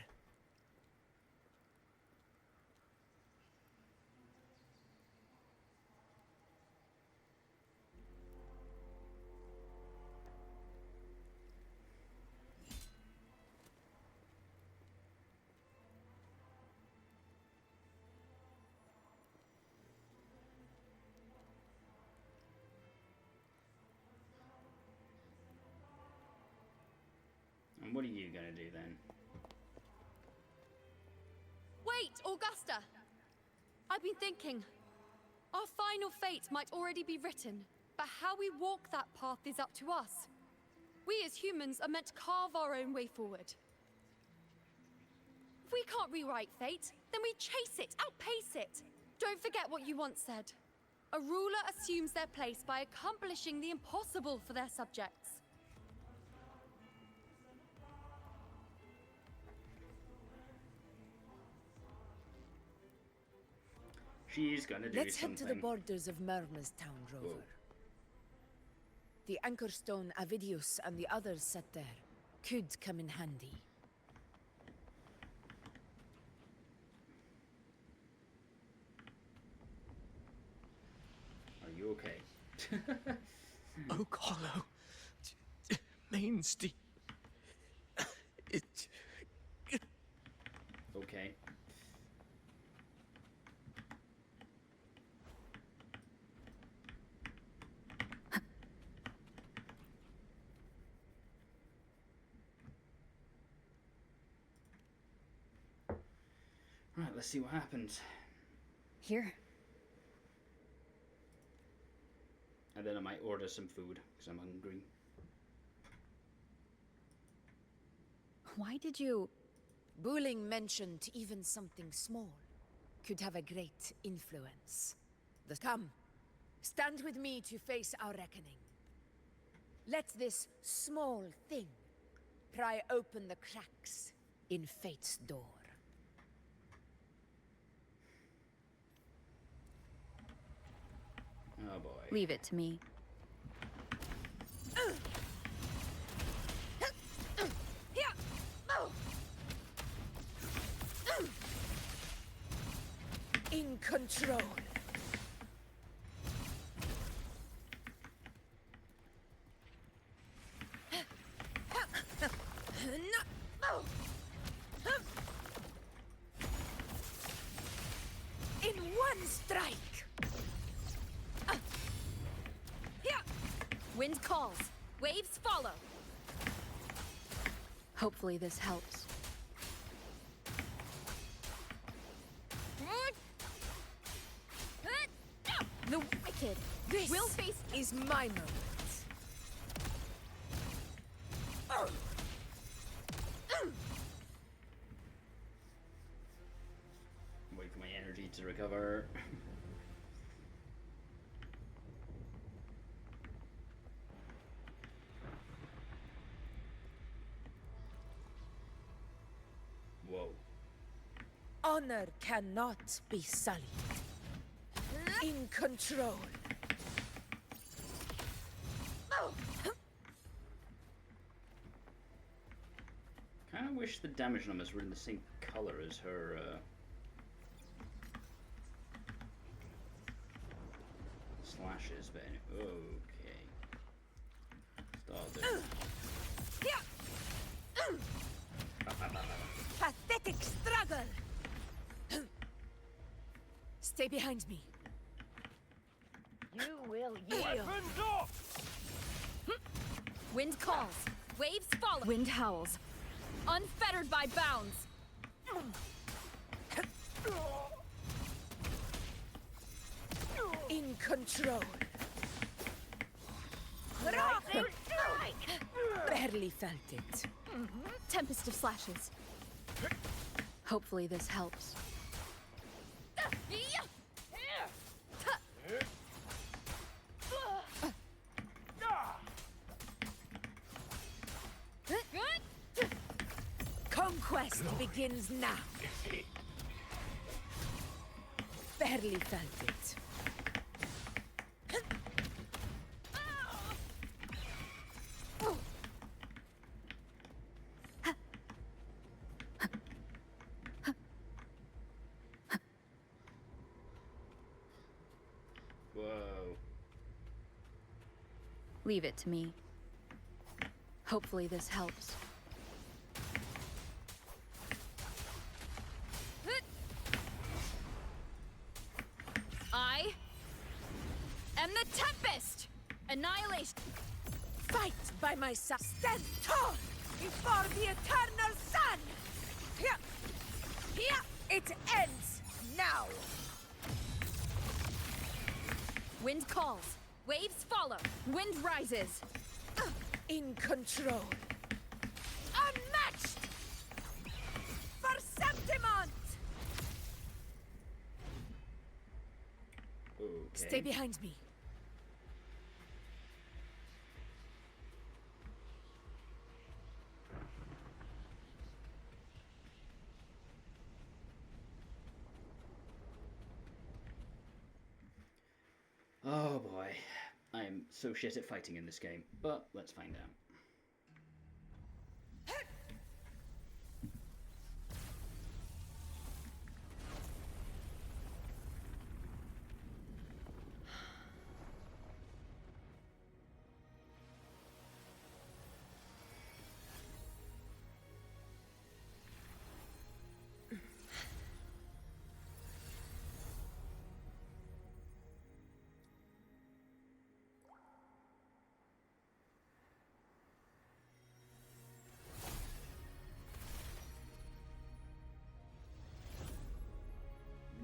what are you gonna do then? Wait, Augusta! I've been thinking. Our final fate might already be written, but how we walk that path is up to us. We as humans are meant to carve our own way forward. If we can't rewrite fate, then we chase it, outpace it. Don't forget what you once said. A ruler assumes their place by accomplishing the impossible for their subjects. She's gonna do Let's something. head to the borders of Murma's town, Rover. Whoa. The anchor stone Avidius and the others set there could come in handy. Are you okay? Oak Hollow. Main Street. It. Okay. Right, let's see what happens. Here. And then I might order some food, because I'm hungry. Why did you... Buling mentioned even something small could have a great influence. Come, stand with me to face our reckoning. Let this small thing pry open the cracks in fate's door. Oh boy. Leave it to me. In control. In one strike. Wind calls. Waves follow. Hopefully this helps. The wicked This will face... is my moment. Wait for my energy to recover. Whoa. Honor cannot be sullied. In control. Kinda wish the damage numbers were in the same color as her, slashes, but anyway. Okay. Start there. Pathetic struggle! Stay behind me. You will yield. Wind calls. Waves follow. Wind howls. Unfettered by bounds. In control. Barely felt it. Tempest of slashes. Hopefully this helps. Conquest begins now. Barely felt it. Whoa. Leave it to me. Hopefully this helps. I am the Tempest! Annihilation! Fight by my side. Stand tall before the eternal sun! Here! Here! It ends now! Wind calls. Waves follow. Wind rises. In control. Unmatched! For Septimont! Okay. Stay behind me. Oh boy. I am so shit at fighting in this game, but let's find out.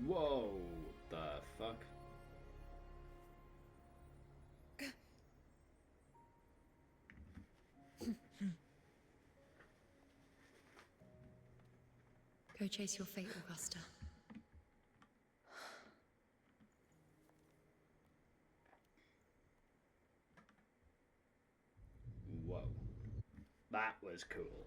Whoa, the fuck? Go chase your fate, Augusta. Whoa. That was cool.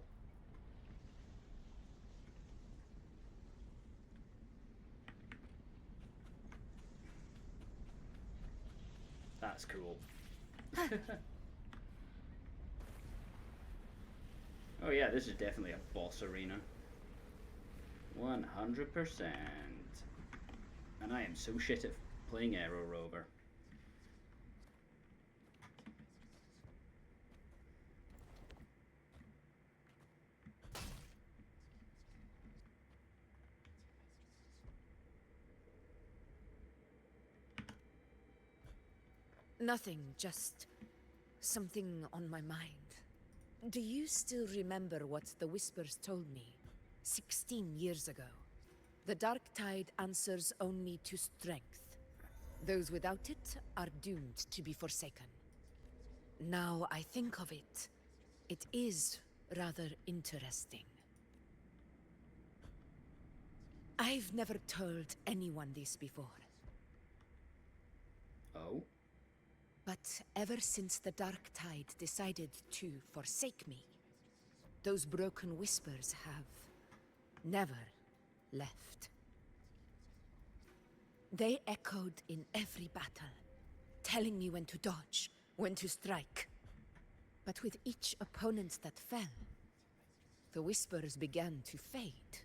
That's cool. Oh yeah, this is definitely a boss arena. 100%. And I am so shit at playing Aero Rover. Nothing, just something on my mind. Do you still remember what the Whispers told me 16 years ago? The Dark Tide answers only to strength. Those without it are doomed to be forsaken. Now I think of it, it is rather interesting. I've never told anyone this before. Oh? But ever since the Dark Tide decided to forsake me, those broken whispers have never left. They echoed in every battle, telling me when to dodge, when to strike. But with each opponent that fell, the whispers began to fade.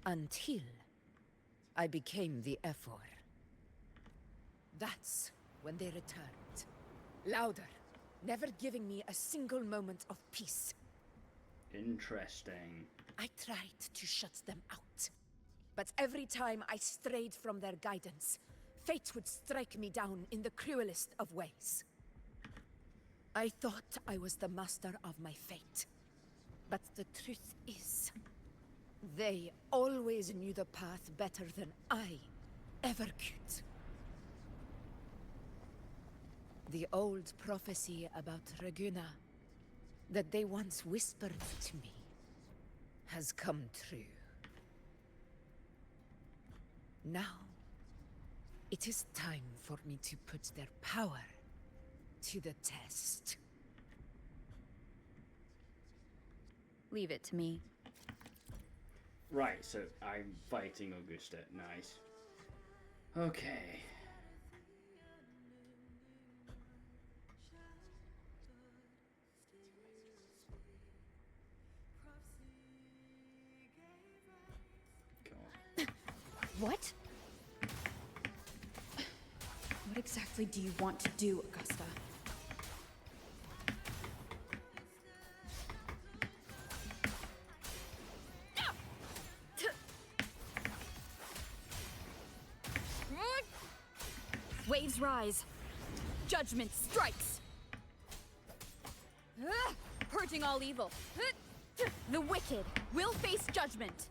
Until I became the Ephor. That's when they returned. Louder, never giving me a single moment of peace. Interesting. I tried to shut them out. But every time I strayed from their guidance, fate would strike me down in the cruelest of ways. I thought I was the master of my fate. But the truth is, they always knew the path better than I ever could. The old prophecy about Reguna, that they once whispered to me, has come true. Now, it is time for me to put their power to the test. Leave it to me. Right, so I'm fighting Augusta. Nice. Okay. What? What exactly do you want to do, Augusta? Waves rise. Judgment strikes. confronting all evil. The wicked will face judgment.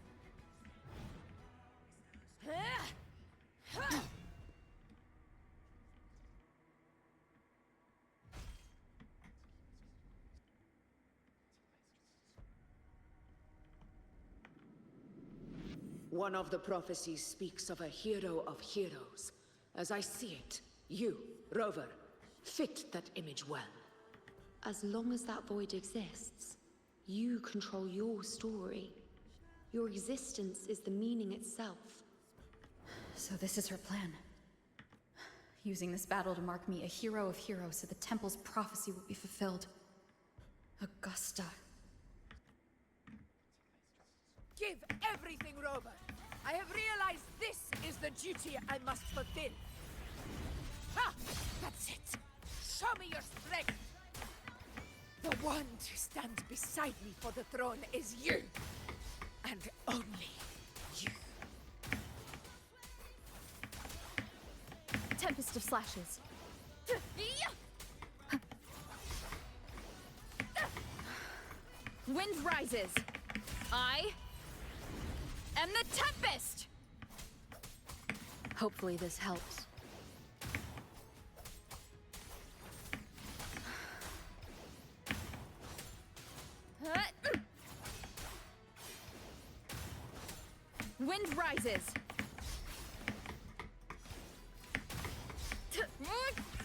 One of the prophecies speaks of a hero of heroes. As I see it, you, Rover, fit that image well. As long as that void exists, you control your story. Your existence is the meaning itself. So this is her plan. Using this battle to mark me a hero of heroes so the temple's prophecy will be fulfilled. Augusta. Give everything, Rover! I have realized this is the duty I must fulfill. Ha! That's it! Show me your strength! The one to stand beside me for the throne is you! And only you. Tempest of slashes. Wind rises. I am the Tempest! Hopefully this helps. Wind rises.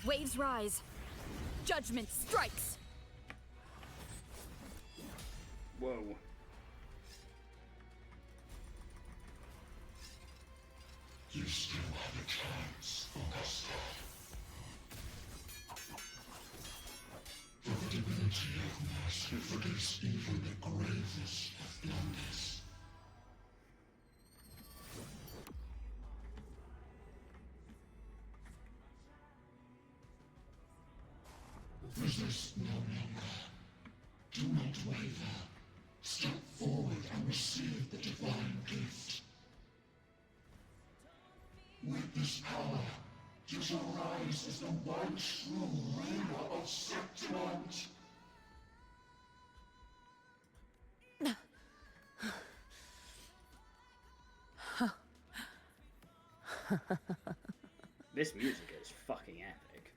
Waves rise. Judgment strikes. Whoa. You still have a chance, Augusta. For the divinity of mercy forgives even the gravest of blunders. Resist no longer. Do not waver. Step forward and receive the divine gift. With this power, you shall rise as the one true ruler of Septimont. This music is fucking epic.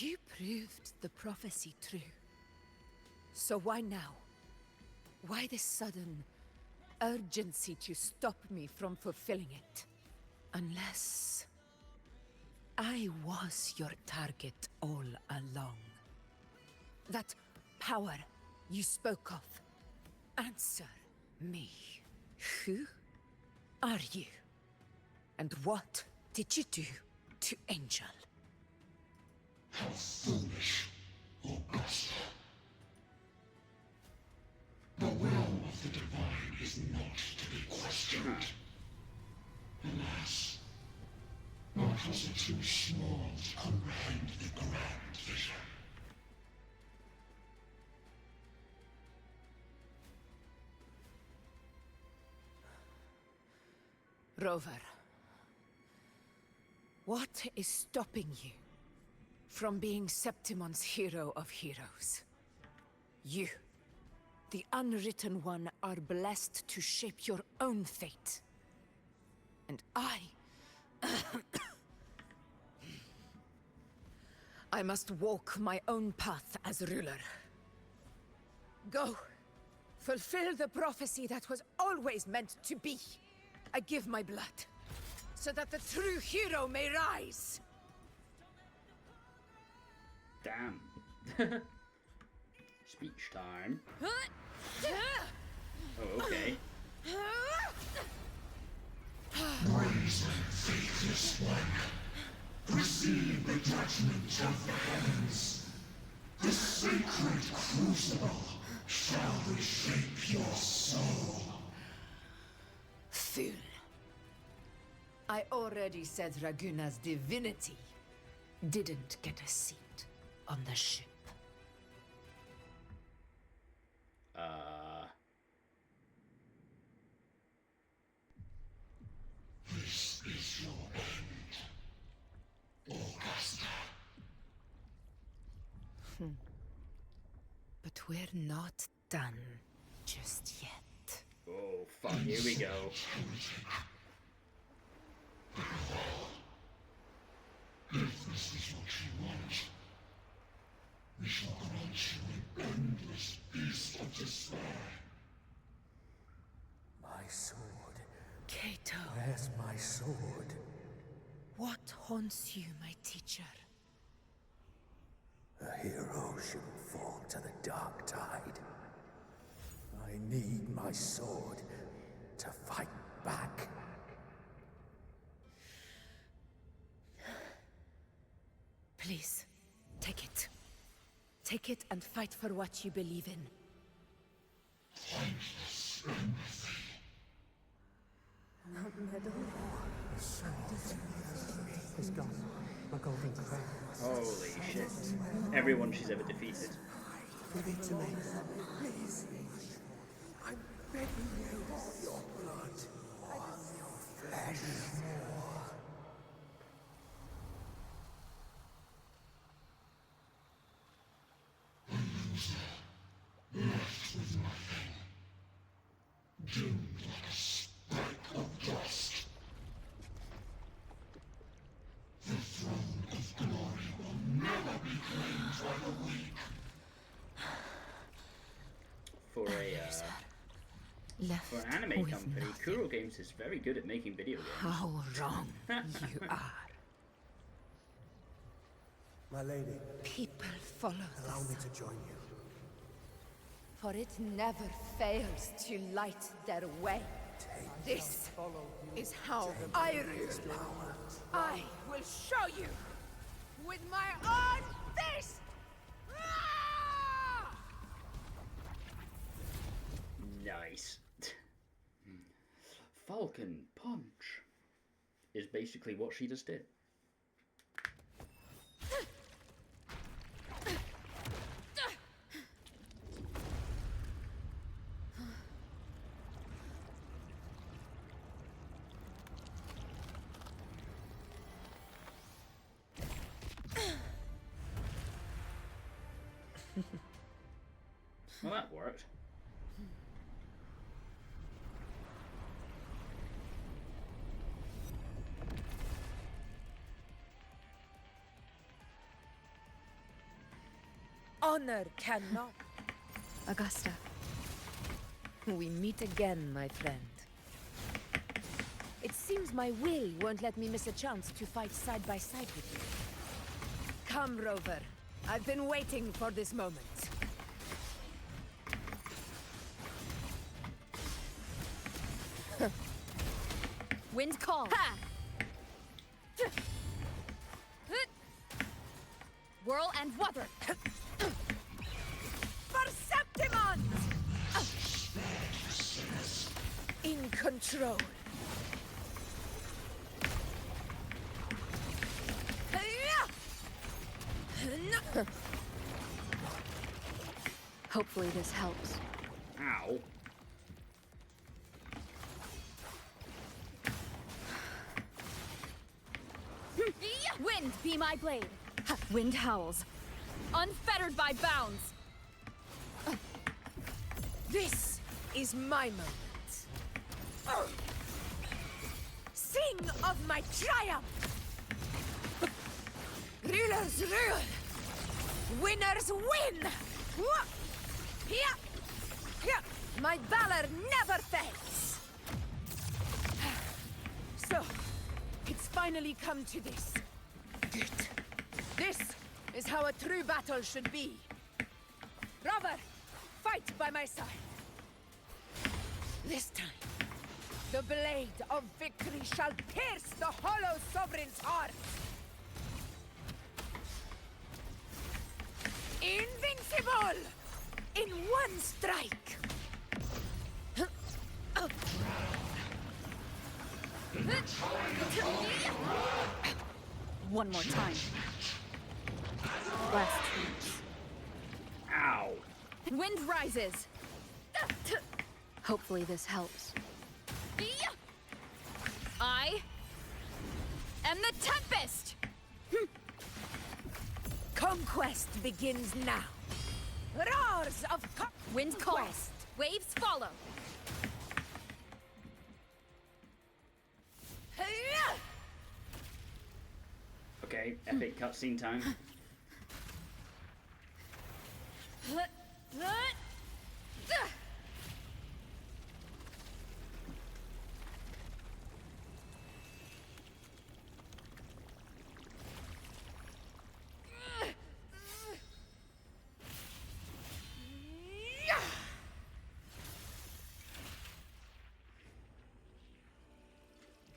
You proved the prophecy true. So why now? Why this sudden urgency to stop me from fulfilling it? Unless I was your target all along. That power you spoke of. Answer me. Who are you? And what did you do to Angel? How foolish, Augusta. The will of the divine is not to be questioned. Alas, mortals are too small to comprehend the grand vision. Rover, what is stopping you from being Septimon's hero of heroes? You, the unwritten one, are blessed to shape your own fate. And I must walk my own path as ruler. Go, fulfill the prophecy that was always meant to be. I give my blood, so that the true hero may rise. Damn. Speech time. Oh, okay. Rise, faithless one. Receive the judgment of the heavens. The sacred crucible shall reshape your soul. Fool. I already said Raguna's divinity didn't get a seat on the ship. This is your end, Augusta. But we're not done just yet. Oh, fuck, here we go. If this is what you want, we shall grant you an endless feast of despair. My sword. Kato. Where's my sword? What haunts you, my teacher? A hero shouldn't fall to the dark tide. I need my sword to fight back. Please, take it. Take it and fight for what you believe in. Thankless empathy. It's gone. My golden crown. Holy shit. Everyone she's ever defeated. Give it to me. Please. I'm begging you. Your blood. Your flesh. Left with nothing. Doomed like a speck of dust. The throne of glory will never be claimed by the weak. For an anime company, Kuro Games is very good at making video games. How wrong you are. My lady. People follow Allow this, me to join you. for it never fails to light their way. This is how I rule. I will show you with my own fist! Ah! Nice. Falcon Punch is basically what she just did. Well, that worked. Honor cannot. Augusta. We meet again, my friend. It seems my will won't let me miss a chance to fight side by side with you. Come, Rover. I've been waiting for this moment. Wind call. Ha! Whirl and Wuthering. Perceptimon! In control. Hopefully this helps. Ow. Wind, be my blade. Wind howls. Unfettered by bounds. This is my moment. Sing of my triumph! Rulers rule! Winners win! My valor never fails! So, it's finally come to this. Good. This is how a true battle should be. Rover, fight by my side. This time, the blade of victory shall pierce the hollow sovereign's heart. Invincible! In one strike! One more time. Last chance. Ow. Wind rises. Hopefully this helps. I am the Tempest! Conquest begins now. Roars of Wind calls. Waves follow. Okay, epic cutscene time.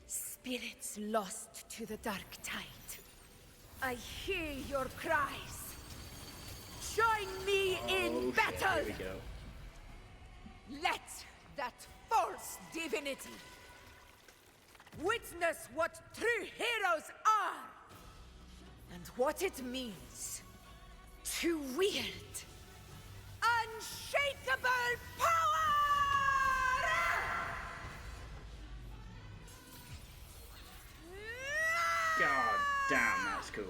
Spirits lost to the dark tide. I hear your cries. Join me in battle! Here we go. Let that false divinity witness what true heroes are and what it means to wield unshakable power! God damn, that's cool.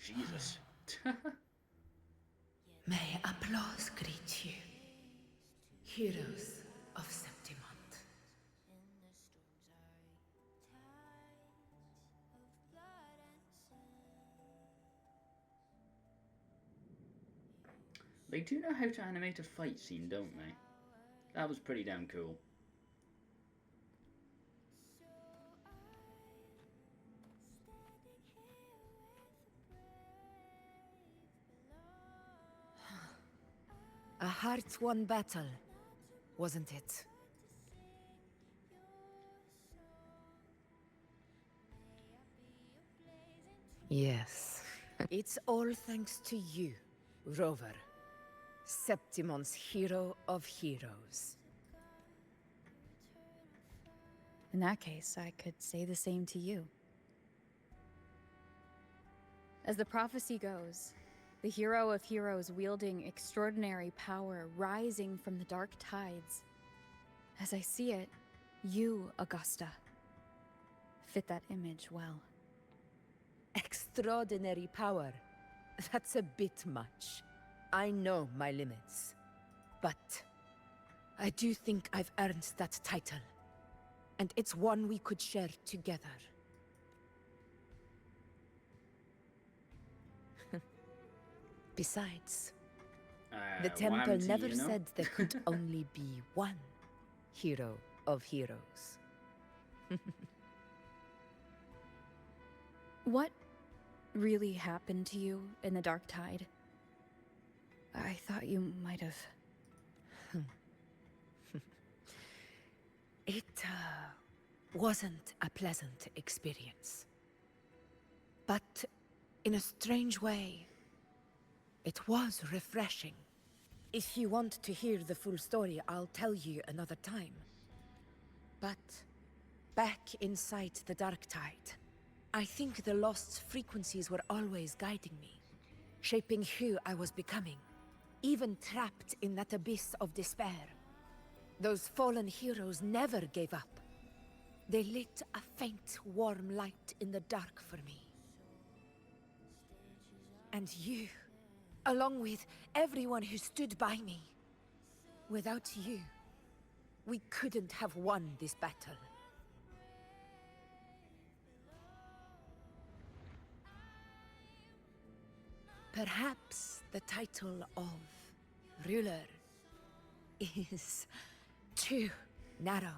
Jesus. May applause greet you, heroes of Septimont. They do know how to animate a fight scene, don't they? That was pretty damn cool. A hard-won battle, wasn't it? Yes. It's all thanks to you, Rover. Septimon's hero of heroes. In that case, I could say the same to you. As the prophecy goes, the hero of heroes wielding extraordinary power rising from the dark tides. As I see it, you, Augusta, fit that image well. Extraordinary power. That's a bit much. I know my limits. But I do think I've earned that title. And it's one we could share together. Besides, the temple never said there could only be one hero of heroes. What really happened to you in the Dark Tide? I thought you might have... It wasn't a pleasant experience. But in a strange way, it was refreshing. If you want to hear the full story, I'll tell you another time. But back inside the Dark Tide, I think the lost frequencies were always guiding me, shaping who I was becoming, even trapped in that abyss of despair. Those fallen heroes never gave up. They lit a faint, warm light in the dark for me. And you, along with everyone who stood by me. Without you, we couldn't have won this battle. Perhaps the title of ruler is too narrow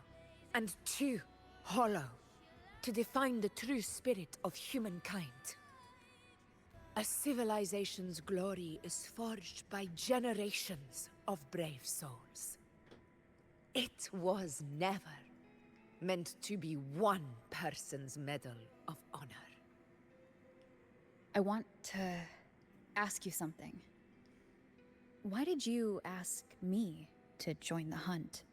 and too hollow to define the true spirit of humankind. A civilization's glory is forged by generations of brave souls. It was never meant to be one person's medal of honor. I want to ask you something. Why did you ask me to join the hunt?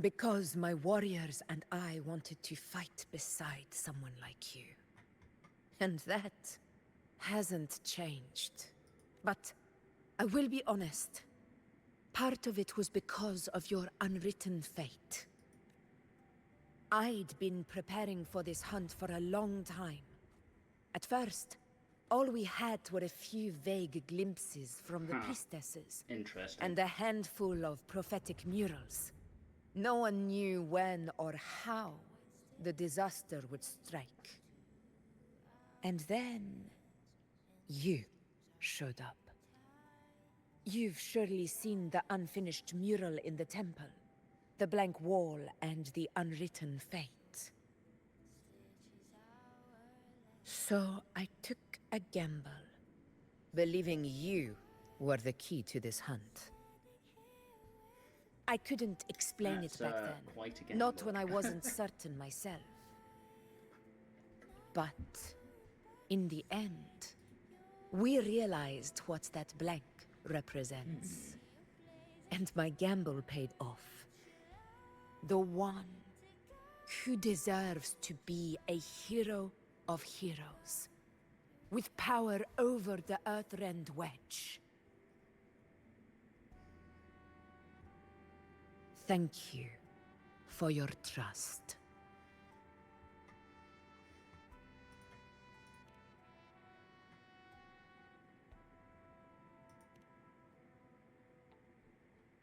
Because my warriors and I wanted to fight beside someone like you. And that hasn't changed. But I will be honest. Part of it was because of your unwritten fate. I'd been preparing for this hunt for a long time. At first, all we had were a few vague glimpses from the priestesses. Interesting. And a handful of prophetic murals. No one knew when or how the disaster would strike. And then you showed up. You've surely seen the unfinished mural in the temple, the blank wall and the unwritten fate. So I took a gamble, believing you were the key to this hunt. I couldn't explain it back then, quite a not gamble. when I wasn't certain myself. But in the end, we realized what that blank represents. And my gamble paid off. The one who deserves to be a hero of heroes, with power over the Earthrend Wedge. Thank you for your trust.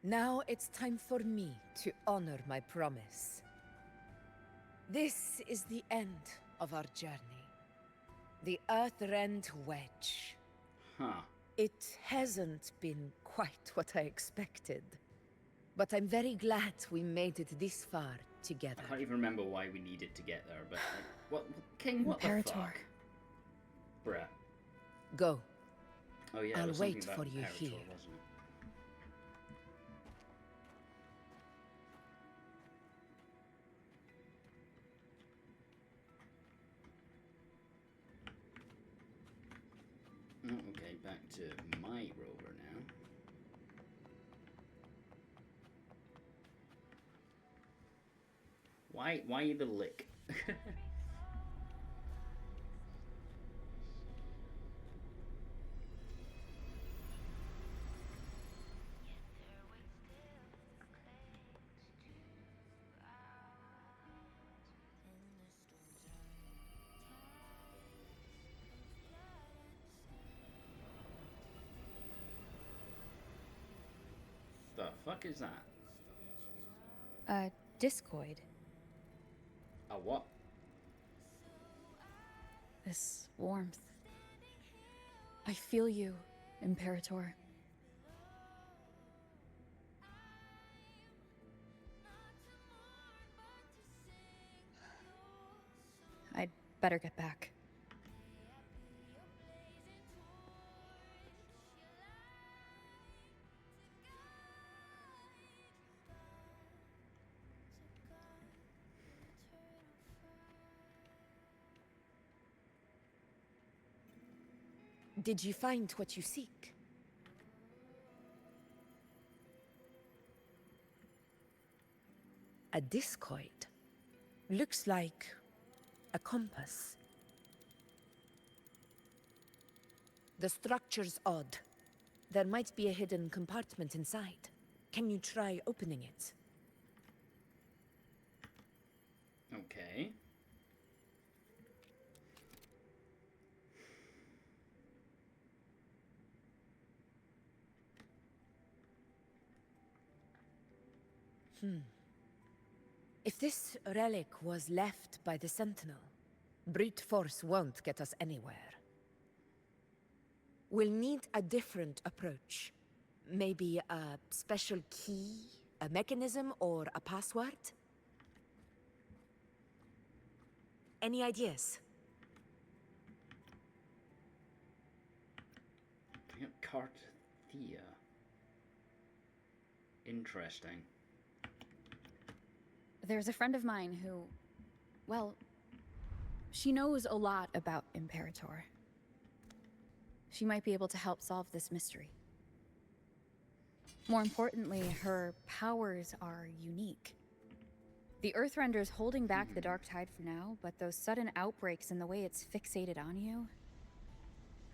Now it's time for me to honor my promise. This is the end of our journey. The Earthrend Wedge. Huh. It hasn't been quite what I expected. But I'm very glad we made it this far together. I can't even remember why we needed to get there, but like, what, King, what the Imperator. fuck? Bruh. Go. Oh yeah, I'll there was wait something for about you Imperator, here. wasn't it? Oh, okay, back to my rover now. Why the lick? The fuck is that? A discoid. A what? This warmth. I feel you, Imperator. I'd better get back. Did you find what you seek? A discoid. Looks like a compass. The structure's odd. There might be a hidden compartment inside. Can you try opening it? Okay. If this relic was left by the Sentinel, brute force won't get us anywhere. We'll need a different approach. Maybe a special key, a mechanism, or a password? Any ideas? Carthia. Interesting. There's a friend of mine who, well, she knows a lot about Imperator. She might be able to help solve this mystery. More importantly, her powers are unique. The Earthrender's holding back the dark tide for now, but those sudden outbreaks and the way it's fixated on you,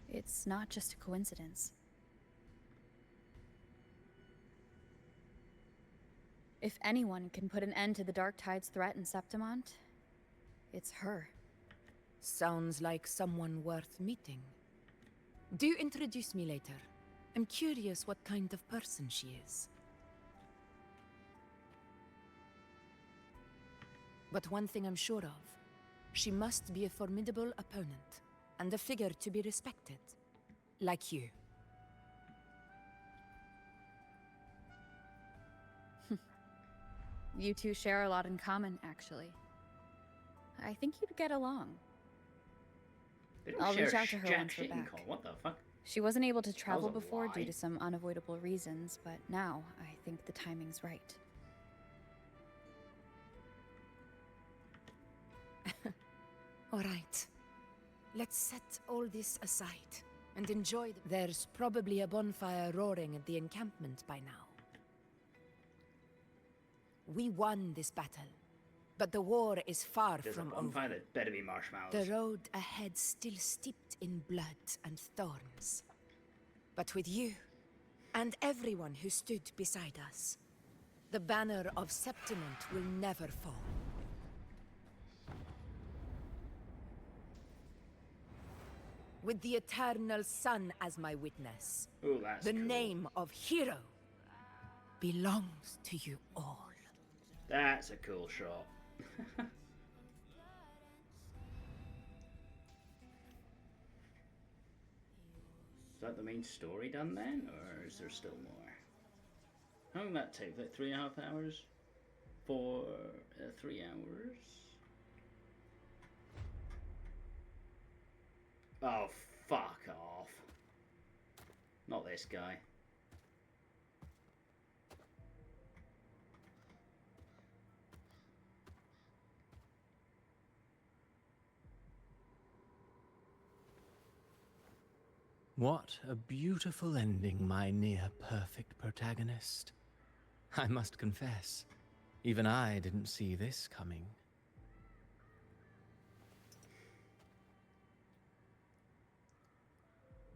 it's not just a coincidence. If anyone can put an end to the dark tide's threat in Septimont, it's her. Sounds like someone worth meeting. Do introduce me later. I'm curious what kind of person she is. But one thing I'm sure of, she must be a formidable opponent, and a figure to be respected. Like you. You two share a lot in common, actually. I think you'd get along. I'll reach out to her once we're back. What the fuck? She wasn't able to travel a before due lie. to some unavoidable reasons, but now I think the timing's right. All right. Let's set all this aside and enjoy There's probably a bonfire roaring at the encampment by now. We won this battle, but the war is far There's from a bonfire over. that better be marshmallows. The road ahead still steeped in blood and thorns. But with you, and everyone who stood beside us, the banner of Septimont will never fall. With the eternal sun as my witness, Ooh, that's the cool. name of hero belongs to you all. That's a cool shot. Is that the main story done then, or is there still more? How long did that take? Like 3.5 hours? 3 hours? Oh, fuck off. Not this guy. What a beautiful ending, my near-perfect protagonist. I must confess, even I didn't see this coming.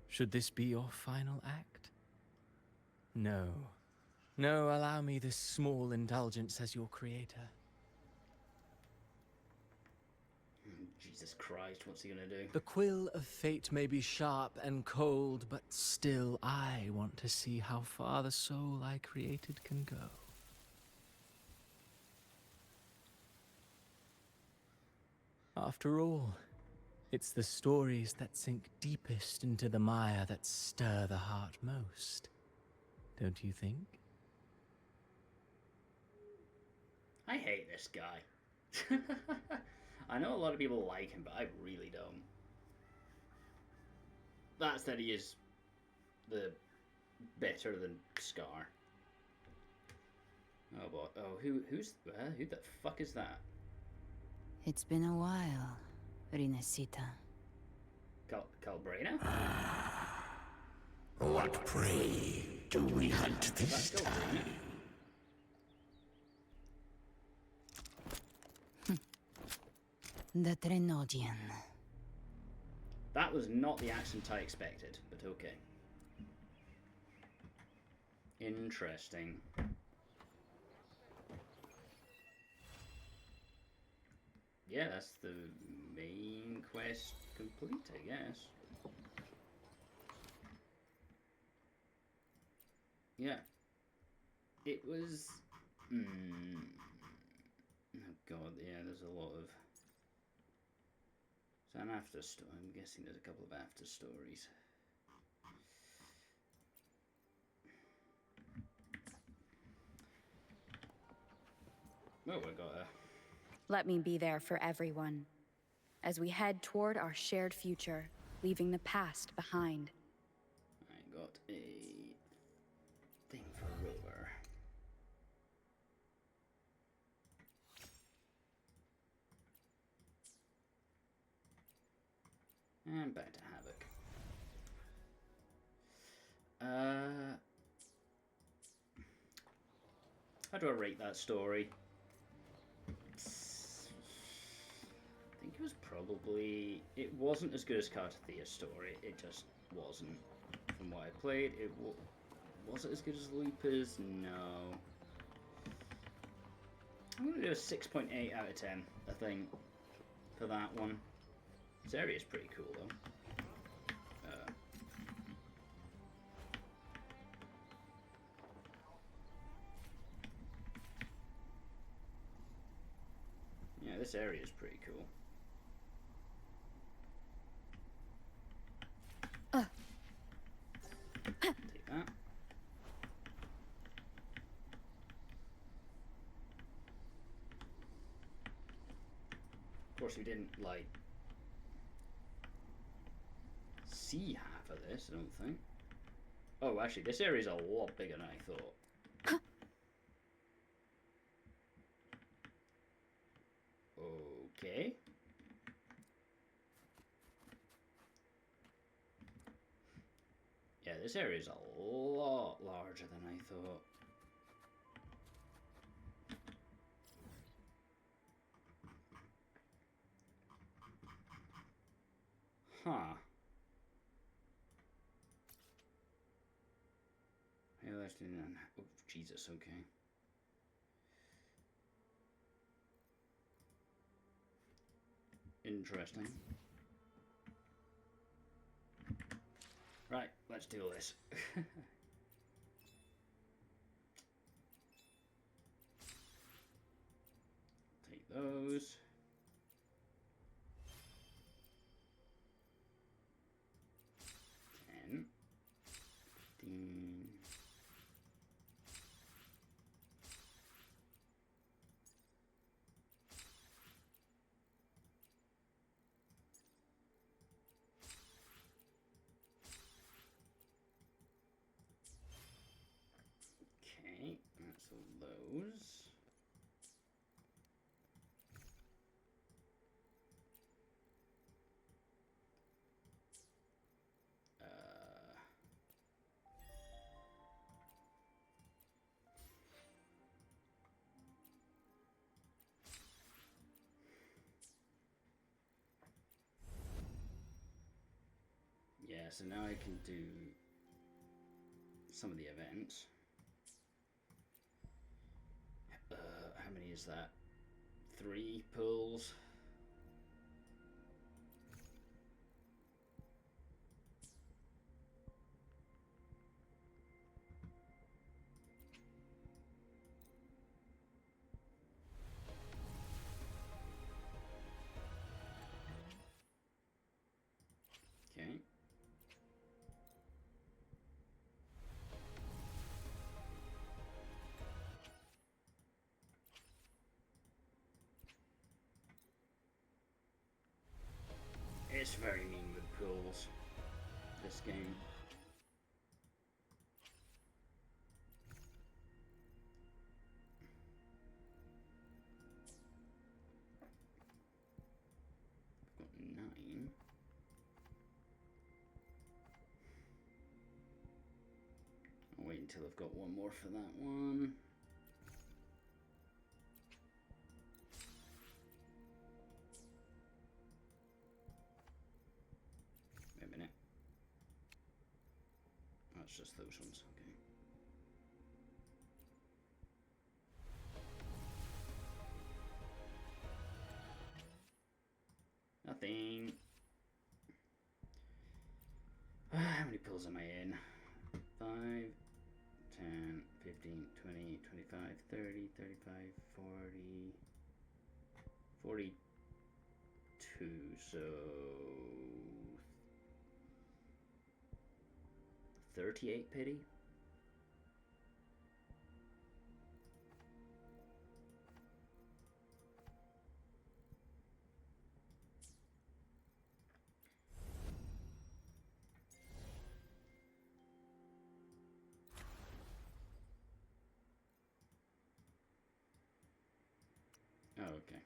Should this be your final act? No. No, allow me this small indulgence as your creator. Jesus Christ, what's he gonna do? The quill of fate may be sharp and cold, but still I want to see how far the soul I created can go. After all, it's the stories that sink deepest into the mire that stir the heart most. Don't you think? I hate this guy. I know a lot of people like him, but I really don't. That said, he is the better than Scar. Oh boy. Oh, who the fuck is that? It's been a while, Rinesita. Calbrena? What prey do we hunt this time? The Trenodian. That was not the accent I expected, but okay. Interesting. Yeah, that's the main quest complete, I guess. Yeah. It was... Oh god, yeah, there's a lot of... It's an after story. I'm guessing there's a couple of after stories. Oh, we got a... Let me be there for everyone, as we head toward our shared future, leaving the past behind. I got a thing for Rover. And back to Havoc. How do I rate that story? probably... It wasn't as good as Cartathea's story. It just wasn't. From what I played, was it as good as Looper's? No. I'm going to do a 6.8 out of 10, I think, for that one. This area is pretty cool, though. Yeah, this area is pretty cool. Take that. Of course, we didn't, like, see half of this, I don't think. Oh, actually, this area is a lot bigger than I thought. Okay. Yeah, this area is a lot larger than I thought. Huh. Yeah, that's oh, Jesus, okay. Interesting. Right, let's do this. Take those. $10, $15. Okay, that's all those. Yeah, so now I can do some of the events. How many is that? 3 pulls. Okay. It's very mean with pulls, this game. I've got 9. I'll wait until I've got one more for that one. Wait a minute. Oh, it's just those ones, okay. Nothing. How many pills am I in? 5, 10, 15, 20, 25, 30, 35, 40, 42, so 38 pity? Oh, okay.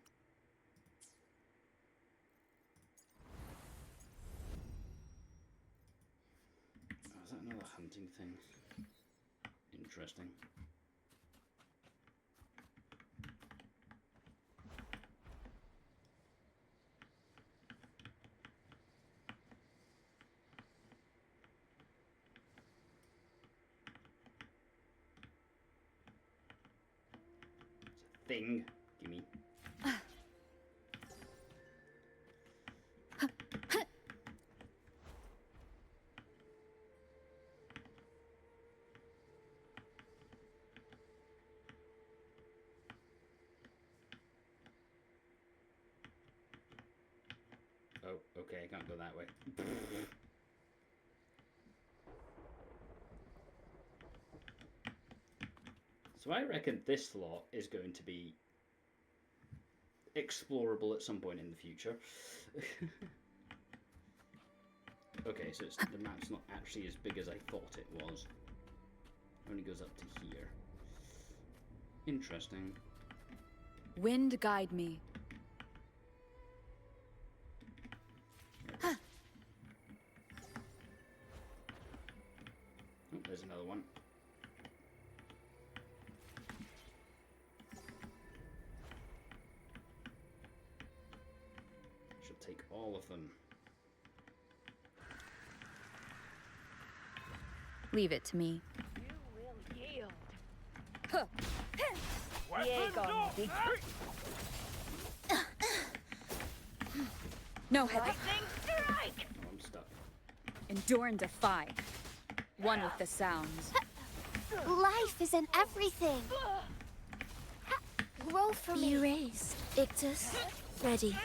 Oh, is that another hunting thing? Interesting. thing. Gimme. Oh, okay, I can't go that way. So I reckon this lot is going to be explorable at some point in the future. Okay, so the map's not actually as big as I thought it was. It only goes up to here. Interesting. Wind guide me. Oh, there's another one. Should take all of them. Leave it to me. You will yield. No, Heather. Lightning strike! Oh, I'm stuck. Endure and defy. One with the sounds. Life is in everything. Roll for me. Be raised, Ictus. Ready.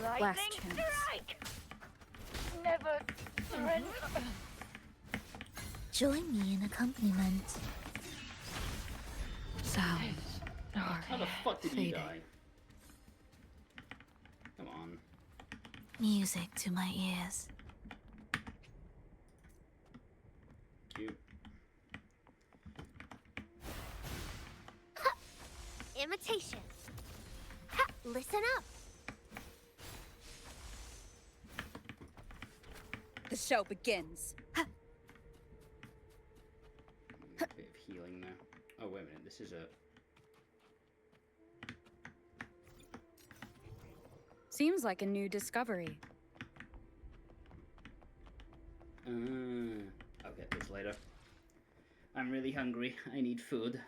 Lightning Last chance. strike! Never surrender. Join me in accompaniment. Sounds are How the fuck did you fading. die? Come on. Music to my ears. Cute. Imitation. Ha, listen up. The show begins. A bit of healing there. Oh, wait a minute. This is a... Seems like a new discovery. I'll get this later. I'm really hungry. I need food.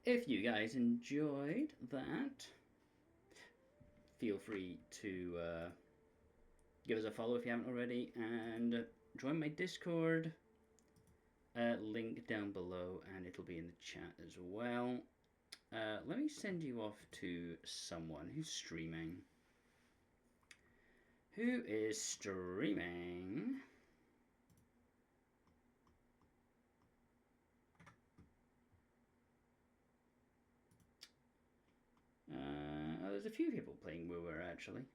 If you guys enjoyed that, feel free to give us a follow if you haven't already, and join my Discord. Link down below, and it'll be in the chat as well. Let me send you off to someone who's streaming. Who is streaming? There's a few people playing Wuwa actually.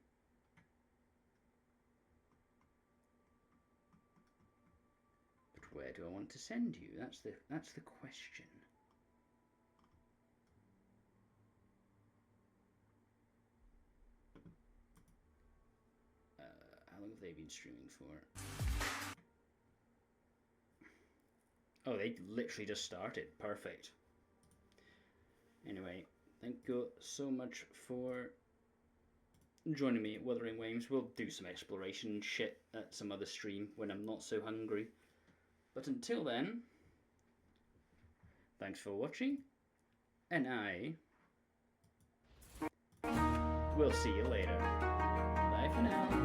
But where do I want to send you? That's the question. How long have they been streaming for? Oh, they literally just started. Perfect. Anyway, thank you so much for joining me at Wuthering Waves. We'll do some exploration shit at some other stream when I'm not so hungry. But until then, thanks for watching, and I will see you later. Bye for now.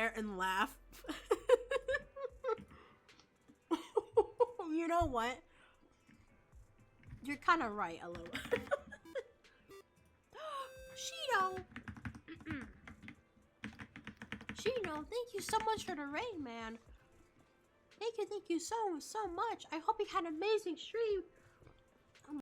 there and laugh. You know what? You're kind of right a little. Shido! Shido, thank you so much for the raid, man. Thank you so much. I hope you had an amazing stream.